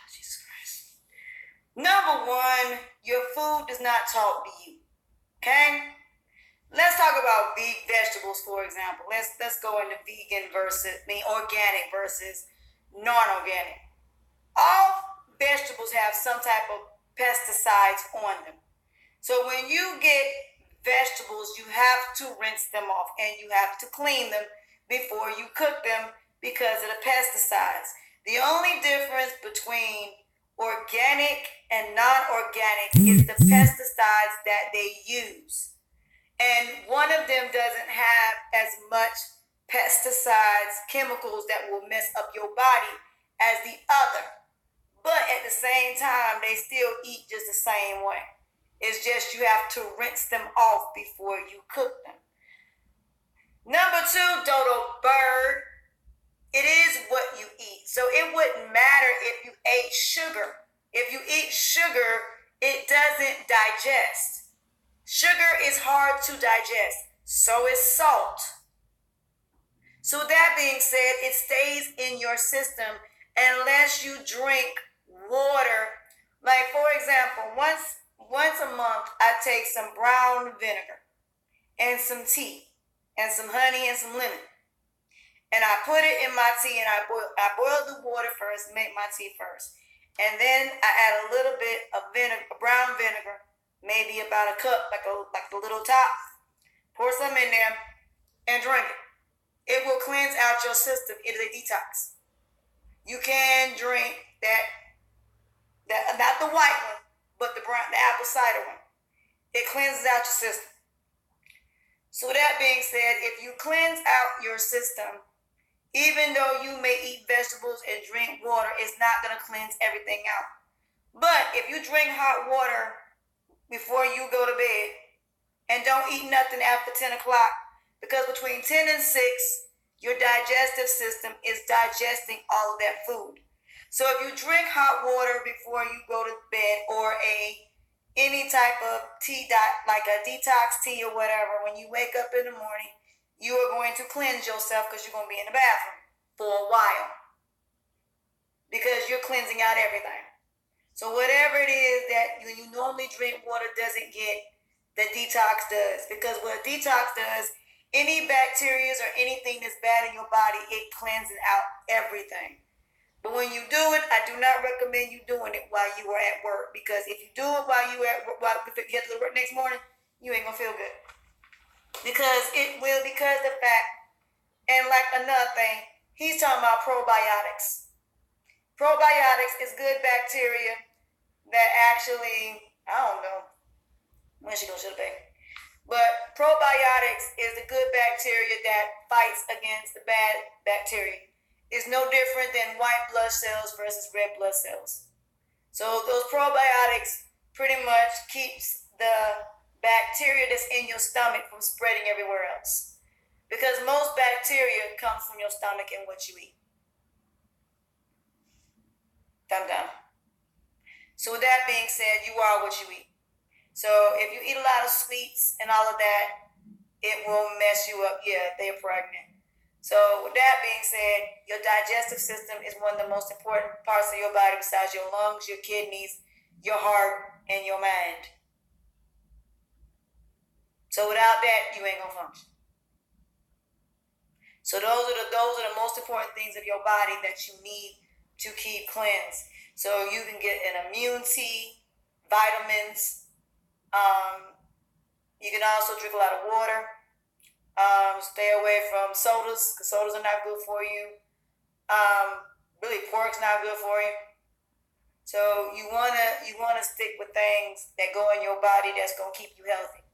Speaker 4: Jesus Christ. Number one, your food does not talk to you. Okay? Let's talk about vegetables, for example. Let's go into vegan organic versus non-organic. All vegetables have some type of pesticides on them. So when you get vegetables, you have to rinse them off and you have to clean them before you cook them because of the pesticides. The only difference between organic and non-organic is the pesticides that they use. And one of them doesn't have as much pesticides, chemicals that will mess up your body as the other. But at the same time, they still eat just the same way. It's just you have to rinse them off before you cook them. Number two, dodo bird. It is what you eat. So it wouldn't matter if you ate sugar. If you eat sugar, it doesn't digest. Sugar is hard to digest. So is salt. So that being said, it stays in your system unless you drink water. Like, for example, once a month, I take some brown vinegar and some tea and some honey and some lemon. And I put it in my tea and I boil the water first, make my tea first. And then I add a little bit of brown vinegar, maybe about a cup, like the little top. Pour some in there and drink it. It will cleanse out your system. It is a detox. You can drink that not the white one, but the apple cider one. It cleanses out your system. So that being said, if you cleanse out your system, even though you may eat vegetables and drink water, it's not going to cleanse everything out. But if you drink hot water before you go to bed and don't eat nothing after 10 o'clock, because between 10 and 6, your digestive system is digesting all of that food. So if you drink hot water before you go to bed or any type of tea, like a detox tea or whatever, when you wake up in the morning, you are going to cleanse yourself because you're going to be in the bathroom for a while because you're cleansing out everything. So whatever it is that when you normally drink water doesn't get, the detox does. Because what a detox does, any bacteria or anything that's bad in your body, it cleanses out everything. But when you do it, I do not recommend you doing it while you are at work, because if you do it while you at work, if you get to work next morning, you ain't gonna feel good. Because the fact, and like another thing, he's talking about probiotics. Probiotics is good bacteria that actually, I don't know when she goes to the bank, but probiotics is the good bacteria that fights against the bad bacteria. It's no different than white blood cells versus red blood cells. So those probiotics pretty much keeps the bacteria that's in your stomach from spreading everywhere else. Because most bacteria comes from your stomach and what you eat. Dum-dum. So with that being said, you are what you eat. So if you eat a lot of sweets and all of that, it will mess you up. Yeah, they're pregnant. So with that being said, your digestive system is one of the most important parts of your body besides your lungs, your kidneys, your heart, and your mind. So without that, you ain't gonna function. So those are the most important things of your body that you need to keep cleansed. So you can get an immunity, vitamins. You can also drink a lot of water. Stay away from sodas, because sodas are not good for you. Really, pork's not good for you. So you wanna stick with things that go in your body that's gonna keep you healthy,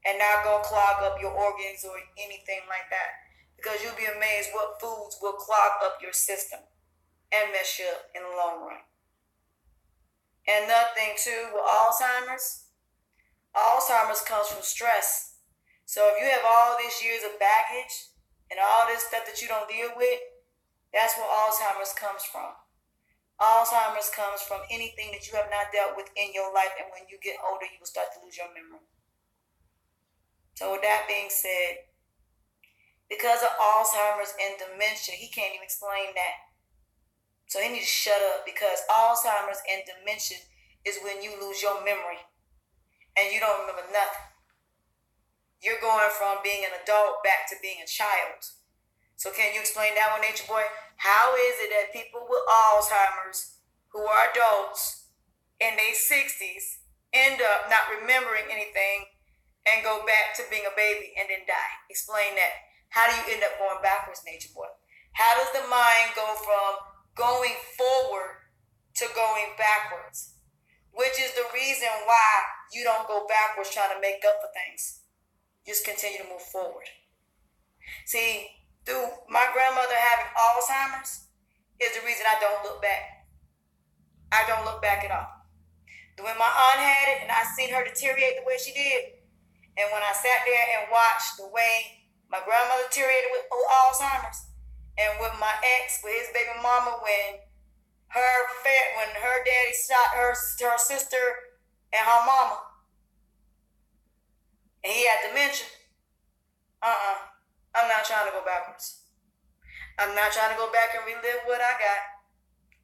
Speaker 4: and not gonna clog up your organs or anything like that. Because you'll be amazed what foods will clog up your system and mess you up in the long run. And another thing too, with Alzheimer's comes from stress. So if you have all these years of baggage and all this stuff that you don't deal with, that's where Alzheimer's comes from. Alzheimer's comes from anything that you have not dealt with in your life, and when you get older, you will start to lose your memory. So with that being said, because of Alzheimer's and dementia, he can't even explain that. So he needs to shut up, because Alzheimer's and dementia is when you lose your memory and you don't remember nothing. You're going from being an adult back to being a child. So can you explain that one, Nature Boy? How is it that people with Alzheimer's who are adults in their 60s end up not remembering anything and go back to being a baby and then die? Explain that. How do you end up going backwards, Nature Boy? How does the mind go from going forward to going backwards? Which is the reason why you don't go backwards trying to make up for things. Just continue to move forward. See, through my grandmother having Alzheimer's is the reason I don't look back. I don't look back at all. When my aunt had it and I seen her deteriorate the way she did, and when I sat there and watched the way my grandmother deteriorated with Alzheimer's, and with my ex, with his baby mama, when her daddy shot her sister and her mama, and he had dementia. I'm not trying to go backwards. I'm not trying to go back and relive what I got.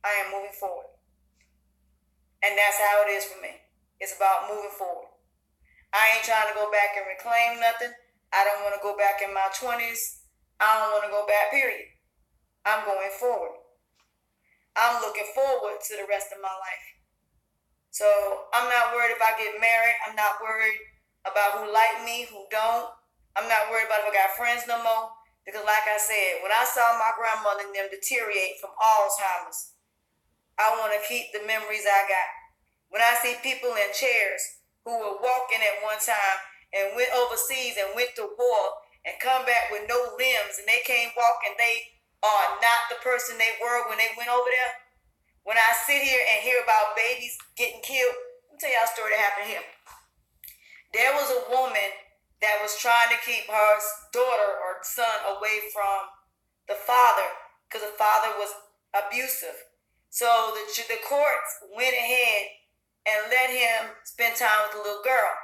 Speaker 4: I am moving forward. And that's how it is for me. It's about moving forward. I ain't trying to go back and reclaim nothing. I don't want to go back in my 20s. I don't want to go back, period. I'm going forward. I'm looking forward to the rest of my life. So I'm not worried if I get married. I'm not worried about who like me, who don't. I'm not worried about if I got friends no more. Because like I said, when I saw my grandmother and them deteriorate from Alzheimer's, I want to keep the memories I got. When I see people in chairs who were walking at one time and went overseas and went to war and come back with no limbs and they can't walk and they are not the person they were when they went over there. When I sit here and hear about babies getting killed, let me tell y'all a story that happened here. There was a woman that was trying to keep her daughter or son away from the father because the father was abusive. So the courts went ahead and let him spend time with the little girl.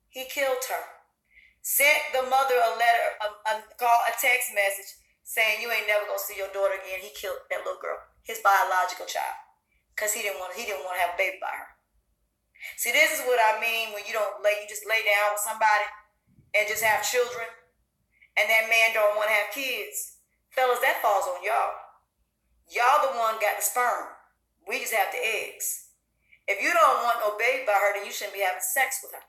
Speaker 4: He killed her. Sent the mother a letter, a text message saying, you ain't never gonna see your daughter again. He killed that little girl, his biological child, because he didn't want to have a baby by her. See, this is what I mean when you just lay down with somebody and just have children, and that man don't want to have kids. Fellas, that falls on y'all. Y'all the one got the sperm. We just have the eggs. If you don't want no baby by her, then you shouldn't be having sex with her.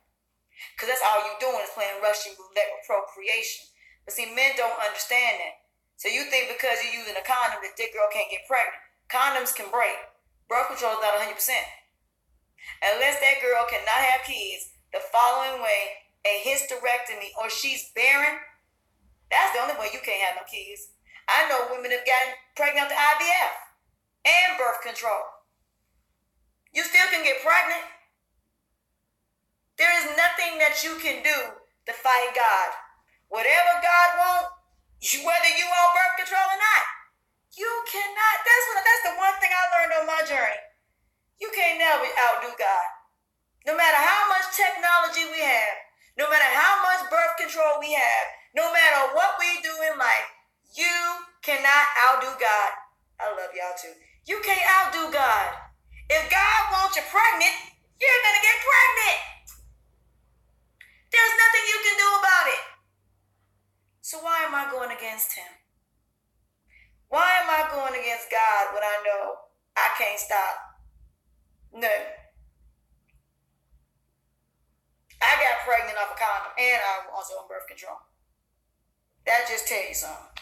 Speaker 4: Because that's all you're doing is playing Russian roulette with procreation. But see, men don't understand that. So you think because you're using a condom that girl can't get pregnant. Condoms can break. Birth control is not 100%. Unless that girl cannot have kids the following way, a hysterectomy, or she's barren, that's the only way you can't have no kids. I know women have gotten pregnant with IVF and birth control. You still can get pregnant. There is nothing that you can do to fight God. Whatever God wants, whether you on birth control or not, you cannot. That's the one thing I learned on my journey. You can't never outdo God. No matter how much technology we have, no matter how much birth control we have, no matter what we do in life, you cannot outdo God. I love y'all too. You can't outdo God. If God wants you pregnant, you're going to get pregnant. There's nothing you can do about it. So why am I going against him? Why am I going against God when I know I can't stop? No. I got pregnant off a condom and I was also on birth control. That just tell you something.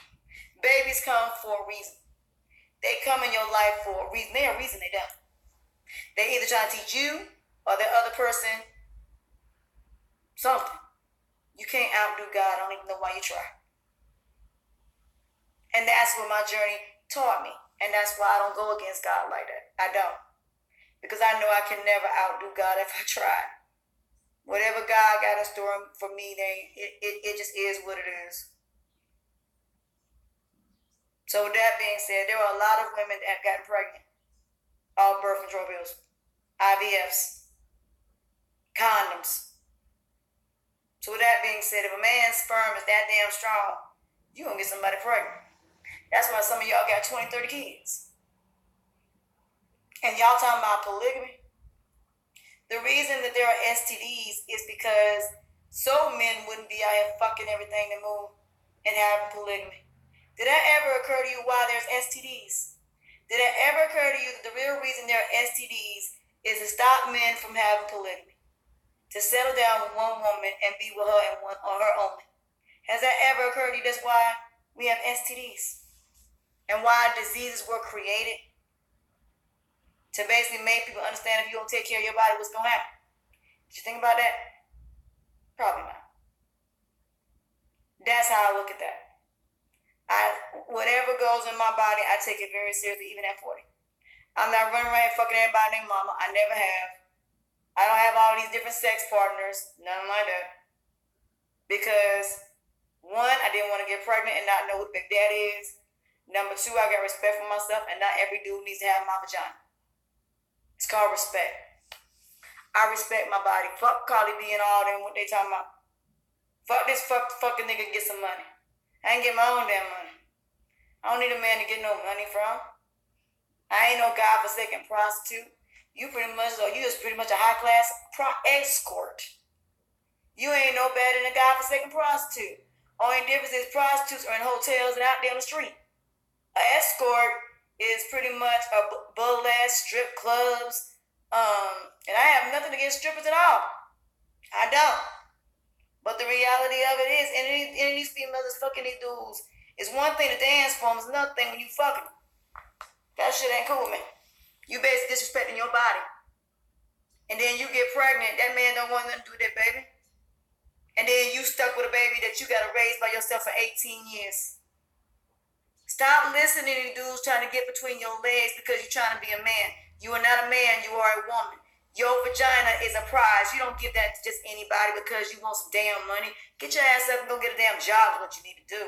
Speaker 4: Babies come for a reason. They come in your life for a reason. There's a reason they don't. They either try to teach you or the other person something. You can't outdo God. I don't even know why you try. And that's what my journey taught me. And that's why I don't go against God like that. I don't. Because I know I can never outdo God if I try. Whatever God got in store for me, it just is what it is. So with that being said, there were a lot of women that got pregnant. All birth control pills, IVFs, condoms. So with that being said, if a man's sperm is that damn strong, you gonna get somebody pregnant. That's why some of y'all got 20, 30 kids. And y'all talking about polygamy? The reason that there are STDs is because so men wouldn't be out here fucking everything that move and having polygamy. Did that ever occur to you why there's STDs? Did it ever occur to you that the real reason there are STDs is to stop men from having polygamy? To settle down with one woman and be with her and one or her only. Has that ever occurred to you? That's why we have STDs. And why diseases were created. To basically make people understand if you don't take care of your body, what's going to happen. Did you think about that? Probably not. That's how I look at that. Whatever goes in my body, I take it very seriously, even at 40. I'm not running around fucking everybody named mama. I never have. I don't have all these different sex partners. Nothing like that. Because, one, I didn't want to get pregnant and not know who the big daddy is. Number two, I got respect for myself, and not every dude needs to have my vagina. It's called respect. I respect my body. Fuck Cardi B and all them, what they talking about. Fuck this fucking nigga get some money. I ain't get my own damn money. I don't need a man to get no money from. I ain't no godforsaken prostitute. You just pretty much a high class escort. You ain't no better than a godforsaken prostitute. Only difference is prostitutes are in hotels and out there on the street. An escort is pretty much a burlesque strip clubs. And I have nothing against strippers at all. I don't. But the reality of it is, any of these females is fucking these dudes. It's one thing to dance for them, it's another thing when you fucking them. That shit ain't cool, man. You basically disrespecting your body. And then you get pregnant, that man don't want nothing to do with that baby. And then you stuck with a baby that you gotta raise by yourself for 18 years. Stop listening to dudes trying to get between your legs because you're trying to be a man. You are not a man, you are a woman. Your vagina is a prize. You don't give that to just anybody because you want some damn money. Get your ass up and go get a damn job is what you need to do.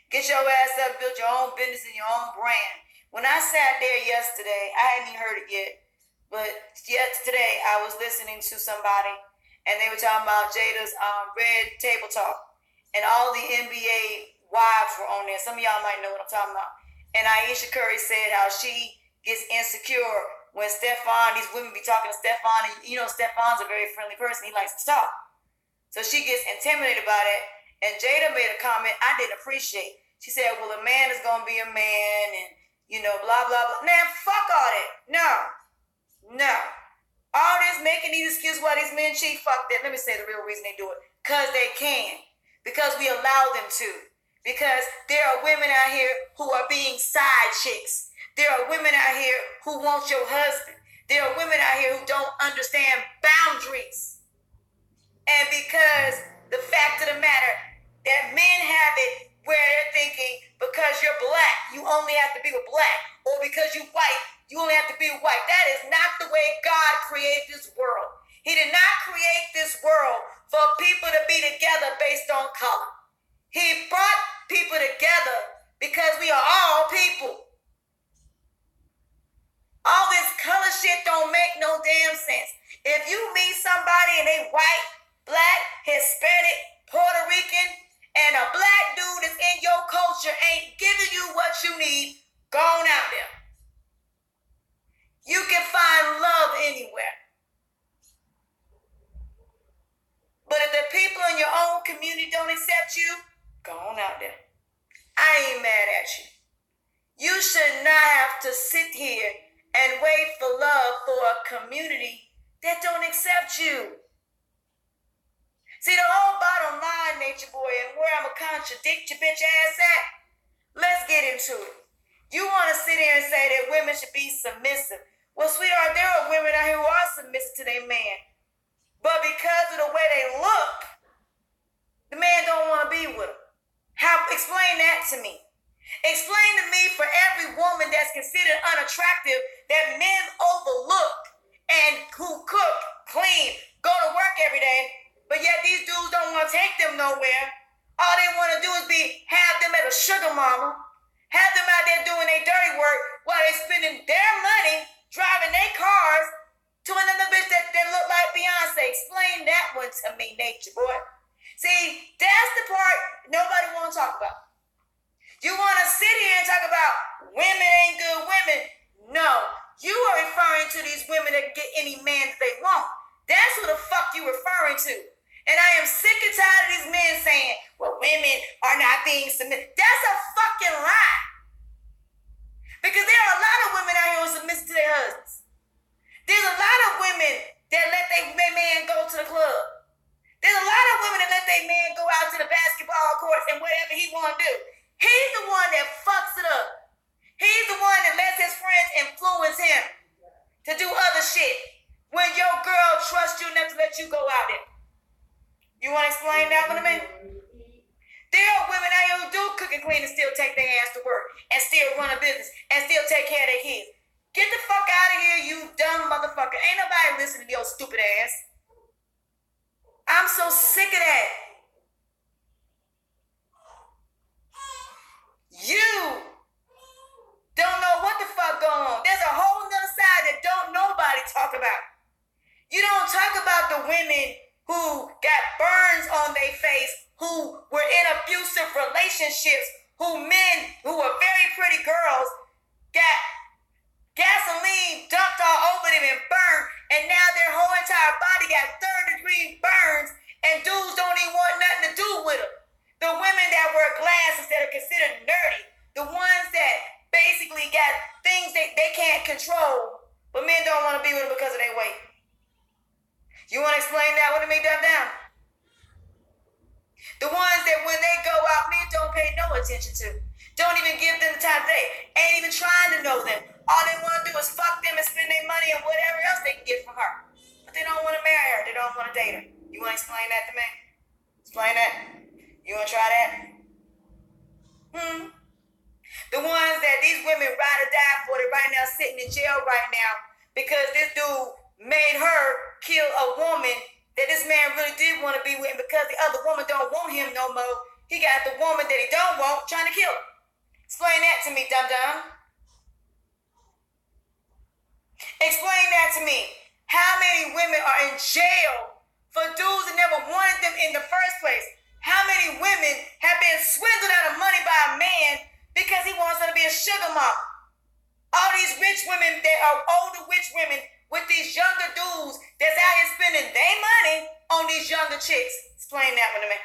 Speaker 4: Get your ass up, build your own business and your own brand. When I sat there yesterday, I hadn't even heard it yet, but yesterday I was listening to somebody and they were talking about Jada's Red Table Talk, and all the NBA wives were on there. Some of y'all might know what I'm talking about. And Aisha Curry said how she gets insecure when these women be talking to Stefan, and you know Stefan's a very friendly person. He likes to talk. So she gets intimidated by that. And Jada made a comment I didn't appreciate. She said, well, a man is going to be a man and blah, blah, blah. Man, fuck all that. No. All this making these excuses why these men cheat, fuck that. Let me say the real reason they do it. Because they can. Because we allow them to. Because there are women out here who are being side chicks. There are women out here who want your husband. There are women out here who don't understand boundaries. And because the fact of the matter that men have it where they're thinking because you're black, you only have to be with black. Or because you're white, you only have to be with white. That is not the way God created this world. He did not create this world for people to be together based on color. He brought people together because we are all people. All this color shit don't make no damn sense. If you meet somebody and they white, black, Hispanic, Puerto Rican, and a black dude that's in your culture ain't giving you what you need, go on out there. You can find love anywhere. But if the people in your own community don't accept you, go on out there. I ain't mad at you. You should not have to sit here and wait for love for a community that don't accept you. See, the whole bottom line, Nature Boy, and where I'm going to contradict your bitch ass at, let's get into it. You want to sit here and say that women should be submissive. Well, sweetheart, there are women out here who are submissive to their man. But because of the way they look, the man don't want to be with them. Explain that to me. Explain to me for every woman that's considered unattractive that men overlook and who cook, clean, go to work every day, but yet these dudes don't want to take them nowhere. All they want to do is have them as a sugar mama, have them out there doing their dirty work while they spending their money driving their cars to another bitch that look like Beyonce. Explain that one to me, Nature Boy. See, that's the part nobody want to talk about. You want to sit here and talk about women ain't good women. No, You are referring to these women that can get any man that they want. That's who the fuck you referring to. And I am sick and tired of these men saying, well, women are not being submitted. That's a fucking lie. Because there are a lot of women out here who submit to their husbands. There's a lot of women that let their man go to the club. There's a lot of women that let their man go out to the basketball courts and whatever he want to do. He's the one that fucks it up. He's the one that lets his friends influence him to do other shit when your girl trusts you enough to let you go out there. You want to explain that one to me? There are women out here who do cook and clean and still take their ass to work and still run a business and still take care of their kids. Get the fuck out of here, you dumb motherfucker. Ain't nobody listening to your stupid ass. I'm so sick of that. You don't know what the fuck going on. There's a whole nother side that don't nobody talk about. You don't talk about the women who got burns on their face, who were in abusive relationships, who men who were very pretty girls got gasoline dumped all over them and burned, and now their whole entire body got third-degree burns, and dudes don't even want nothing to do with them. The women that wear glasses that are considered nerdy, the ones that basically got things that they can't control, but men don't want to be with them because of their weight. You want to explain that one to me, dumb down? The ones that when they go out, men don't pay no attention to. Don't even give them the time of day. Ain't even trying to know them. All they want to do is fuck them and spend their money and whatever else they can get from her. But they don't want to marry her. They don't want to date her. You want to explain that to me? Explain that? You want to try that? The ones that these women ride or die for, they're right now sitting in jail right now because this dude made her kill a woman that this man really did want to be with, and because the other woman don't want him no more, he got the woman that he don't want trying to kill her. Explain that to me, dum-dum. Explain that to me. How many women are in jail for dudes that never wanted them in the first place? How many women have been swindled out of money by a man because he wants her to be a sugar mom? All these rich women that are older rich women with these younger dudes that's out here spending their money on these younger chicks. Explain that one to me.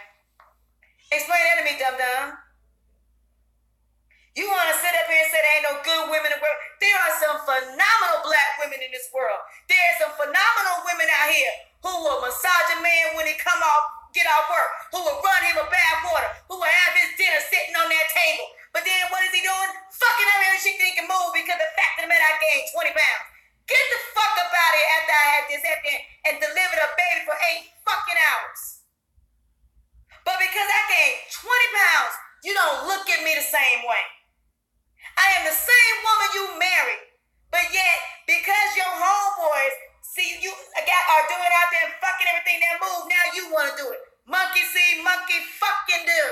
Speaker 4: Explain that to me, dum-dum. You want to sit up here and say there ain't no good women in the world? There are some phenomenal black women in this world. There are some phenomenal women out here who will massage a man when he get off work, who will run him a bath water, who will have his dinner sitting on that table. But then what is he doing? Fucking every she think he can move because the fact of the matter I gained 20 pounds. Get the fuck up out of here after I had this and delivered a baby for 8 fucking hours. But because I gained 20 pounds, you don't look at me the same way. I am the same woman you married, but yet because your homeboys see you are doing out there and fucking everything that move, now you want to do it. Monkey see, monkey fucking do.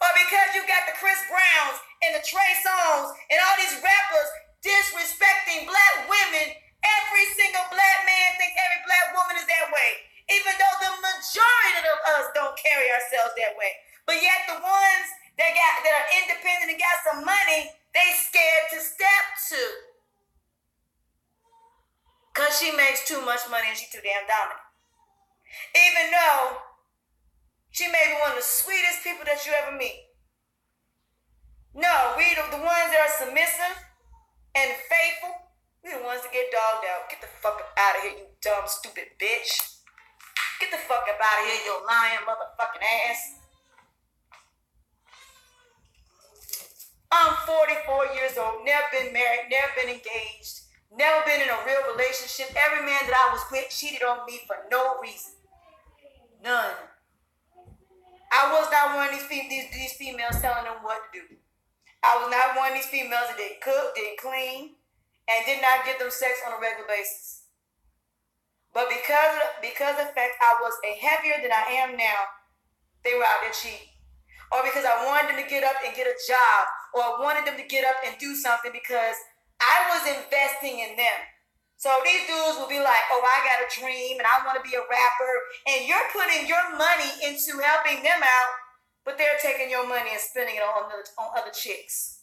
Speaker 4: Or because you got the Chris Browns and the Trey Songz and all these rappers disrespecting black women, every single black man thinks every black woman is that way, even though the majority of us don't carry ourselves that way. But yet the ones that are independent and got some money, they scared to step to. Because she makes too much money and she's too damn dominant. Even though she may be one of the sweetest people that you ever meet. No, we the ones that are submissive and faithful, we the ones that get dogged out. Get the fuck up out of here, you dumb, stupid bitch. Get the fuck up out of here, you lying motherfucking ass. I'm 44 years old, never been married, never been engaged, never been in a real relationship. Every man that I was with cheated on me for no reason. None. I was not one of these females telling them what to do. I was not one of these females that didn't cook, didn't clean, and did not give them sex on a regular basis. But because of the fact I was heavier than I am now, they were out there cheating. Or because I wanted them to get up and get a job, or I wanted them to get up and do something because I was investing in them. So these dudes will be like, oh, I got a dream and I want to be a rapper, and you're putting your money into helping them out, but they're taking your money and spending it on other chicks.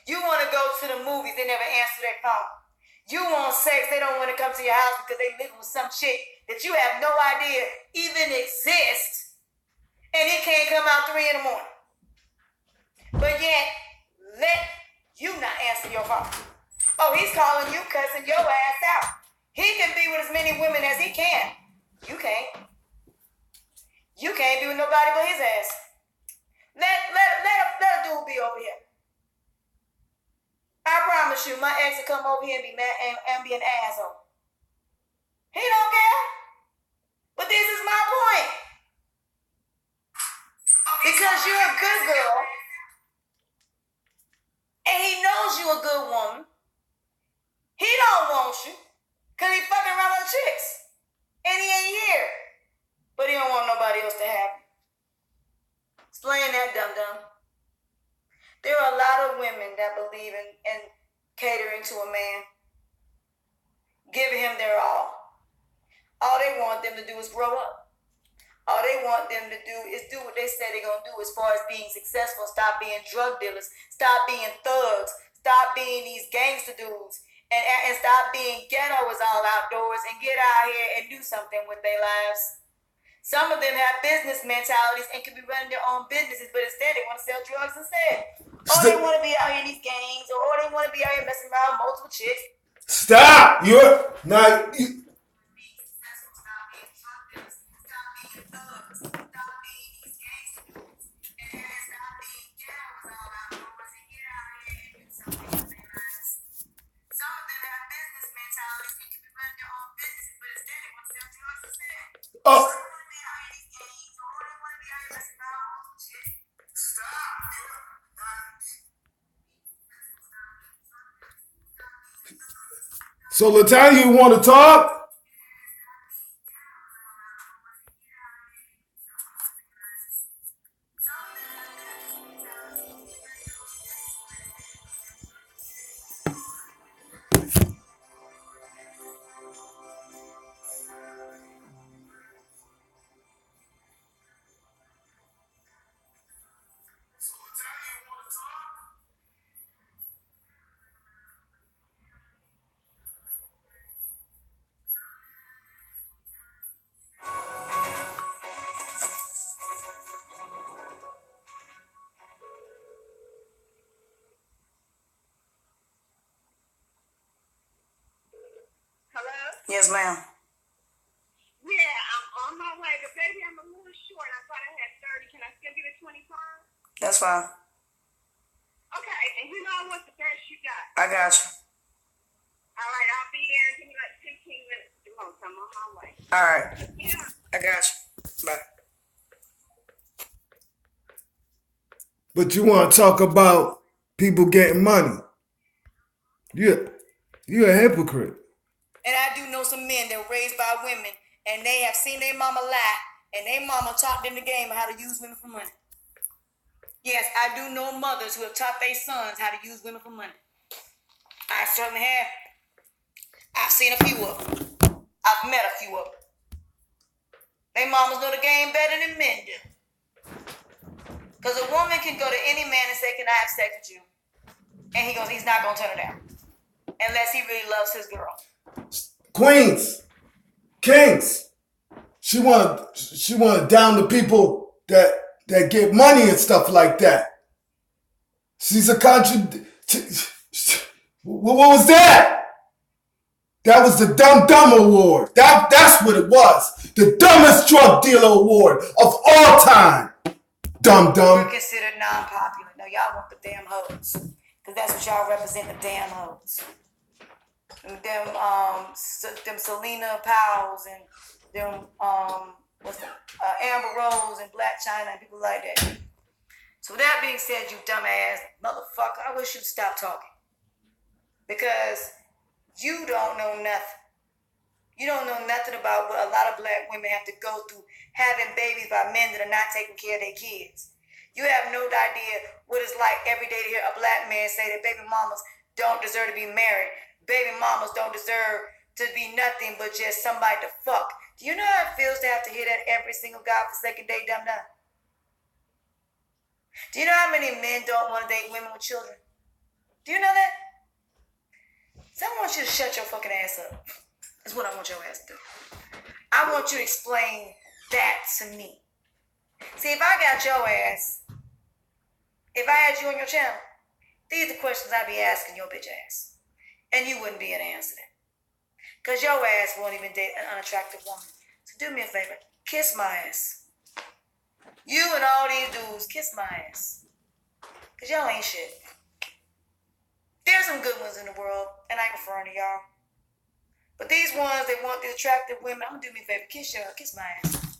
Speaker 4: You want to go to the movies, they never answer their phone. You want sex, they don't want to come to your house because they live with some chick that you have no idea even exists, and he can't come out 3 in the morning. But yet, let you not answer your phone. Oh, he's calling you, cussing your ass out. He can be with as many women as he can. You can't. You can't be with nobody but his ass. Let a dude be over here. I promise you, my ex will come over here and be mad and be an asshole. He don't care. But this is my point. Because you're a good girl, and he knows you're a good woman. He don't want you, because he fucking around with chicks. And he ain't here. But he don't want nobody else to have him. Explain that, dum-dum. There are a lot of women that believe in catering to a man, giving him their all. All they want them to do is grow up. All they want them to do is do what they say they're going to do as far as being successful. Stop being drug dealers. Stop being thugs. Stop being these gangster dudes. And stop being ghettos all outdoors and get out here and do something with their lives. Some of them have business mentalities and can be running their own businesses, but instead they want to sell drugs instead. Or they want to be out here in these gangs, or they want to be out here messing around with multiple chicks.
Speaker 2: Stop! You're not. Oh. So, Latanya, you want to talk?
Speaker 5: Hello?
Speaker 4: Yes, ma'am.
Speaker 5: Yeah, I'm on my way, but baby, I'm a little short. I thought I had 30. Can I still get a 25?
Speaker 4: That's fine.
Speaker 5: Okay, and you know I want the best you got.
Speaker 4: I got you.
Speaker 5: All right, I'll be there. Give me like 15 minutes to go. I'm on my way.
Speaker 4: All right.
Speaker 5: Yeah.
Speaker 4: I got you. Bye.
Speaker 2: But you want to talk about people getting money. You're a hypocrite.
Speaker 4: And I do know some men that were raised by women, and they have seen their mama lie, and their mama taught them the game of how to use women for money. Yes, I do know mothers who have taught their sons how to use women for money. I certainly have. I've seen a few of them. I've met a few of them. Their mamas know the game better than men do. Because a woman can go to any man and say, "Can I have sex with you?" And he's not going to turn her down. Unless he really loves his girl.
Speaker 2: Queens, kings. She wanna down the people that get money and stuff like that. She's a What was that? That was the Dumb Award. That's what it was. The dumbest drug dealer award of all time. Dumb.
Speaker 4: We're considered non-popular. Now y'all want the damn hoes. Because that's what y'all represent, the damn hoes. Them Selena Powells and them Amber Rose and Black China and people like that. So with that being said, you dumbass motherfucker, I wish you'd stop talking. Because you don't know nothing. You don't know nothing about what a lot of black women have to go through having babies by men that are not taking care of their kids. You have no idea what it's like every day to hear a black man say that baby mamas don't deserve to be married. Baby mamas don't deserve to be nothing but just somebody to fuck. Do you know how it feels to have to hear that every single godforsaken day, dumb? Do you know how many men don't want to date women with children? Do you know that? So I want you to shut your fucking ass up. That's what I want your ass to do. I want you to explain that to me. See, if I got your ass, if I had you on your channel, these are the questions I'd be asking your bitch ass. And you wouldn't be able to answer that. Because your ass won't even date an unattractive woman. So do me a favor. Kiss my ass. You and all these dudes, kiss my ass. Because y'all ain't shit. There's some good ones in the world, and I ain't referring to y'all. But these ones that want these attractive women, I'm gonna do me a favor. Kiss my ass.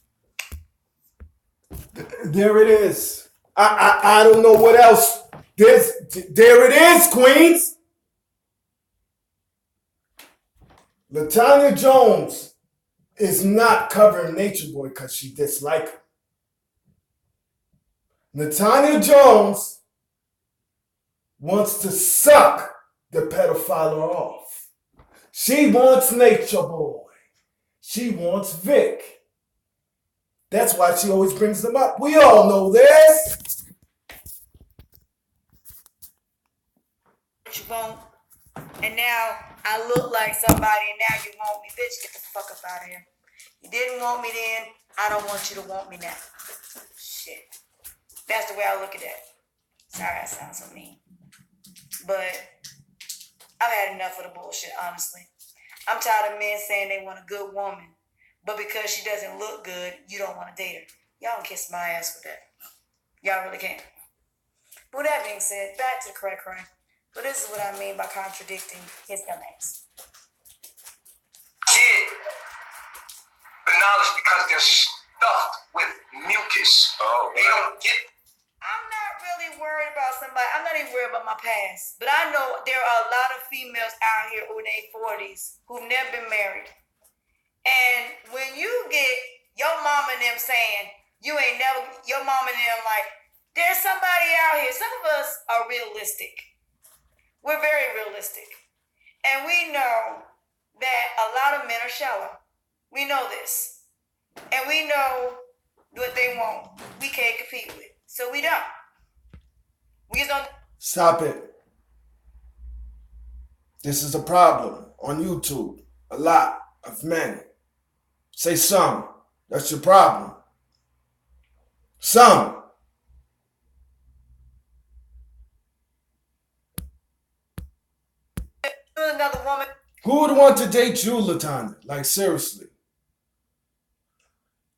Speaker 2: There it is. I don't know what else. There it is, Queens. LaTanya Jones is not covering Nature Boy because she dislikes him. LaTanya Jones wants to suck the pedophile off. She wants Nature Boy. She wants Vic. That's why she always brings them up. We all know this.
Speaker 4: You won't. And now I look like somebody and now you want me. Bitch, get the fuck up out of here. You didn't want me then. I don't want you to want me now. Shit. That's the way I look at that. Sorry, I sound so mean. But I've had enough of the bullshit, honestly. I'm tired of men saying they want a good woman, but because she doesn't look good, you don't want to date her. Y'all can kiss my ass with that. Y'all really can. But with that being said, back to the cray cray. But this is what I mean by contradicting his dumb ass.
Speaker 1: Kid, the knowledge because they're stuffed with mucus. Oh, they don't get.
Speaker 4: I'm not really worried about somebody. I'm not even worried about my past. But I know there are a lot of females out here in their 40s who've never been married. And when you get your mom and them saying, you ain't never, your mom and them like, there's somebody out here. Some of us are realistic. We're very realistic. And we know that a lot of men are shallow. We know this. And we know what they want. We can't compete with. So we don't. We just don't.
Speaker 2: Stop it. This is a problem on YouTube. A lot of men. Say some. That's your problem. Some.
Speaker 4: Another woman.
Speaker 2: Who would want to date you, LaTanya? Like, seriously.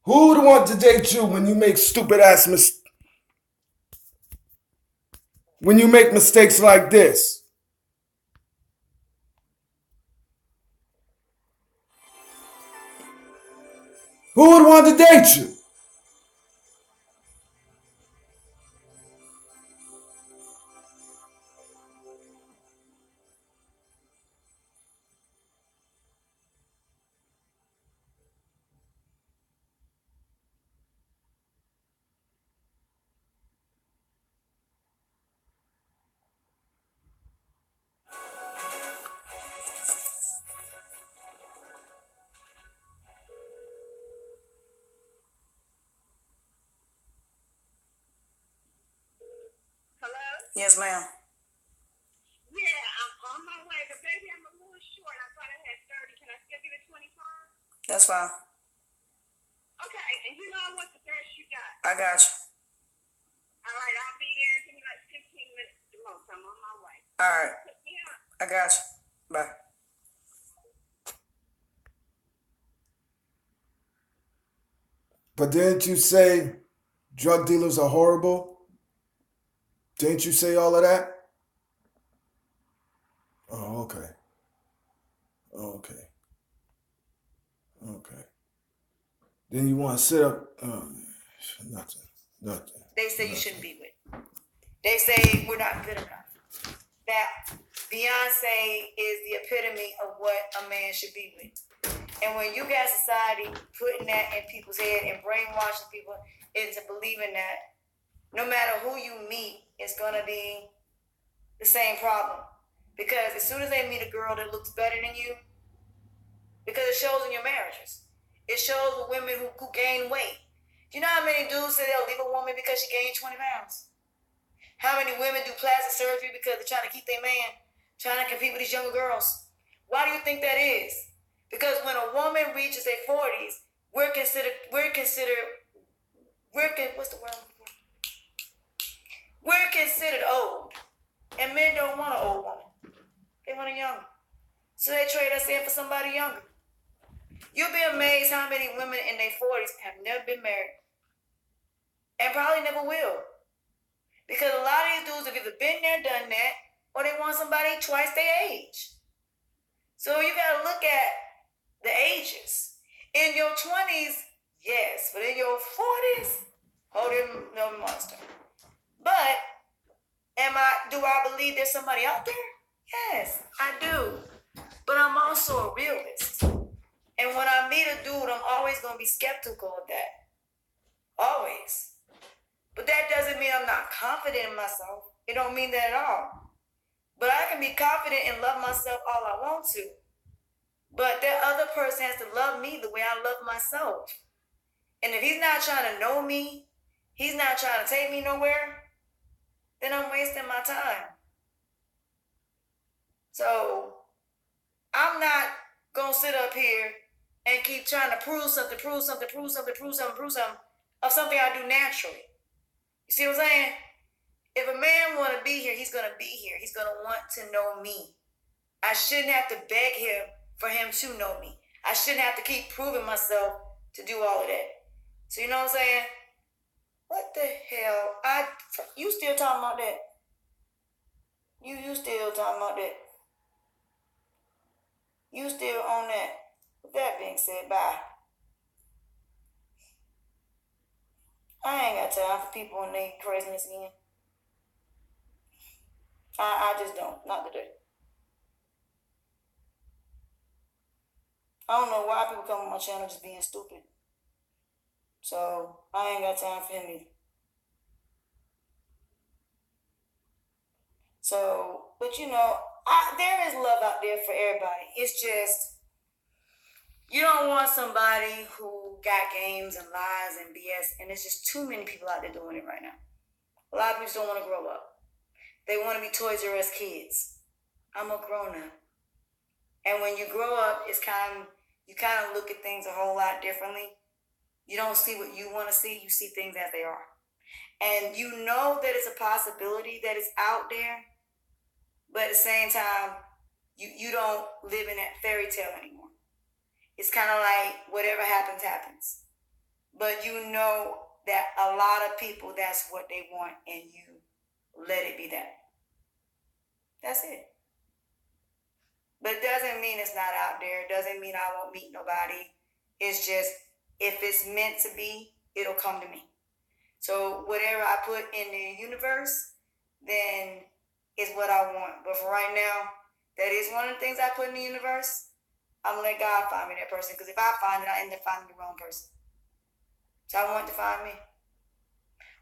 Speaker 2: Who would want to date you when you make stupid ass mistakes? When you make mistakes like this? Who would want to date you?
Speaker 5: Hello?
Speaker 4: Yes, ma'am.
Speaker 5: Yeah, I'm on my way, but baby, I'm a little short. I thought I had 30. Can I still give it 25?
Speaker 4: That's fine.
Speaker 5: Okay, and you know what the best you got.
Speaker 4: I got you.
Speaker 5: All right, I'll be there. Give me like 15 minutes the most. I'm on my way.
Speaker 4: All right.
Speaker 5: Put me up.
Speaker 4: I got you. Bye.
Speaker 2: But didn't you say drug dealers are horrible? Didn't you say all of that? Oh, okay. Okay. Okay. Then you want to sit up? Nothing.
Speaker 4: They say you shouldn't be with. They say we're not good enough. That Beyonce is the epitome of what a man should be with. And when you got society putting that in people's head and brainwashing people into believing that no matter who you meet, it's going to be the same problem. Because as soon as they meet a girl that looks better than you, because it shows in your marriages. It shows with women who gain weight. Do you know how many dudes say they'll leave a woman because she gained 20 pounds? How many women do plastic surgery because they're trying to keep their man, trying to compete with these younger girls? Why do you think that is? Because when a woman reaches their 40s, what's the word? We're considered old. And men don't want an old woman. They want a young. So they trade us in for somebody younger. You'll be amazed how many women in their 40s have never been married. And probably never will. Because a lot of these dudes have either been there, done that, or they want somebody twice their age. So you gotta look at the ages. In your 20s, yes. But in your 40s, hold him no monster. But do I believe there's somebody out there? Yes, I do. But I'm also a realist. And when I meet a dude, I'm always going to be skeptical of that. Always. But that doesn't mean I'm not confident in myself. It don't mean that at all. But I can be confident and love myself all I want to. But that other person has to love me the way I love myself. And if he's not trying to know me, he's not trying to take me nowhere, then I'm wasting my time. So I'm not going to sit up here and keep trying to prove something of something I do naturally. You see what I'm saying? If a man want to be here, he's going to be here. He's going to want to know me. I shouldn't have to beg him for him to know me. I shouldn't have to keep proving myself to do all of that. So you know what I'm saying? What the hell? You still talking about that? You still talking about that? You still on that? With that being said, bye. I ain't got time for people and their craziness again. I just don't. Not today. I don't know why people come on my channel just being stupid. So I ain't got time for him either. So, but you know, there is love out there for everybody. It's just, you don't want somebody who got games and lies and BS, and there's just too many people out there doing it right now. A lot of people don't want to grow up. They want to be Toys R Us kids. I'm a grown-up. And when you grow up, you kind of look at things a whole lot differently. You don't see what you want to see. You see things as they are. And you know that it's a possibility that it's out there, but at the same time, you don't live in that fairy tale anymore. It's kind of like whatever happens, happens. But you know that a lot of people, that's what they want, and you let it be that. That's it. But it doesn't mean it's not out there. It doesn't mean I won't meet nobody. It's just, if it's meant to be, it'll come to me. So whatever I put in the universe, then is what I want. But for right now, that is one of the things I put in the universe. I'm going to let God find me that person. Because if I find it, I end up finding the wrong person. So I want to find me.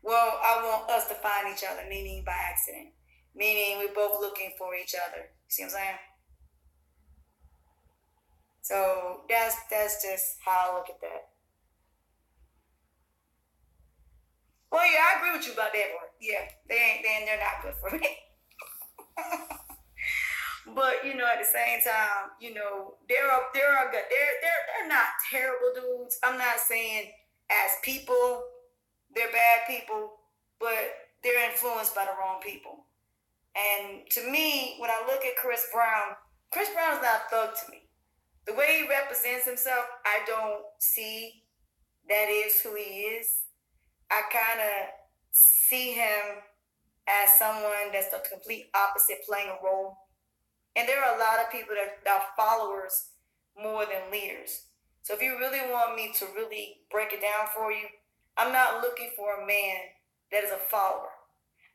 Speaker 4: Well, I want us to find each other, meaning by accident. Meaning we're both looking for each other. See what I'm saying? So that's just how I look at that. Well, yeah, I agree with you about that one. Yeah, they're not good for me. But you know, at the same time, you know, they're good. They're not terrible dudes. I'm not saying as people they're bad people, but they're influenced by the wrong people. And to me, when I look at Chris Brown is not a thug to me. The way he represents himself, I don't see that is who he is. I kind of see him as someone that's the complete opposite, playing a role. And there are a lot of people that are followers more than leaders. So if you really want me to really break it down for you, I'm not looking for a man that is a follower.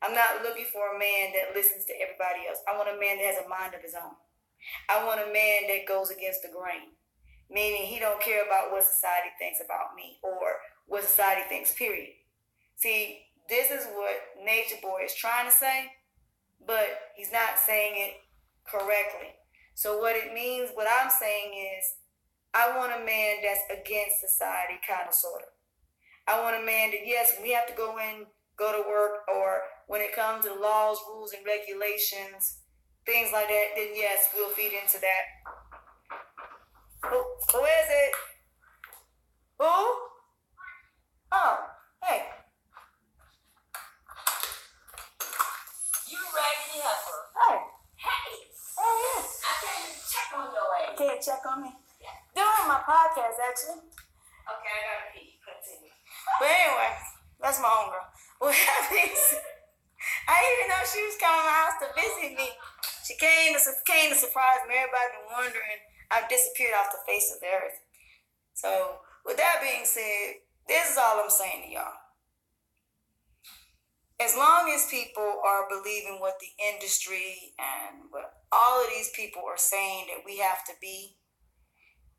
Speaker 4: I'm not looking for a man that listens to everybody else. I want a man that has a mind of his own. I want a man that goes against the grain, meaning he don't care about what society thinks about me or what society thinks, period. See, this is what Nature Boy is trying to say, but he's not saying it correctly. So what it means, what I'm saying is, I want a man that's against society, kind of, sort of. I want a man that, yes, we have to go to work, or when it comes to laws, rules, and regulations, things like that, then yes, we'll feed into that. Who is it? Who? Oh, hey.
Speaker 8: You raggedy heifer.
Speaker 4: Hey.
Speaker 8: Hey.
Speaker 4: Oh, yeah.
Speaker 8: I came to check on your ass.
Speaker 4: Can you check on me?
Speaker 8: Yeah.
Speaker 4: Doing my podcast, actually.
Speaker 8: Okay, I gotta pee. Continue.
Speaker 4: But anyway, that's my homegirl. What happens? I didn't even know she was coming to my house to visit me. She came to surprise me. Everybody been wondering. I've disappeared off the face of the earth. So, with that being said, this is all I'm saying to y'all. As long as people are believing what the industry and what all of these people are saying that we have to be,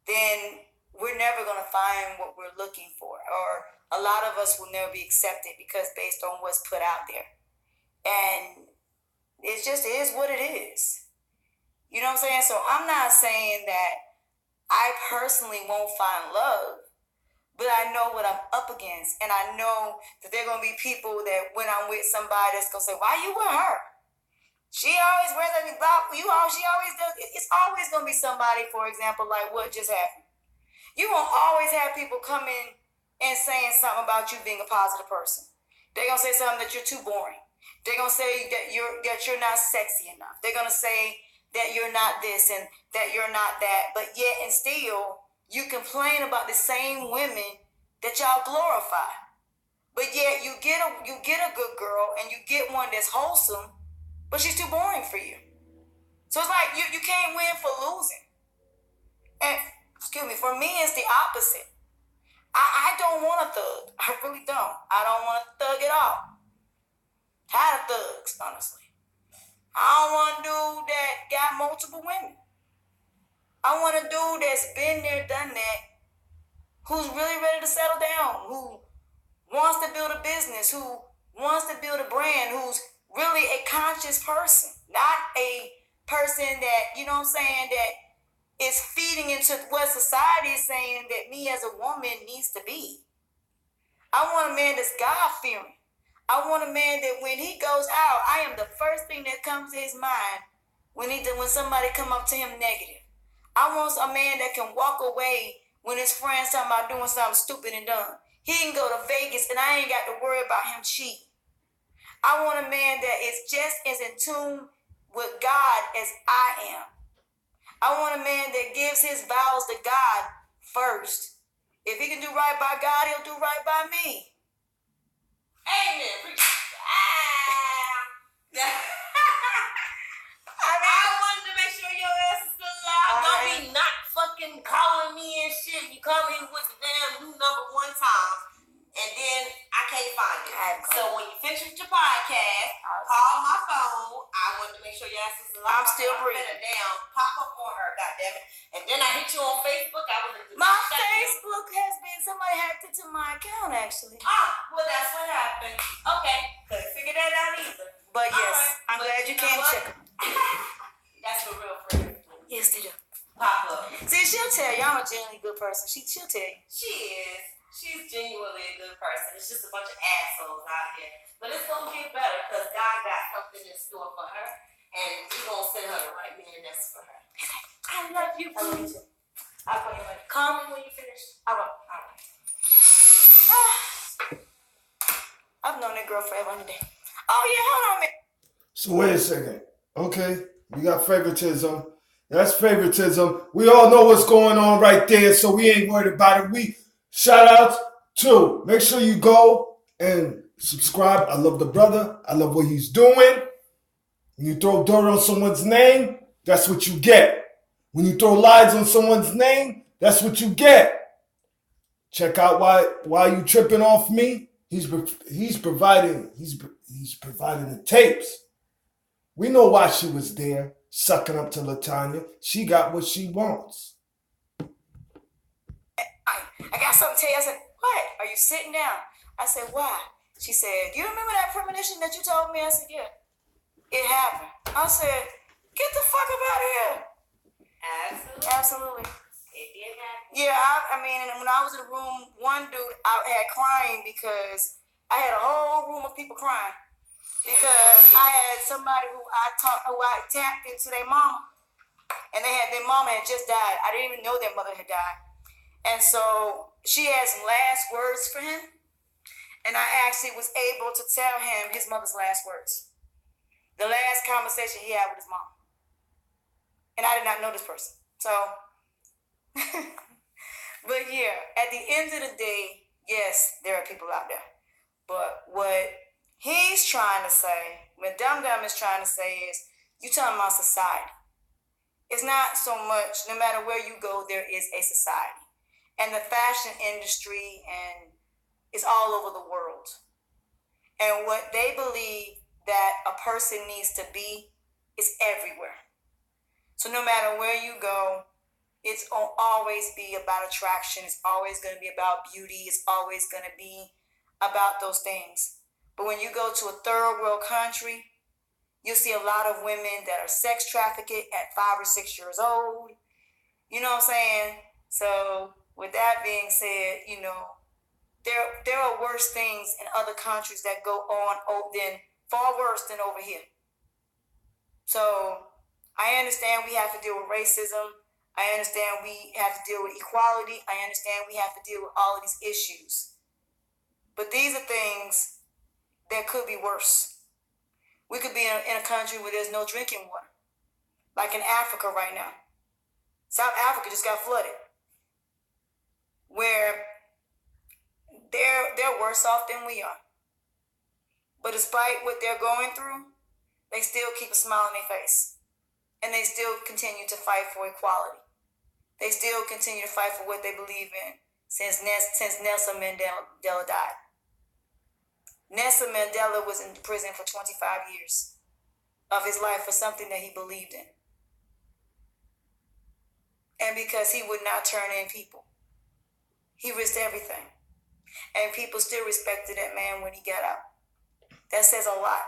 Speaker 4: then we're never going to find what we're looking for. Or a lot of us will never be accepted because based on what's put out there. And it just is what it is. You know what I'm saying? So I'm not saying that I personally won't find love, but I know what I'm up against. And I know that there are going to be people that when I'm with somebody that's going to say, why you with her? She always wears that blah, she always does. It's always going to be somebody, for example, like what just happened. You won't always have people coming and saying something about you being a positive person. They're going to say something that you're too boring. They're going to say that you're not sexy enough. They're going to say that you're not this and that you're not that. But yet and still, you complain about the same women that y'all glorify. But yet you get a good girl and you get one that's wholesome, but she's too boring for you. So it's like you can't win for losing. And excuse me, for me it's the opposite. I don't want a thug. I really don't. I don't want a thug at all. Tired of thugs, honestly. I don't want a dude that got multiple women. I want a dude that's been there, done that, who's really ready to settle down, who wants to build a business, who wants to build a brand, who's really a conscious person, not a person that, you know what I'm saying, that is feeding into what society is saying that me as a woman needs to be. I want a man that's God-fearing. I want a man that when he goes out, I am the first thing that comes to his mind when somebody come up to him negative. I want a man that can walk away when his friends talking about doing something stupid and dumb. He can go to Vegas and I ain't got to worry about him cheating. I want a man that is just as in tune with God as I am. I want a man that gives his vows to God first. If he can do right by God, he'll do right by me.
Speaker 8: Amen. I wanted to make sure your ass is still alive. Don't be not fucking calling me and shit. You call me with the damn new number one time, and then I can't find it. So when you finish with your podcast, call my phone. I wanted to make sure your ass is alive.
Speaker 4: I'm still breathing.
Speaker 8: Damn, pop up on her, goddammit. And then I hit you on Facebook. I was
Speaker 4: My Facebook has been, somebody hacked into my account actually.
Speaker 8: Well that's what happened. Okay, couldn't figure that out either.
Speaker 4: But yes, right. I'm glad you came to check them.
Speaker 8: That's what real friends do.
Speaker 4: Yes, they do.
Speaker 8: Pop up.
Speaker 4: See, she'll tell you I'm a genuinely good person. She'll tell you.
Speaker 8: She is. She's genuinely a good person. It's just a bunch of assholes out here. But it's gonna get better because God got something in store for her, and He's gonna send her the right man that's for her. I love you, boo. I love you too. I'll call you later. Call me when you finish. I will. All right.
Speaker 4: I've known that girl forever and a day. Oh yeah, hold on a minute.
Speaker 2: So wait a second. Okay, we got favoritism. That's favoritism. We all know what's going on right there, so we ain't worried about it. We shout out to. Make sure you go and subscribe. I love the brother. I love what he's doing. When you throw dirt on someone's name, that's what you get. When you throw lies on someone's name, that's what you get. Check out why you tripping off me. He's providing the tapes. We know why she was there, sucking up to LaTanya. She got what she wants.
Speaker 4: I got something to tell you. I said, what? Are you sitting down? I said, why? She said, you remember that premonition that you told me? I said, yeah. It happened. I said, get the fuck up out of here. Absolutely.
Speaker 8: It did happen.
Speaker 4: Yeah, I mean, when I was in the room, one dude I had crying because I had a whole room of people crying. Because I had somebody who I tapped into their mama, and their mama had just died. I didn't even know their mother had died. And so she had some last words for him. And I actually was able to tell him his mother's last words. The last conversation he had with his mom. And I did not know this person. So, but yeah, at the end of the day, yes, there are people out there. But what he's trying to say, what Dum Dum is trying to say is, you talking about society. It's not so much, no matter where you go, there is a society. And the fashion industry is all over the world. And what they believe that a person needs to be is everywhere. So no matter where you go, it's always be about attraction. It's always going to be about beauty. It's always going to be about those things. But when you go to a third world country, you'll see a lot of women that are sex trafficked at 5 or 6 years old. You know what I'm saying? So with that being said, you know, there are worse things in other countries that go on far worse than over here. So I understand we have to deal with racism. I understand we have to deal with equality. I understand we have to deal with all of these issues. But these are things that could be worse. We could be in a country where there's no drinking water, like in Africa right now. South Africa just got flooded, where they're worse off than we are. But despite what they're going through, they still keep a smile on their face. And they still continue to fight for equality. They still continue to fight for what they believe in since Nelson Mandela died. Nelson Mandela was in prison for 25 years of his life for something that he believed in. And because he would not turn in people. He risked everything. And people still respected that man when he got out. That says a lot.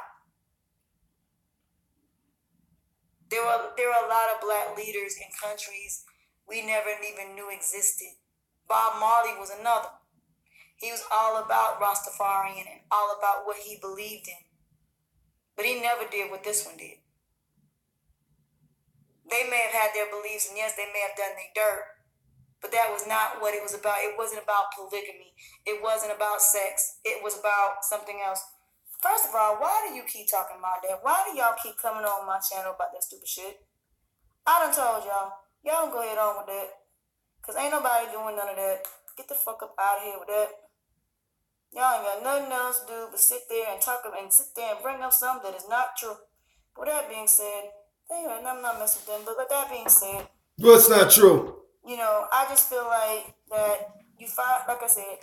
Speaker 4: There are a lot of black leaders in countries we never even knew existed. Bob Marley was another. He was all about Rastafarian and all about what he believed in. But he never did what this one did. They may have had their beliefs, and yes, they may have done their dirt, but that was not what it was about. It wasn't about polygamy. It wasn't about sex. It was about something else. First of all, why do you keep talking about that? Why do y'all keep coming on my channel about that stupid shit? I done told y'all. Y'all go ahead on with that. Because ain't nobody doing none of that. Get the fuck up out of here with that. Y'all ain't got nothing else to do but sit there and talk and sit there and bring up something that is not true. With that being said, I'm not messing with them, but with that being said,
Speaker 2: what's not true?
Speaker 4: You know, I just feel like that you find, like I said,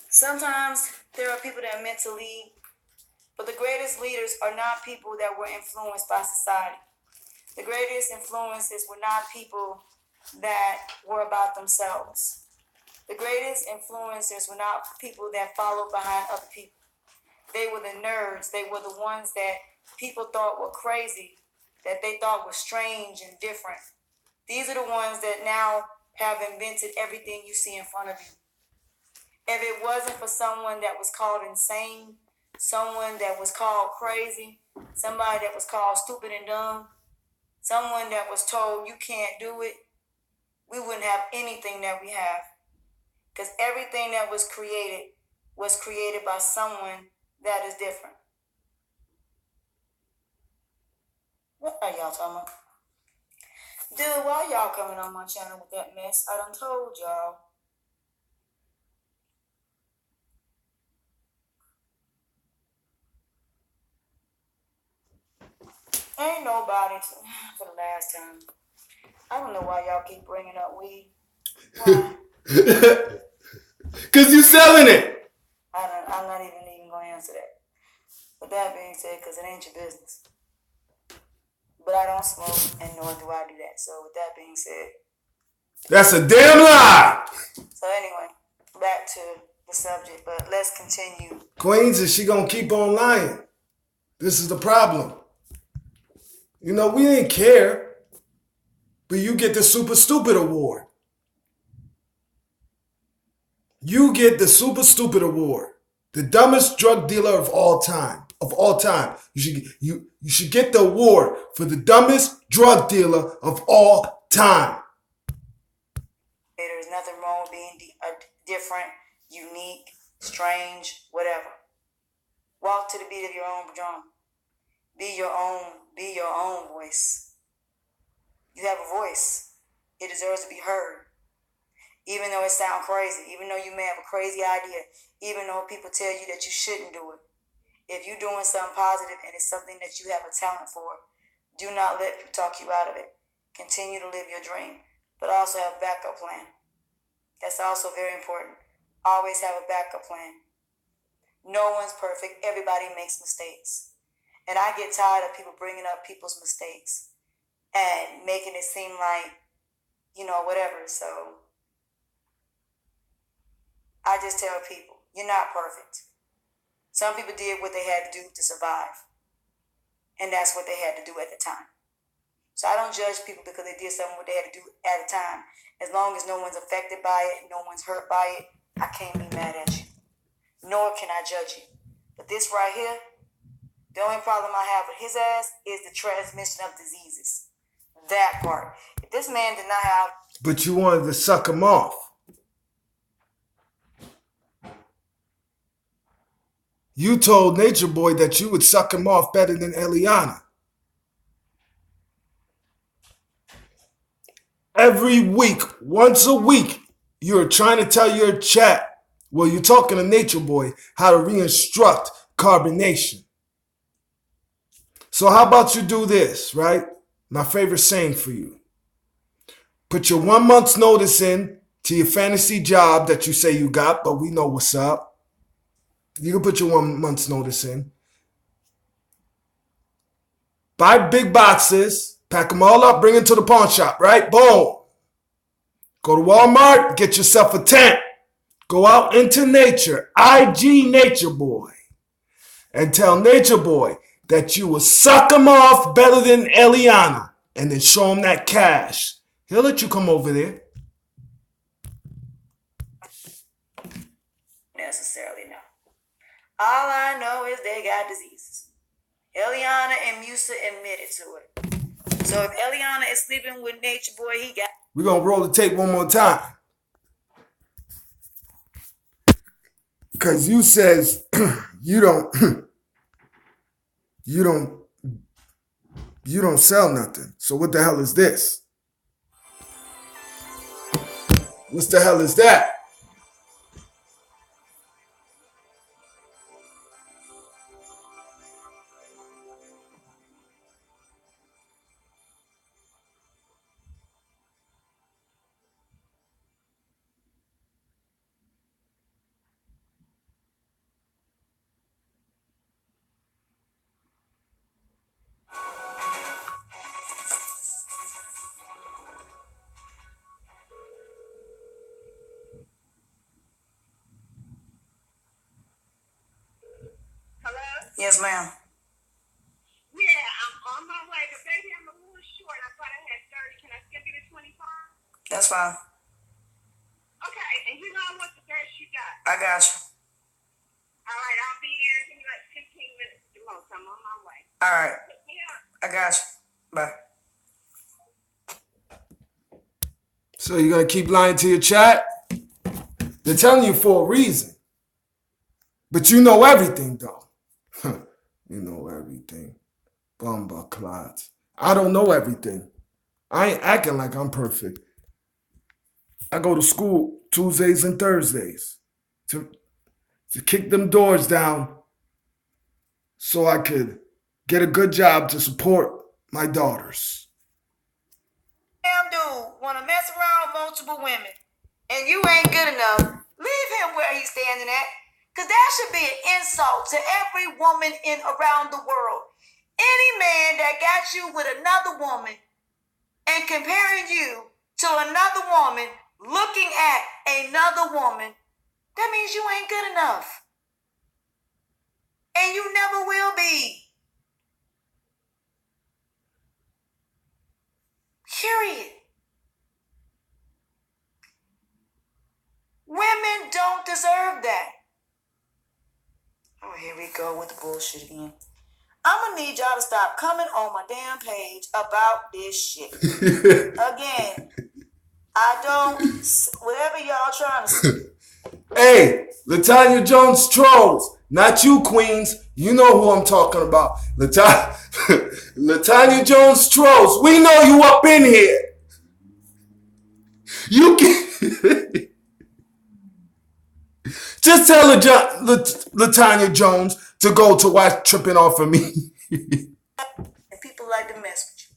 Speaker 4: sometimes there are people that are meant to lead, but the greatest leaders are not people that were influenced by society. The greatest influences were not people that were about themselves. The greatest influencers were not people that followed behind other people. They were the nerds. They were the ones that people thought were crazy, that they thought were strange and different. These are the ones that now have invented everything you see in front of you. If it wasn't for someone that was called insane, someone that was called crazy, somebody that was called stupid and dumb, someone that was told you can't do it, we wouldn't have anything that we have. Because everything that was created by someone that is different. What are y'all talking about? Dude, why y'all coming on my channel with that mess? I done told y'all. Ain't nobody, for the last time. I don't know why y'all keep bringing up weed. Why?
Speaker 2: Because you selling it.
Speaker 4: I'm not even going to answer that. With that being said, because it ain't your business. But I don't smoke, and nor do I do that. So with that being said.
Speaker 2: That's a damn lie.
Speaker 4: So anyway, back to the subject, but let's continue.
Speaker 2: Queens, is she going to keep on lying? This is the problem. You know, we didn't care. But you get the Super Stupid Award. You get the Super Stupid Award. The dumbest drug dealer of all time. Of all time. You should get the award for the dumbest drug dealer of all time.
Speaker 4: There's nothing wrong with being different, unique, strange, whatever. Walk to the beat of your own drum. Be your own voice. You have a voice. It deserves to be heard. Even though it sounds crazy, even though you may have a crazy idea, even though people tell you that you shouldn't do it. If you're doing something positive and it's something that you have a talent for, do not let people talk you out of it. Continue to live your dream, but also have a backup plan. That's also very important. Always have a backup plan. No one's perfect. Everybody makes mistakes. And I get tired of people bringing up people's mistakes and making it seem like, whatever. So I just tell people, you're not perfect. Some people did what they had to do to survive. And that's what they had to do at the time. So I don't judge people because they did something what they had to do at the time. As long as no one's affected by it, no one's hurt by it, I can't be mad at you. Nor can I judge you. But this right here, the only problem I have with his ass is the transmission of diseases. That part. If this man did not have...
Speaker 2: But you wanted to suck him off. You told Nature Boy that you would suck him off better than Eliana. Every week, once a week, you're trying to tell your chat, well, you're talking to Nature Boy, how to re-instruct carbonation. So how about you do this, right? My favorite saying for you. Put your 1 month's notice in to your fantasy job that you say you got, but we know what's up. You can put your 1 month's notice in. Buy big boxes, pack them all up, bring them to the pawn shop, right? Boom. Go to Walmart, get yourself a tent. Go out into nature, IG Nature Boy, and tell Nature Boy that you will suck him off better than Eliana, and then show him that cash. He'll let you come over there.
Speaker 4: Necessarily no. All I know is they got diseases. Eliana and Musa admitted to it. So if Eliana is sleeping with Nature Boy, he got...
Speaker 2: We're going to roll the tape one more time. Because you says you don't sell nothing. So what the hell is this? What the hell is that?
Speaker 5: Hello?
Speaker 4: Yes, ma'am.
Speaker 5: Yeah, I'm on my way, but baby, I'm a little short. I thought I had 30. Can I still get a 25?
Speaker 4: That's fine.
Speaker 5: Okay, and you know what the best you got.
Speaker 4: I got you.
Speaker 5: All right, I'll be there. Give me like 15 minutes at the most. I'm on my way.
Speaker 4: All right.
Speaker 5: Yeah.
Speaker 4: I got you. Bye.
Speaker 2: So you're going to keep lying to your chat? They're telling you for a reason. But you know everything, though. You know everything. Bumba clots. I don't know everything. I ain't acting like I'm perfect. I go to school Tuesdays and Thursdays to kick them doors down so I could get a good job to support my daughters.
Speaker 4: Damn dude want to mess around with multiple women and you ain't good enough, leave him where he's standing at. Because that should be an insult to every woman in around the world. Any man that got you with another woman and comparing you to another woman, looking at another woman, that means you ain't good enough. And you never will be. Period. Women don't deserve that. go with the bullshit again. I'm gonna need y'all to stop coming on my damn page about this shit. Again, I don't, whatever y'all trying to say.
Speaker 2: Hey, Latanya Jones trolls. Not you, Queens. You know who I'm talking about. Latanya Jones trolls. We know you up in here. You can just tell Latanya Jones to go to watch Tripping Off of Me.
Speaker 4: And people like to mess with you.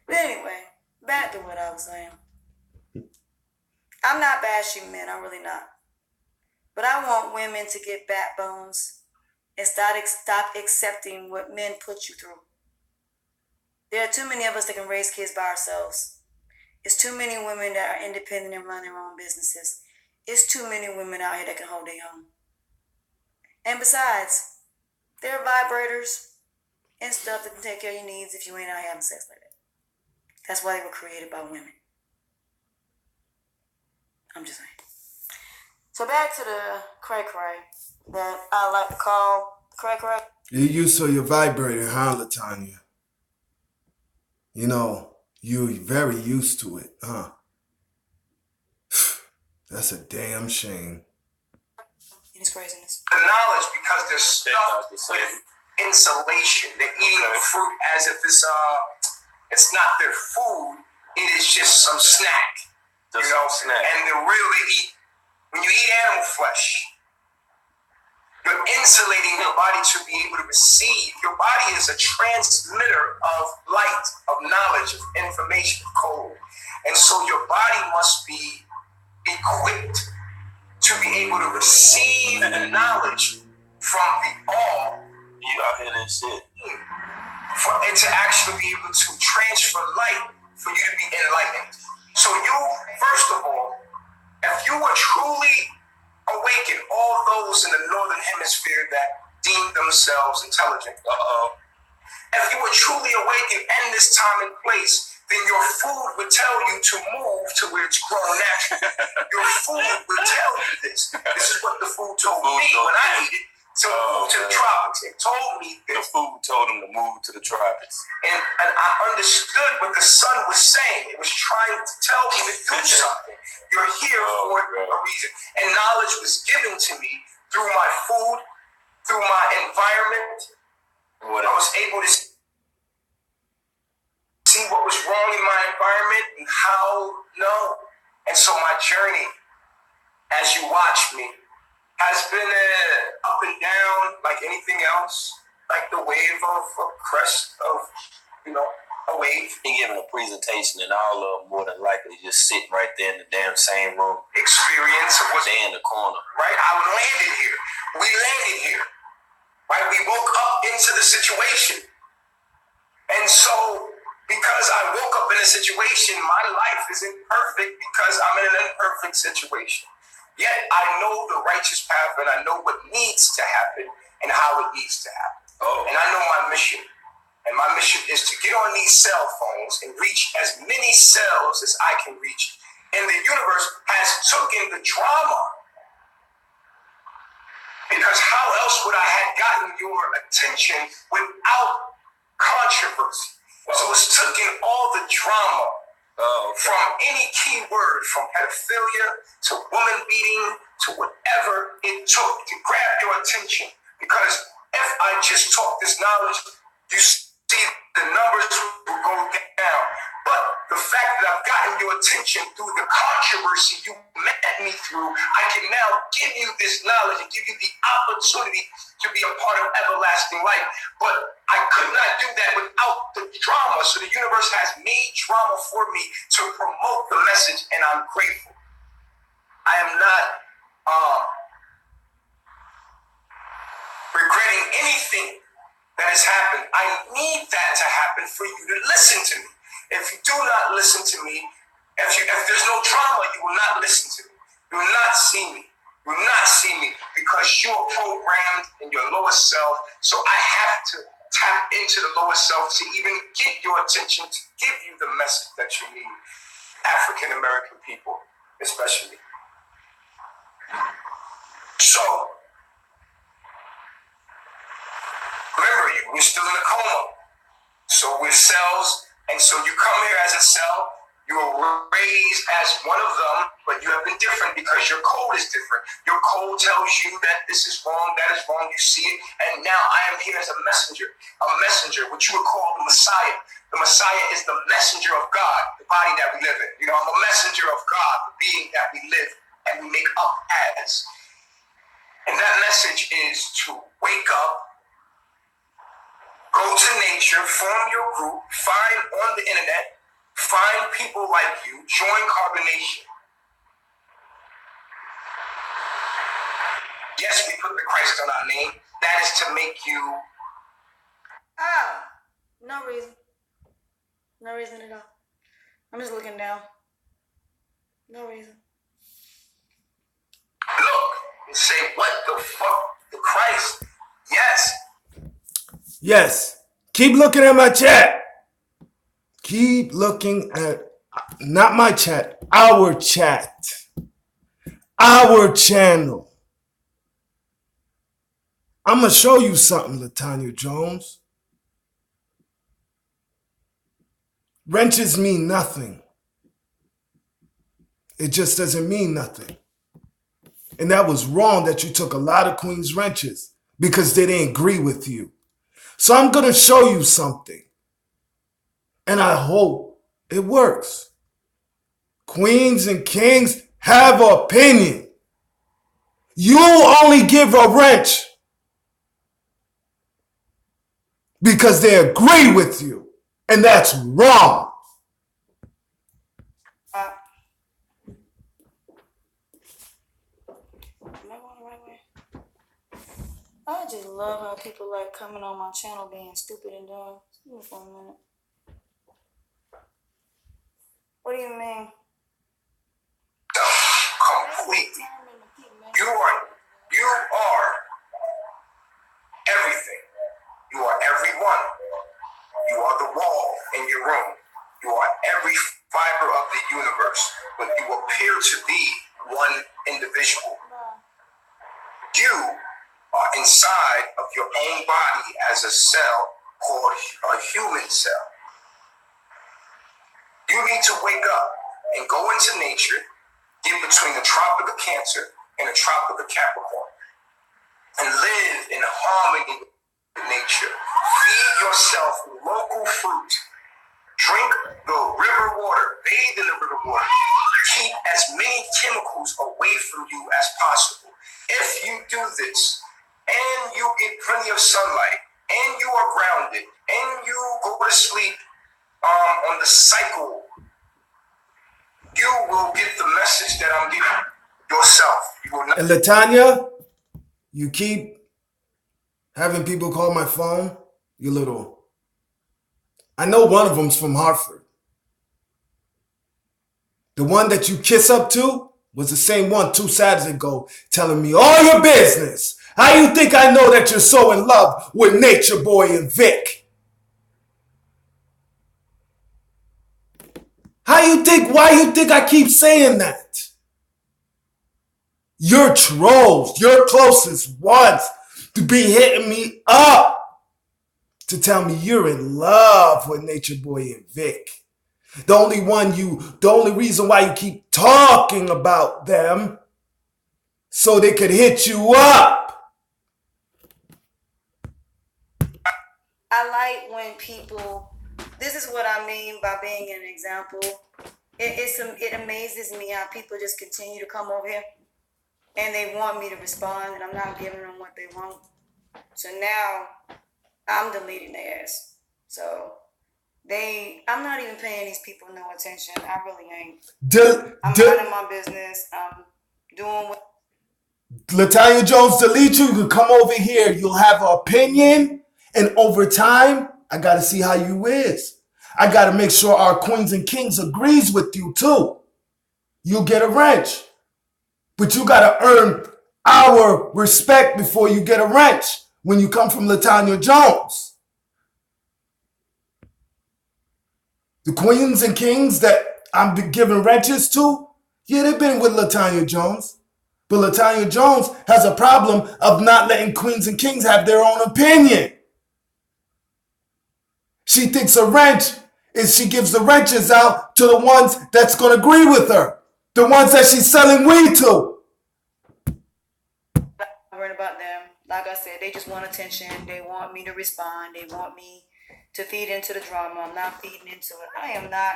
Speaker 4: But anyway, back to what I was saying. I'm not bashing men. I'm really not. But I want women to get backbones and stop accepting what men put you through. There are too many of us that can raise kids by ourselves. It's too many women that are independent and run their own businesses. It's too many women out here that can hold their own. And besides, there are vibrators and stuff that can take care of your needs if you ain't out here having sex like that. That's why they were created by women. I'm just saying. So back to the cray-cray that I like to call cray-cray.
Speaker 2: You use for your vibrator, huh, Latanya? You know, you're very used to it, huh? That's a damn shame.
Speaker 4: It is craziness.
Speaker 1: The knowledge, because they're stuffed with insulation. They're eating fruit as if it's not their food. It is just some snack. Just you know, snack. And when you eat animal flesh, you're insulating your body to be able to receive. Your body is a transmitter of light, of knowledge, of information, of code. And so your body must be equipped to be able to receive the knowledge from the all. You out here and shit. For it to actually be able to transfer light for you to be enlightened. So you, first of all, if you were truly awaken all those in the northern hemisphere that deem themselves intelligent, if you were truly awakened in this time and place, then your food would tell you to move to where it's grown naturally. Your food would tell you this. This is what the food told me when I ate it. To move to the tropics. It told me this. The food told him to move to the tropics. And I understood what the sun was saying. It was trying to tell me to do something. You're here for a reason. And knowledge was given to me through my food, through my environment. I was able to see what was wrong in my environment and how no. And so my journey, as you watch me, has been up and down like anything else, like the wave of a crest of, a wave. He giving a presentation and all of them more than likely just sitting right there in the damn same room. Experience of what's in the corner. Right? I landed here. We landed here. Right? We woke up into the situation. And so, because I woke up in a situation, my life isn't perfect because I'm in an imperfect situation. Yet I know the righteous path and I know what needs to happen and how it needs to happen. And I know my mission. And my mission is to get on these cell phones and reach as many cells as I can reach. And the universe has taken the drama. Because how else would I have gotten your attention without controversy? So it's taken all the drama. From any key word, from pedophilia to woman beating to whatever it took to grab your attention. Because if I just talk this knowledge, you see the numbers will go down. But the fact that I've gotten your attention through the controversy you met me through, I can now give you this knowledge and give you the opportunity to be a part of everlasting life. But I could not do that without the drama. So the universe has made drama for me to promote the message, and I'm grateful. I am not regretting anything that has happened. I need that to happen for you to listen to me. If you do not listen to me, if there's no drama, you will not listen to me. You will not see me. You will not see me because you're programmed in your lower self. So I have to tap into the lower self to even get your attention, to give you the message that you need. African American people, especially. So, Remember, we're still in a coma. So we're cells, and so you come here as a cell. You were raised as one of them, but you have been different because your code is different. Your code tells you that this is wrong, that is wrong. You see it, and now I am here as a messenger, what you would call the Messiah. The Messiah is the messenger of God, the body that we live in. You know, I'm a messenger of God, the being that we live and we make up as. And that message is to wake up, go to nature, form your group, find on the internet, find people like you, join Carbonation. Yes, we put the Christ on our name. That is to make you...
Speaker 4: No reason. No reason at all. I'm just looking down. No reason.
Speaker 1: Look and say, what the fuck? The Christ? Yes.
Speaker 2: Yes. Keep looking at my chat. Keep looking at, not my chat, our chat. Our channel. I'm going to show you something, LaTanya Jones. Wrenches mean nothing. It just doesn't mean nothing. And that was wrong that you took a lot of Queen's wrenches because they didn't agree with you. So I'm going to show you something. And I hope it works. Queens and kings have an opinion. You only give a wrench because they agree with you. And that's wrong.
Speaker 4: I just love how people like coming on my channel being stupid and dumb. Give me for a minute. What do you mean?
Speaker 1: Completely. You are everything. You are everyone. You are the wall in your room. You are every fiber of the universe. But you appear to be one individual. You are inside of your own body as a cell called a human cell. You need to wake up and go into nature, get between the Tropic of Cancer and the Tropic of Capricorn, and live in harmony with nature. Feed yourself local fruit. Drink the river water. Bathe in the river water. Keep as many chemicals away from you as possible. If you do this, and you get plenty of sunlight, and you are grounded, and you go to sleep on the cycle, you will get the message that I'm giving yourself. You will not.
Speaker 2: And LaTanya, you keep having people call my phone. You little. I know one of them's from Hartford. The one that you kiss up to was the same one 2 Saturdays ago telling me all your business. How you think I know that you're so in love with Nature Boy and Vic? Why you think I keep saying that? You're trolls, your closest ones to be hitting me up to tell me you're in love with Nature Boy and Vic. The only reason why you keep talking about them so they could hit you up.
Speaker 4: I like when people, this is what I mean by being an example. It amazes me how people just continue to come over here and they want me to respond and I'm not giving them what they want. So now I'm deleting their ass. So I'm not even paying these people no attention. I really ain't. I'm minding my business. I'm doing what.
Speaker 2: LaTanya Jones, delete you. You can come over here. You'll have an opinion. And over time, I got to see how you is. I got to make sure our queens and kings agrees with you too. You'll get a wrench. But you got to earn our respect before you get a wrench when you come from LaTanya Jones. The queens and kings that I'm giving wrenches to, yeah, they've been with LaTanya Jones. But LaTanya Jones has a problem of not letting queens and kings have their own opinion. She thinks a wrench is she gives the wrenches out to the ones that's going to agree with her. The ones that she's selling weed to.
Speaker 4: I'm worried about them. Like I said, they just want attention. They want me to respond. They want me to feed into the drama. I'm not feeding into it. I am not.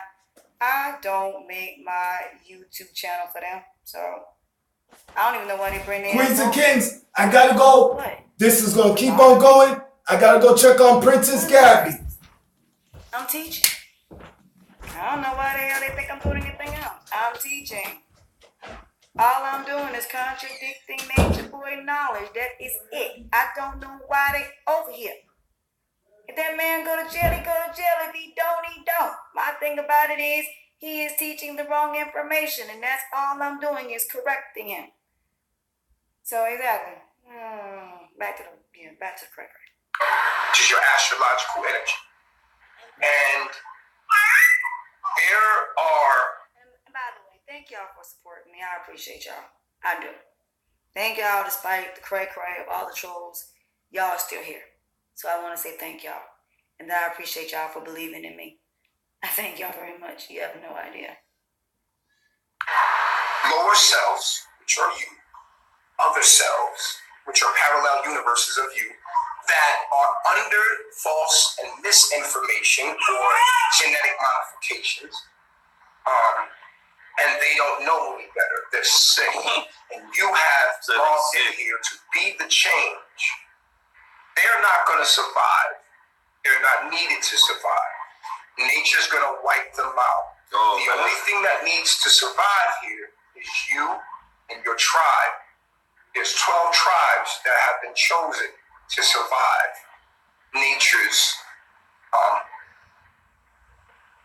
Speaker 4: I don't make my YouTube channel for them. So I don't even know why they bring in
Speaker 2: Queens and Kings, I gotta go.
Speaker 4: What?
Speaker 2: This is gonna keep on going. I gotta go check on Princess Gabby.
Speaker 4: I'm teaching. I don't know why the hell they think I'm doing anything else. I'm teaching. All I'm doing is contradicting nature boy knowledge. That is it. I don't know why they over here. If that man go to jail, he go to jail. If he don't, he don't. My thing about it is he is teaching the wrong information, and that's all I'm doing is correcting him. So exactly. Back to the correct.
Speaker 1: Which is your astrological energy. And there are.
Speaker 4: And by the way, thank y'all for supporting me. I appreciate y'all. I do. Thank y'all, despite the cray of all the trolls. Y'all are still here. So I want to say thank y'all. And I appreciate y'all for believing in me. I thank y'all very much. You have no idea.
Speaker 1: Lower selves, which are you. Other selves, which are parallel universes of you, that are under false and misinformation or genetic modifications. And they don't know any better. They're sick. And you have brought in here to be the change. They're not going to survive. They're not needed to survive. Nature's going to wipe them out. The only thing that needs to survive here is you and your tribe. There's 12 tribes that have been chosen to survive nature's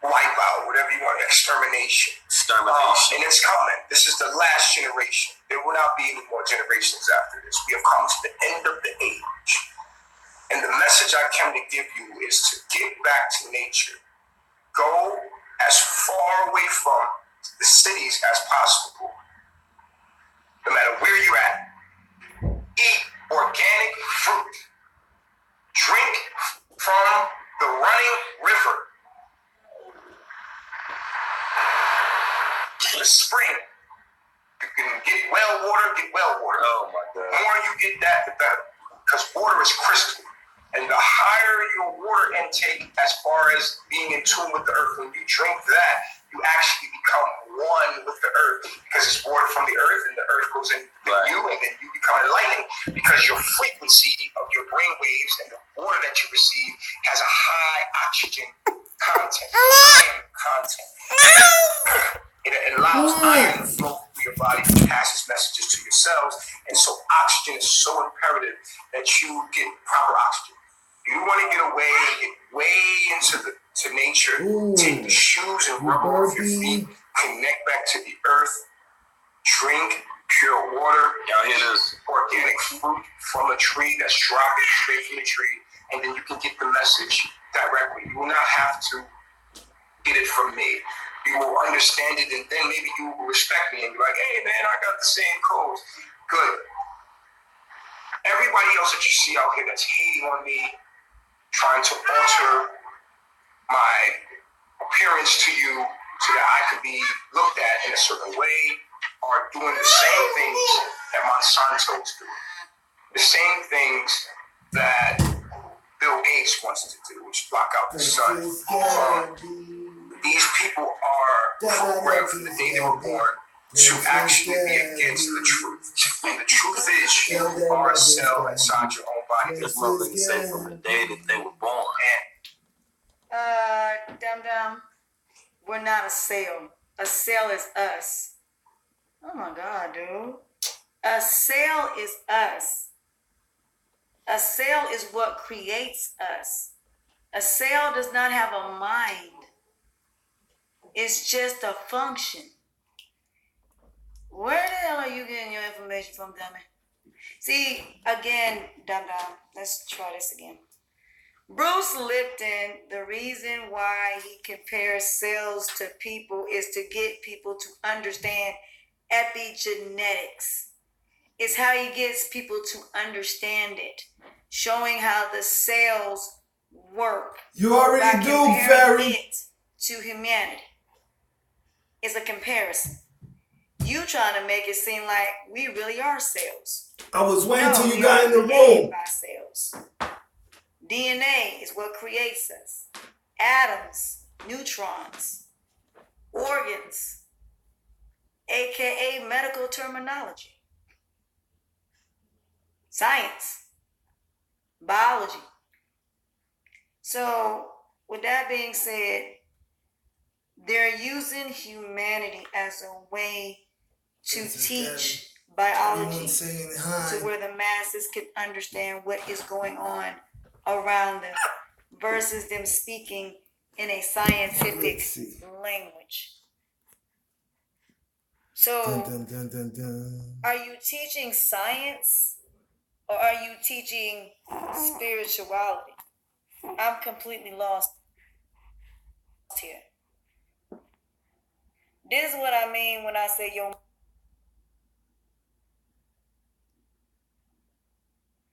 Speaker 1: wipeout, whatever you want, extermination. And it's coming. This is the last generation. There will not be any more generations after this. We have come to the end of the age. And the message I came to give you is to get back to nature. Go as far away from the cities as possible. No matter where you're at. Eat organic fruit. Drink from the running river. The spring. You can get well water, Oh my God. The more you get that, the better. Because water is crystal. And the higher your water intake as far as being in tune with the earth, when you drink that, you actually become one with the earth. Because it's water from the earth, and the earth goes in you, and then you become enlightened. Because your frequency of your brain waves and the water that you receive has a high oxygen content. Iron content. It allows iron to flow through your body to pass its messages to your cells. And so oxygen is so imperative that you get proper oxygen. You want to get way into nature. Take the shoes and rub off your feet. Connect back to the earth. Drink pure water. Organic fruit from a tree that's dropping straight from the tree. And then you can get the message directly. You will not have to get it from me. You will understand it, and then maybe you will respect me and be like, hey man, I got the same codes. Good. Everybody else that you see out here that's hating on me, trying to alter my appearance to you so that I could be looked at in a certain way, are doing the same things that Monsanto's do. The same things that Bill Gates wants to do, which block out the sun. These people are programmed from the day they were born to actually be against the truth. And the truth is, you are a cell inside your own body. This mother can say from the day that they were born.
Speaker 4: Dum-dum, we're not a cell. A cell is us. Oh my God, dude. A cell is us. A cell is what creates us. A cell does not have a mind. It's just a function. Where the hell are you getting your information from, dummy? See, again, dum-dum, let's try this again. Bruce Lipton, the reason why he compares cells to people is to get people to understand epigenetics. It's how he gets people to understand it, showing how the cells work.
Speaker 2: You already do, Fairy.
Speaker 4: It to humanity. It's a comparison. You trying to make it seem like we really are cells.
Speaker 2: I was waiting till you got in the room.
Speaker 4: By cells. DNA is what creates us. Atoms, neutrons, organs, aka medical terminology. Science, biology. So, with that being said, they're using humanity as a way to teach biology to where the masses can understand what is going on around them versus them speaking in a scientific language. So, are you teaching science or are you teaching spirituality? I'm completely lost here. This is what I mean when I say your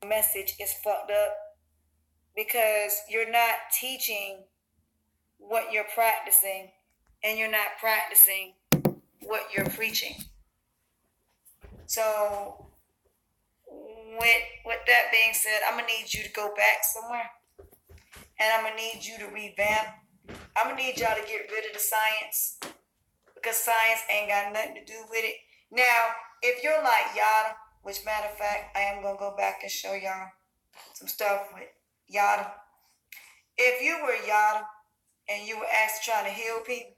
Speaker 4: message is fucked up, because you're not teaching what you're practicing and you're not practicing what you're preaching. So with that being said, I'm gonna need you to go back somewhere and I'm gonna need you to revamp. I'm gonna need y'all to get rid of the science, because science ain't got nothing to do with it. Now, if you're like Yada, which matter of fact, I am gonna go back and show y'all some stuff with Yada. If you were Yada and you were actually trying to heal people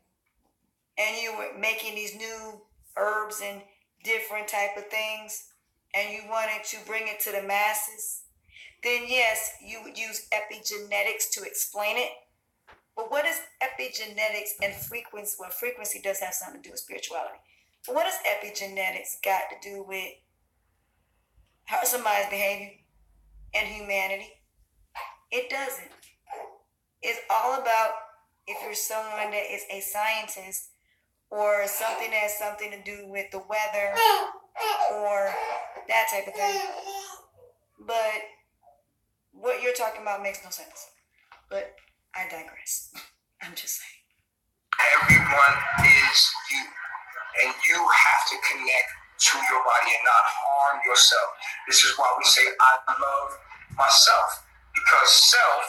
Speaker 4: and you were making these new herbs and different type of things and you wanted to bring it to the masses, then yes, you would use epigenetics to explain it. But what is epigenetics and frequency? Well, frequency does have something to do with spirituality. But what does epigenetics got to do with how somebody's behavior and humanity? It doesn't. It's all about if you're someone that is a scientist or something that has something to do with the weather or that type of thing. But what you're talking about makes no sense. But I digress. I'm just saying.
Speaker 1: Everyone is you, and you have to connect to your body and not harm yourself. This is why we say I love myself, because self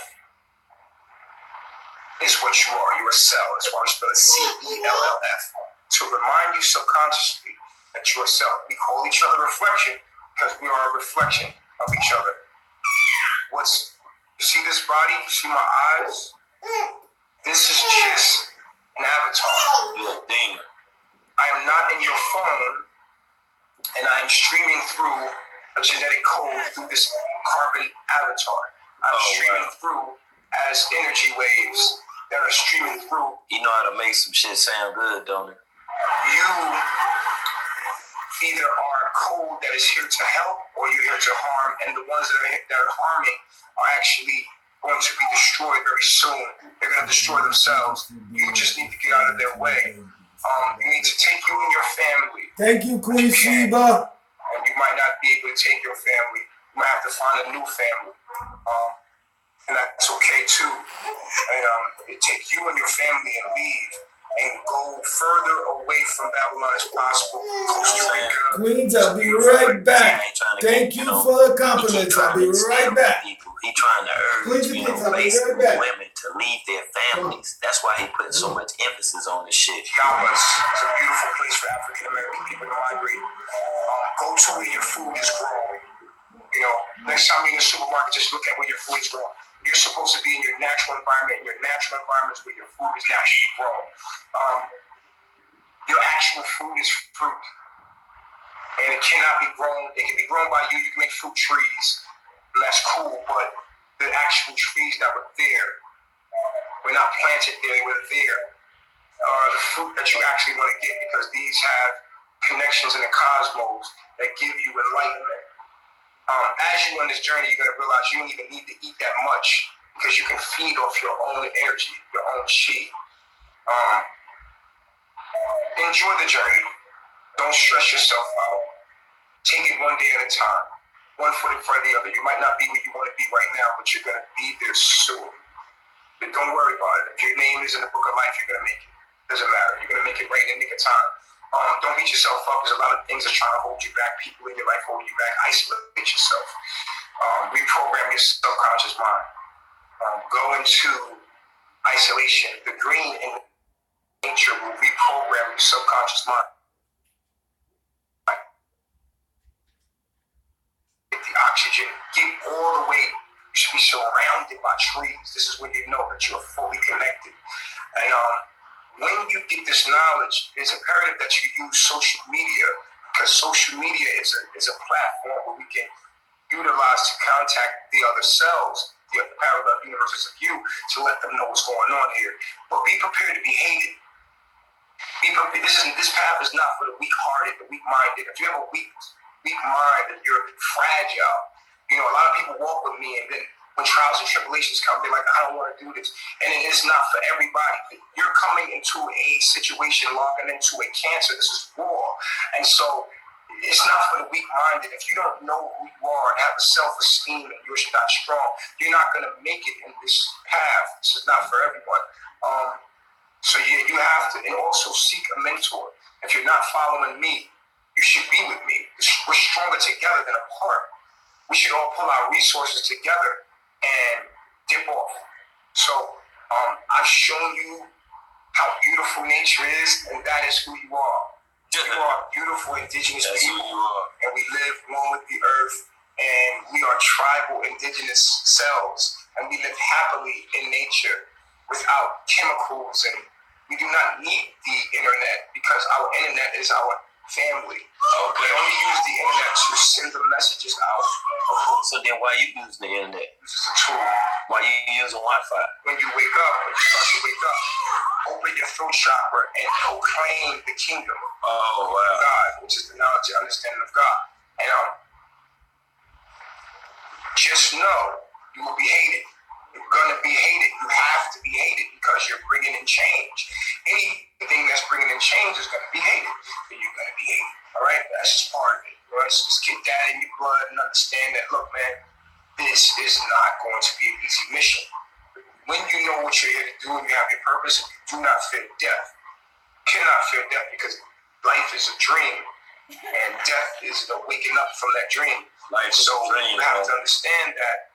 Speaker 1: is what you are. You're a cell. That's why we spell it CELLF, to remind you subconsciously that you're a self. We call each other reflection because we are a reflection of each other. You see this body? You see my eyes? This is just an avatar. You're a demon. I am not in your phone, and I am streaming through a genetic code through this carbon avatar. I'm streaming through as energy waves that are streaming through.
Speaker 9: You know how to make some shit sound good, don't it?
Speaker 1: You either are a code that is here to help or you're here to harm, and the ones that are harming are actually going to be destroyed very soon. They're going to destroy themselves. You just need to get out of their way. You need to take you and your family.
Speaker 2: Thank you, Queen Sheba.
Speaker 1: And you might not be able to take your family. You might have to find a new family. And that's okay too. And take you and your family and leave and go further away from Babylon as possible. Costa Rica.
Speaker 2: Queens, I'll be right back. Thank you for the compliments. I'll be right back.
Speaker 9: He trying to urge, basically women to leave their families. That's why he put so much emphasis on this shit.
Speaker 1: Yamas is a beautiful place for African American people to migrate. Go to where your food is grown. You know, next time you're in the supermarket, just look at where your food is grown. You're supposed to be in your natural environment. Your natural environment is where your food is naturally grown. Your actual food is fruit. And it cannot be grown. It can be grown by you. You can make fruit trees. And that's cool. But the actual trees that were there were not planted there. They were there. The fruit that you actually want to get, because these have connections in the cosmos that give you enlightenment. As you on this journey, you're going to realize you don't even need to eat that much, because you can feed off your own energy, your own chi. Enjoy the journey. Don't stress yourself out. Take it one day at a time, one foot in front of the other. You might not be where you want to be right now, but you're going to be there soon. Don't worry about it. If your name is in the book of life, you're going to make it. Doesn't matter. You're going to make it right in the nick of time. Don't beat yourself up. There's a lot of things that are trying to hold you back. People in your life hold you back. Isolate yourself. Reprogram your subconscious mind. Go into isolation. The green in nature will reprogram your subconscious mind. Get the oxygen. Get all the way. You should be surrounded by trees. This is when you know that you're fully connected. And when you get this knowledge, it's imperative that you use social media, because social media is a platform where we can utilize to contact the other selves, the parallel universes of you, to let them know what's going on here. But be prepared to be hated. This path is not for the weak-hearted, the weak-minded. If you have a weak mind and you're fragile, a lot of people walk with me, and then when trials and tribulations come, they're like, I don't want to do this. And it's not for everybody. You're coming into a situation, logging into a cancer. This is war. And so it's not for the weak-minded. If you don't know who you are and have a self-esteem and you're not strong, you're not going to make it in this path. This is not for everyone. So you have to, and also seek a mentor. If you're not following me, you should be with me. We're stronger together than apart. We should all pull our resources together and dip off. So I've shown you how beautiful nature is, and that is who you are. You are beautiful indigenous people, and we live one with the earth, and we are tribal indigenous selves, and we live happily in nature without chemicals, and we do not need the internet because our internet is our family. We only use the internet to send the messages out.
Speaker 9: So then why you using the internet?
Speaker 1: It's just a tool.
Speaker 9: Why you using Wi-Fi?
Speaker 1: When you start to wake up, open your throat chakra and proclaim the kingdom of God, which is the knowledge and understanding of God. And just know you will be hated. You're going to be hated. You have to be hated because you're bringing in change. Anything that's bringing in change is going to be hated. And you're going to be hated. All right? That's just part of it. Let's just get that in your blood and understand that, look, man, this is not going to be an easy mission. When you know what you're here to do and you have your purpose, and you do not fear death. You cannot fear death because life is a dream. And death is the waking up from that dream.
Speaker 9: Life is a dream.
Speaker 1: You have to understand that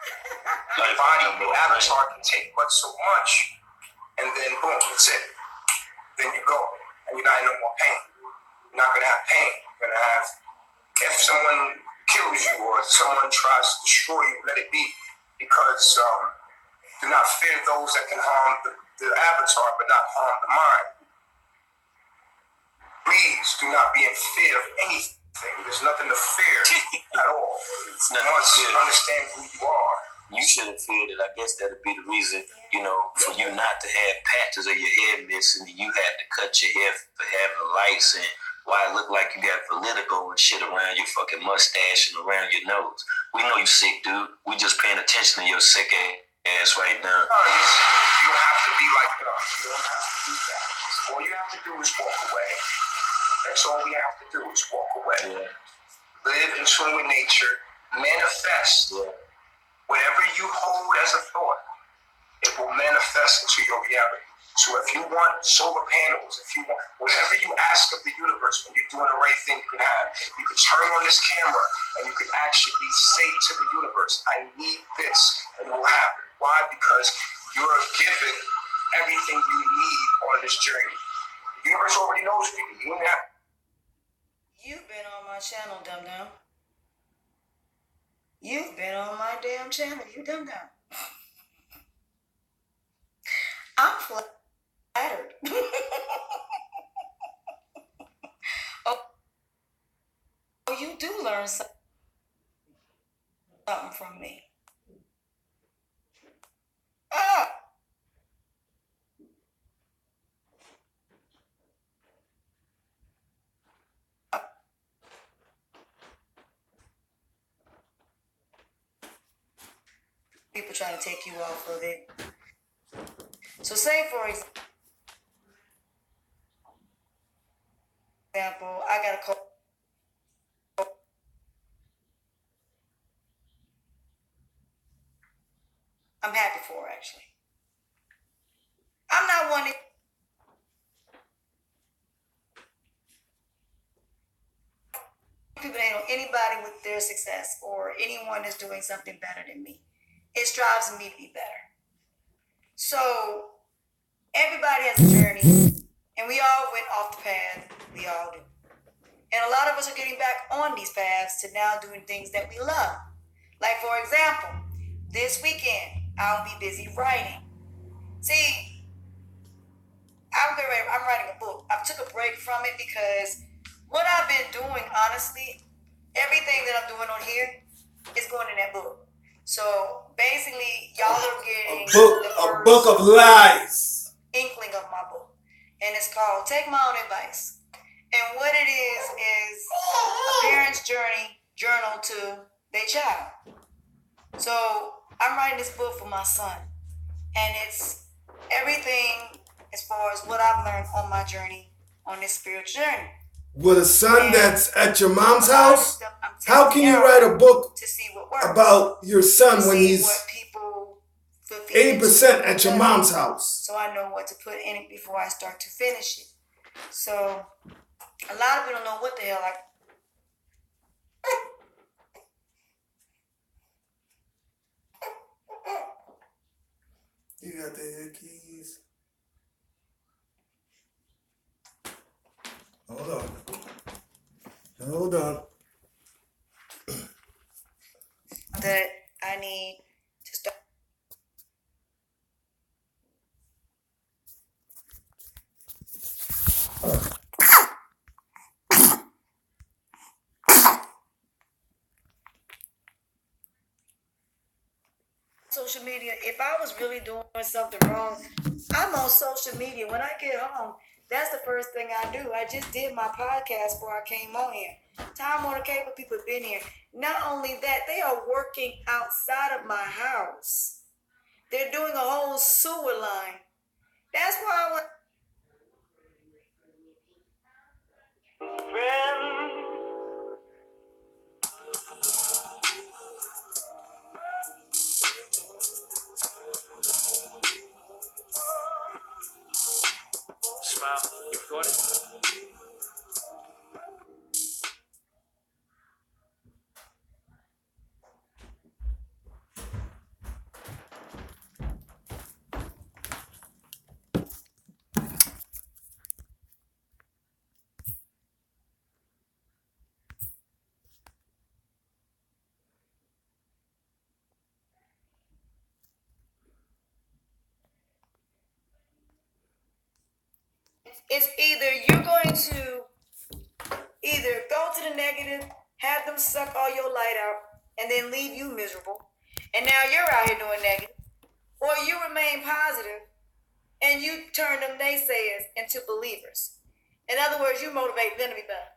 Speaker 1: the body, the avatar can take but so much, and then boom, that's it. Then you go, and you're not in no more pain. You're not gonna have pain. You're gonna have, if someone kills you or someone tries to destroy you, let it be, because do not fear those that can harm the avatar, but not harm the mind. Please do not be in fear of anything. There's nothing to fear at all.
Speaker 9: It's
Speaker 1: you must understand who you are.
Speaker 9: You should have feared it. I guess that'd be the reason, for you not to have patches of your hair missing. You had to cut your hair for having lights, and why it look like you got vertigo and shit around your fucking mustache and around your nose. We know you sick, dude. We just paying attention to your sick ass right now.
Speaker 1: You don't have to be like us. You don't have to do that. All you have to do is walk away. That's all we have to do is walk away.
Speaker 9: Yeah.
Speaker 1: Live in tune with nature. Manifest.
Speaker 9: Yeah.
Speaker 1: Whatever you hold as a thought, it will manifest into your reality. So if you want solar panels, if you want whatever you ask of the universe when you're doing the right thing, you could turn on this camera and you could actually say to the universe, I need this, and it will happen. Why? Because you're given everything you need on this journey. The universe already knows what you need.
Speaker 4: You've been on my channel, Dum Dum. You've been on my damn channel, you Dum Dum. I'm flattered. Oh, you do learn something from me. People trying to take you off of it. So say, for example, I got a call. I'm happy for her, actually. I'm not one to people hate on anybody with their success or anyone that's doing something better than me. It strives me to be better. So everybody has a journey, and we all went off the path. We all do. And a lot of us are getting back on these paths to now doing things that we love. Like, for example, this weekend, I'll be busy writing. See, I'm writing a book. I took a break from it because what I've been doing, honestly, everything that I'm doing on here is going in that book. So basically, y'all are getting
Speaker 2: a book of lies.
Speaker 4: Inkling of my book, and it's called "Take My Own Advice." And what it is a parent's journal to their child. So I'm writing this book for my son, and it's everything as far as what I've learned on my journey, on this spiritual journey.
Speaker 2: With a son that's at your mom's house, how can you write a book about your son when he's 80% at your mom's house?
Speaker 4: So I know what to put in it before I start to finish it. So a lot of people don't know what the hell I...
Speaker 2: You got the head keys. Hold on.
Speaker 4: That I need to start. Social media, if I was really doing something wrong, I'm on social media. When I get home, that's the first thing I do. I just did my podcast before I came on here. Time Warner Cable people have been here. Not only that, they are working outside of my house. They're doing a whole sewer line. That's why I want...
Speaker 10: Smile. You recording?
Speaker 4: It's either you're going to either go to the negative, have them suck all your light out, and then leave you miserable, and now you're out here doing negative, or you remain positive and you turn them naysayers into believers. In other words, you motivate them to be better.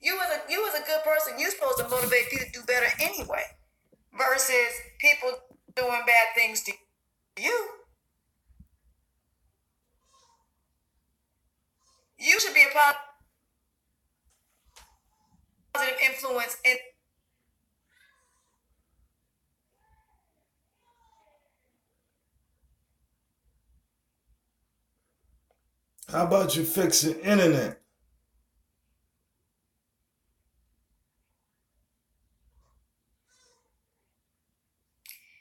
Speaker 4: You as a good person, you're supposed to motivate people to do better anyway, versus people doing bad things to you. You should be a positive influence in...
Speaker 2: How about you fix the internet?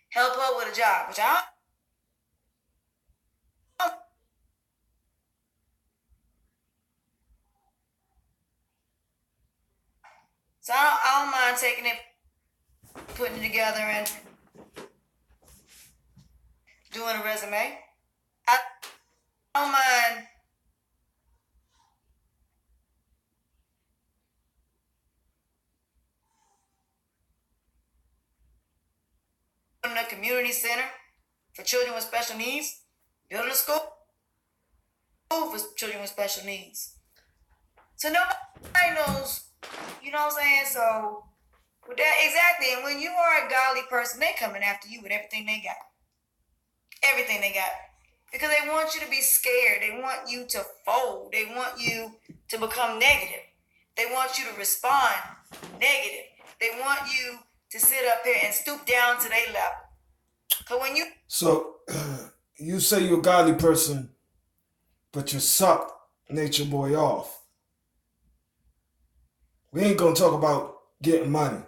Speaker 4: Help her with a job, which so I don't mind taking it, putting it together, and doing a resume. I don't mind building a community center for children with special needs, building a school for children with special needs. So nobody knows, you know what I'm saying? So with that, exactly. And when you are a godly person, they coming after you with everything they got. Everything they got. Because they want you to be scared. They want you to fold. They want you to become negative. They want you to respond negative. They want you to sit up here and stoop down to their level. Because when you...
Speaker 2: So, you say you're a godly person. but you sucked Nature Boy off. We ain't gonna talk about getting money.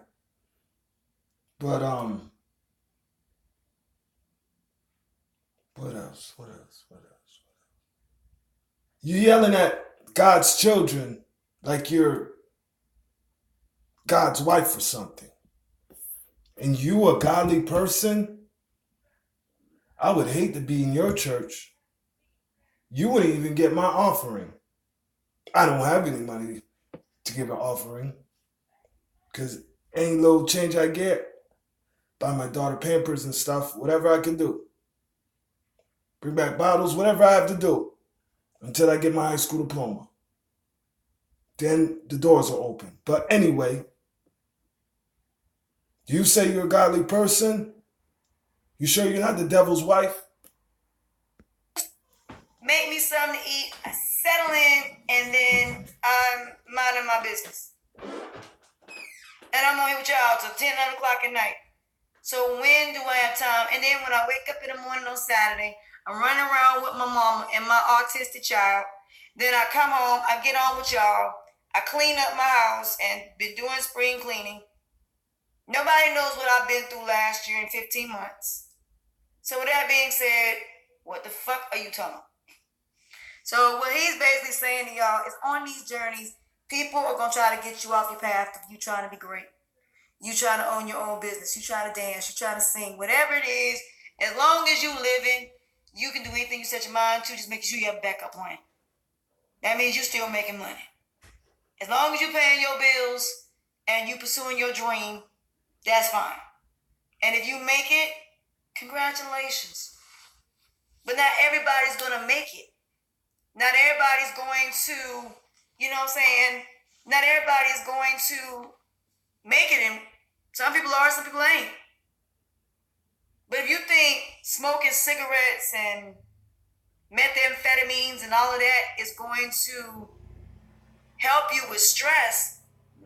Speaker 2: But what else? You yelling at God's children like you're God's wife or something. And you a godly person? I would hate to be in your church. You wouldn't even get my offering. I don't have any money to give an offering. Because any little change I get, buy my daughter Pampers and stuff, whatever I can do. Bring back bottles, whatever I have to do until I get my high school diploma. Then the doors are open. But anyway, you say you're a godly person? You sure you're not the devil's wife?
Speaker 4: Make me something to eat, I settle in, and then I'm minding my business. And I'm on here with y'all till 10, 11 o'clock at night. So when do I have time? And then when I wake up in the morning on Saturday, I'm running around with my mama and my autistic child. Then I come home, I get on with y'all. I clean up my house and been doing spring cleaning. Nobody knows what I've been through last year in 15 months. So with that being said, what the fuck are you talking about? So what he's basically saying to y'all is on these journeys, people are going to try to get you off your path if you trying to be great. You trying to own your own business. You trying to dance. You trying to sing. Whatever it is, as long as you living, you can do anything you set your mind to. Just make sure you have a backup plan. That means you're still making money. As long as you're paying your bills and you pursuing your dream, that's fine. And if you make it, congratulations. But not everybody's going to make it. Not everybody's going to, you know what I'm saying? Not everybody's going to make it. And some people are, some people ain't. But if you think smoking cigarettes and methamphetamines and all of that is going to help you with stress,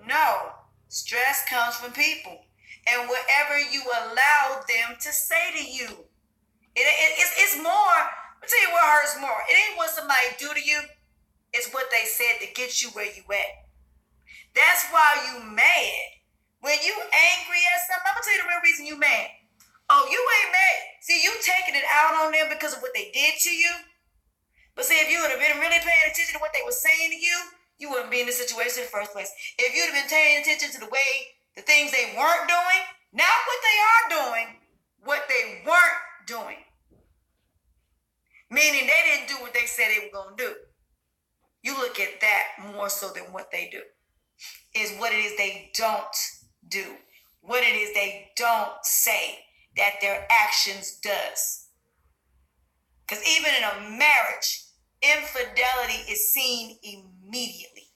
Speaker 4: no. Stress comes from people. And whatever you allow them to say to you. It's more, I'll tell you what hurts more. It ain't what somebody do to you. It's what they said to get you where you at. That's why you mad. When you angry at something, I'm going to tell you the real reason you mad. Oh, you ain't mad. See, you taking it out on them because of what they did to you. But see, if you would have been really paying attention to what they were saying to you, you wouldn't be in this situation in the first place. If you'd have been paying attention to the things they weren't doing, not what they are doing, what they weren't doing. Meaning they didn't do what they said they were going to do. You look at that more so than what they do. Is what it is they don't do. What it is they don't say that their actions does. Because even in a marriage, infidelity is seen immediately.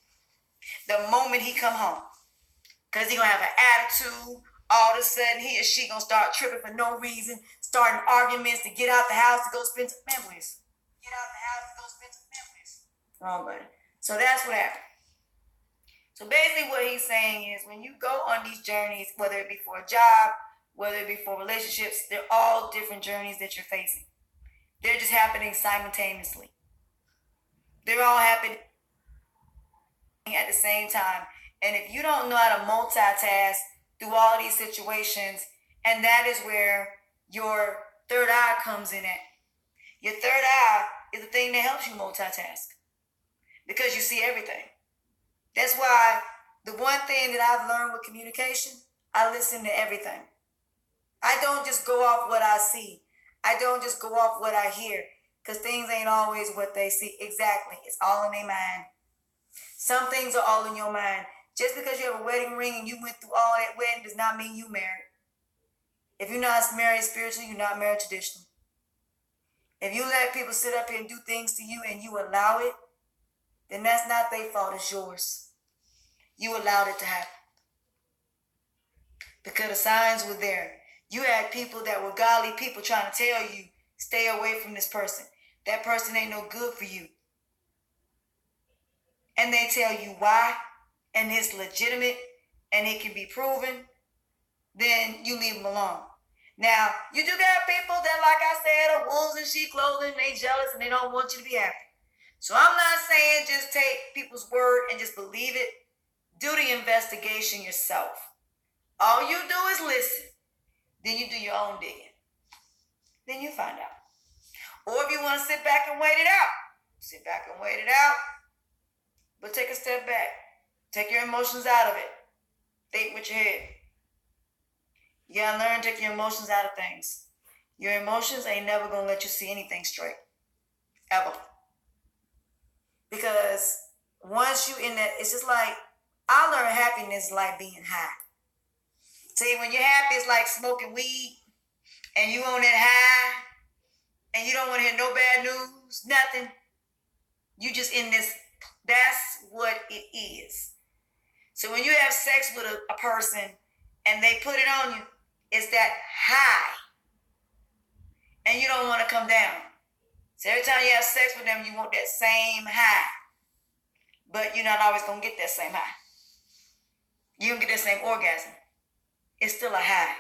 Speaker 4: The moment he come home. Because he going to have an attitude. All of a sudden, he or she going to start tripping for no reason. Starting arguments to get out the house to go spend some memories. Get out the house to go spend some memories. Wrong button. So that's what happened. So basically what he's saying is when you go on these journeys, whether it be for a job, whether it be for relationships, they're all different journeys that you're facing. They're just happening simultaneously. They're all happening at the same time. And if you don't know how to multitask through all these situations, and that is where your third eye comes in at. Your third eye is the thing that helps you multitask because you see everything. That's why the one thing that I've learned with communication, I listen to everything. I don't just go off what I see. I don't just go off what I hear because things ain't always what they see. Exactly. It's all in their mind. Some things are all in your mind. Just because you have a wedding ring and you went through all that wedding does not mean you married. If you're not married spiritually, you're not married traditionally. If you let people sit up here and do things to you and you allow it, then that's not their fault, it's yours. You allowed it to happen. Because the signs were there. You had people that were godly people trying to tell you, stay away from this person. That person ain't no good for you. And they tell you why, and it's legitimate, and it can be proven, then you leave them alone. Now, you do got people that, like I said, are wolves in sheep clothing, they jealous, and they don't want you to be happy. So I'm not saying just take people's word and just believe it. Do the investigation yourself. All you do is listen. Then you do your own digging. Then you find out. Or if you want to sit back and wait it out, sit back and wait it out. But take a step back. Take your emotions out of it. Think with your head. You gotta learn to take your emotions out of things. Your emotions ain't never gonna let you see anything straight. Ever. Because once you in that, it's just like, I learned happiness like being high. See, when you're happy, it's like smoking weed and you on that high and you don't want to hear no bad news, nothing. You just in this, that's what it is. So when you have sex with a person and they put it on you, it's that high. And you don't want to come down. So every time you have sex with them, you want that same high. But you're not always going to get that same high. You don't get that same orgasm. It's still a high.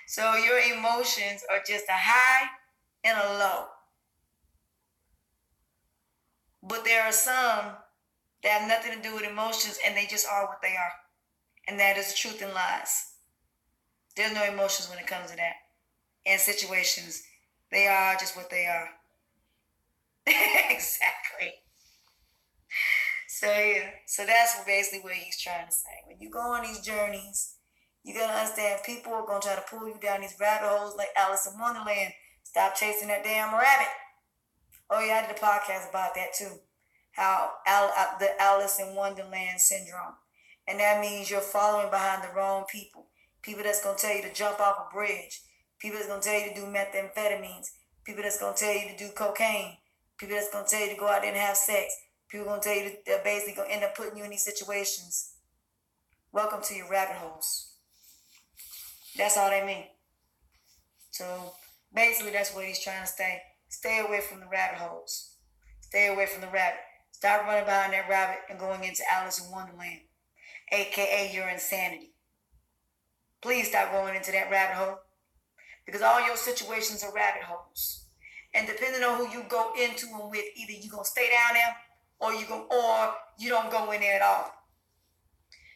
Speaker 4: So your emotions are just a high and a low. But there are some that have nothing to do with emotions and they just are what they are. And that is the truth and lies. There's no emotions when it comes to that. In situations, they are just what they are. Exactly. So yeah, so that's basically what he's trying to say. When you go on these journeys, you gotta understand people are gonna try to pull you down these rabbit holes like Alice in Wonderland. Stop chasing that damn rabbit. Oh yeah, I did a podcast about that too. How the Alice in Wonderland syndrome. And that means you're following behind the wrong people. People that's gonna tell you to jump off a bridge. People that's gonna tell you to do methamphetamines. People that's gonna tell you to do cocaine. People that's gonna tell you to go out there and have sex. People gonna tell you that they're basically gonna end up putting you in these situations. Welcome to your rabbit holes. That's all they mean. So basically that's what he's trying to say. Stay away from the rabbit holes. Stay away from the rabbit. Stop running behind that rabbit and going into Alice in Wonderland, aka your insanity. Please stop going into that rabbit hole. Because all your situations are rabbit holes. And depending on who you go into and with, either you're going to stay down there or you don't go in there at all.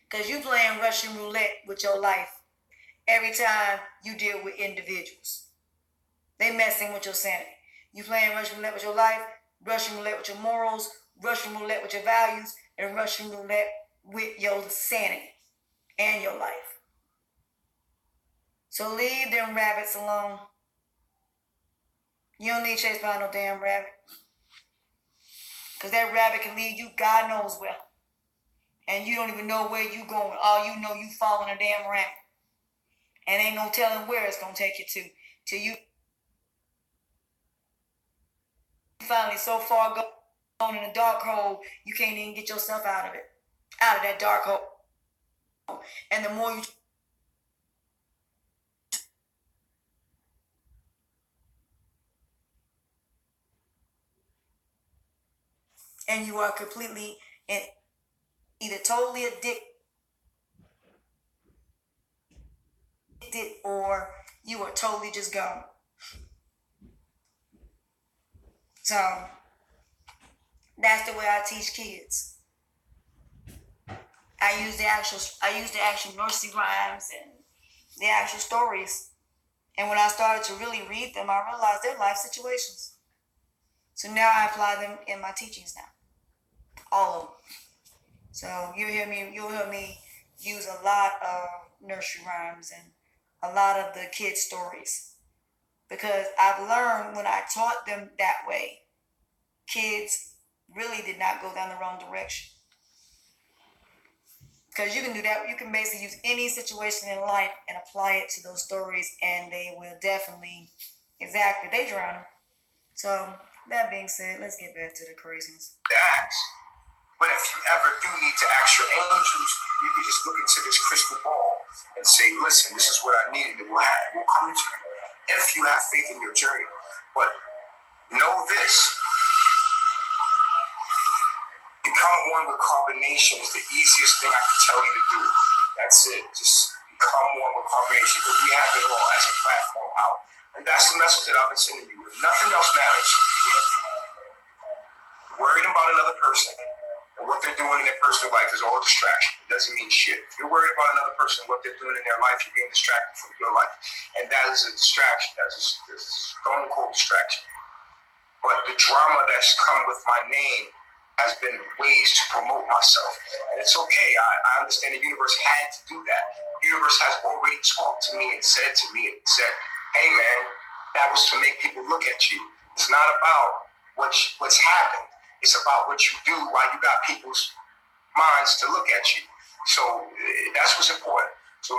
Speaker 4: Because you playing Russian roulette with your life every time you deal with individuals. They messing with your sanity. You playing Russian roulette with your life, Russian roulette with your morals, Russian roulette with your values, and Russian roulette with your sanity and your life. So leave them rabbits alone. You don't need to chase behind no damn rabbit. Because that rabbit can lead you God knows where. And you don't even know where you going. All you know, you following a damn rabbit. And ain't no telling where it's going to take you to. Till you finally so far gone in a dark hole, you can't even get yourself out of it. Out of that dark hole. And the more you... And you are completely and either totally addicted or you are totally just gone. So that's the way I teach kids. I use the actual nursery rhymes and the actual stories. And when I started to really read them, I realized they're life situations. So now I apply them in my teachings now. All of them. So you'll hear me use a lot of nursery rhymes and a lot of the kids' stories. Because I've learned when I taught them that way, kids really did not go down the wrong direction. Because you can do that. You can basically use any situation in life and apply it to those stories, and they will definitely, exactly, they drown them. So, that being said, let's get back to the craziness.
Speaker 1: But if you ever do need to ask your angels, you can just look into this crystal ball and say, listen, this is what I need, and it will come to you. If you have faith in your journey. But know this. Become one with carbonation is the easiest thing I can tell you to do. That's it. Just become one with carbonation, because we have it all as a platform out. And that's the message that I've been sending you. If nothing else matters, Worried about another person and what they're doing in their personal life is all distraction. It doesn't mean shit. If you're worried about another person and what they're doing in their life, you're being distracted from your life. And that is a distraction. That's a stone cold distraction. But the drama that's come with my name has been ways to promote myself. And it's okay. I understand the universe had to do that. The universe has already talked to me and said, hey man, that was to make people look at you. It's not about what's happened. It's about what you do while you got people's minds to look at you. So that's what's important. So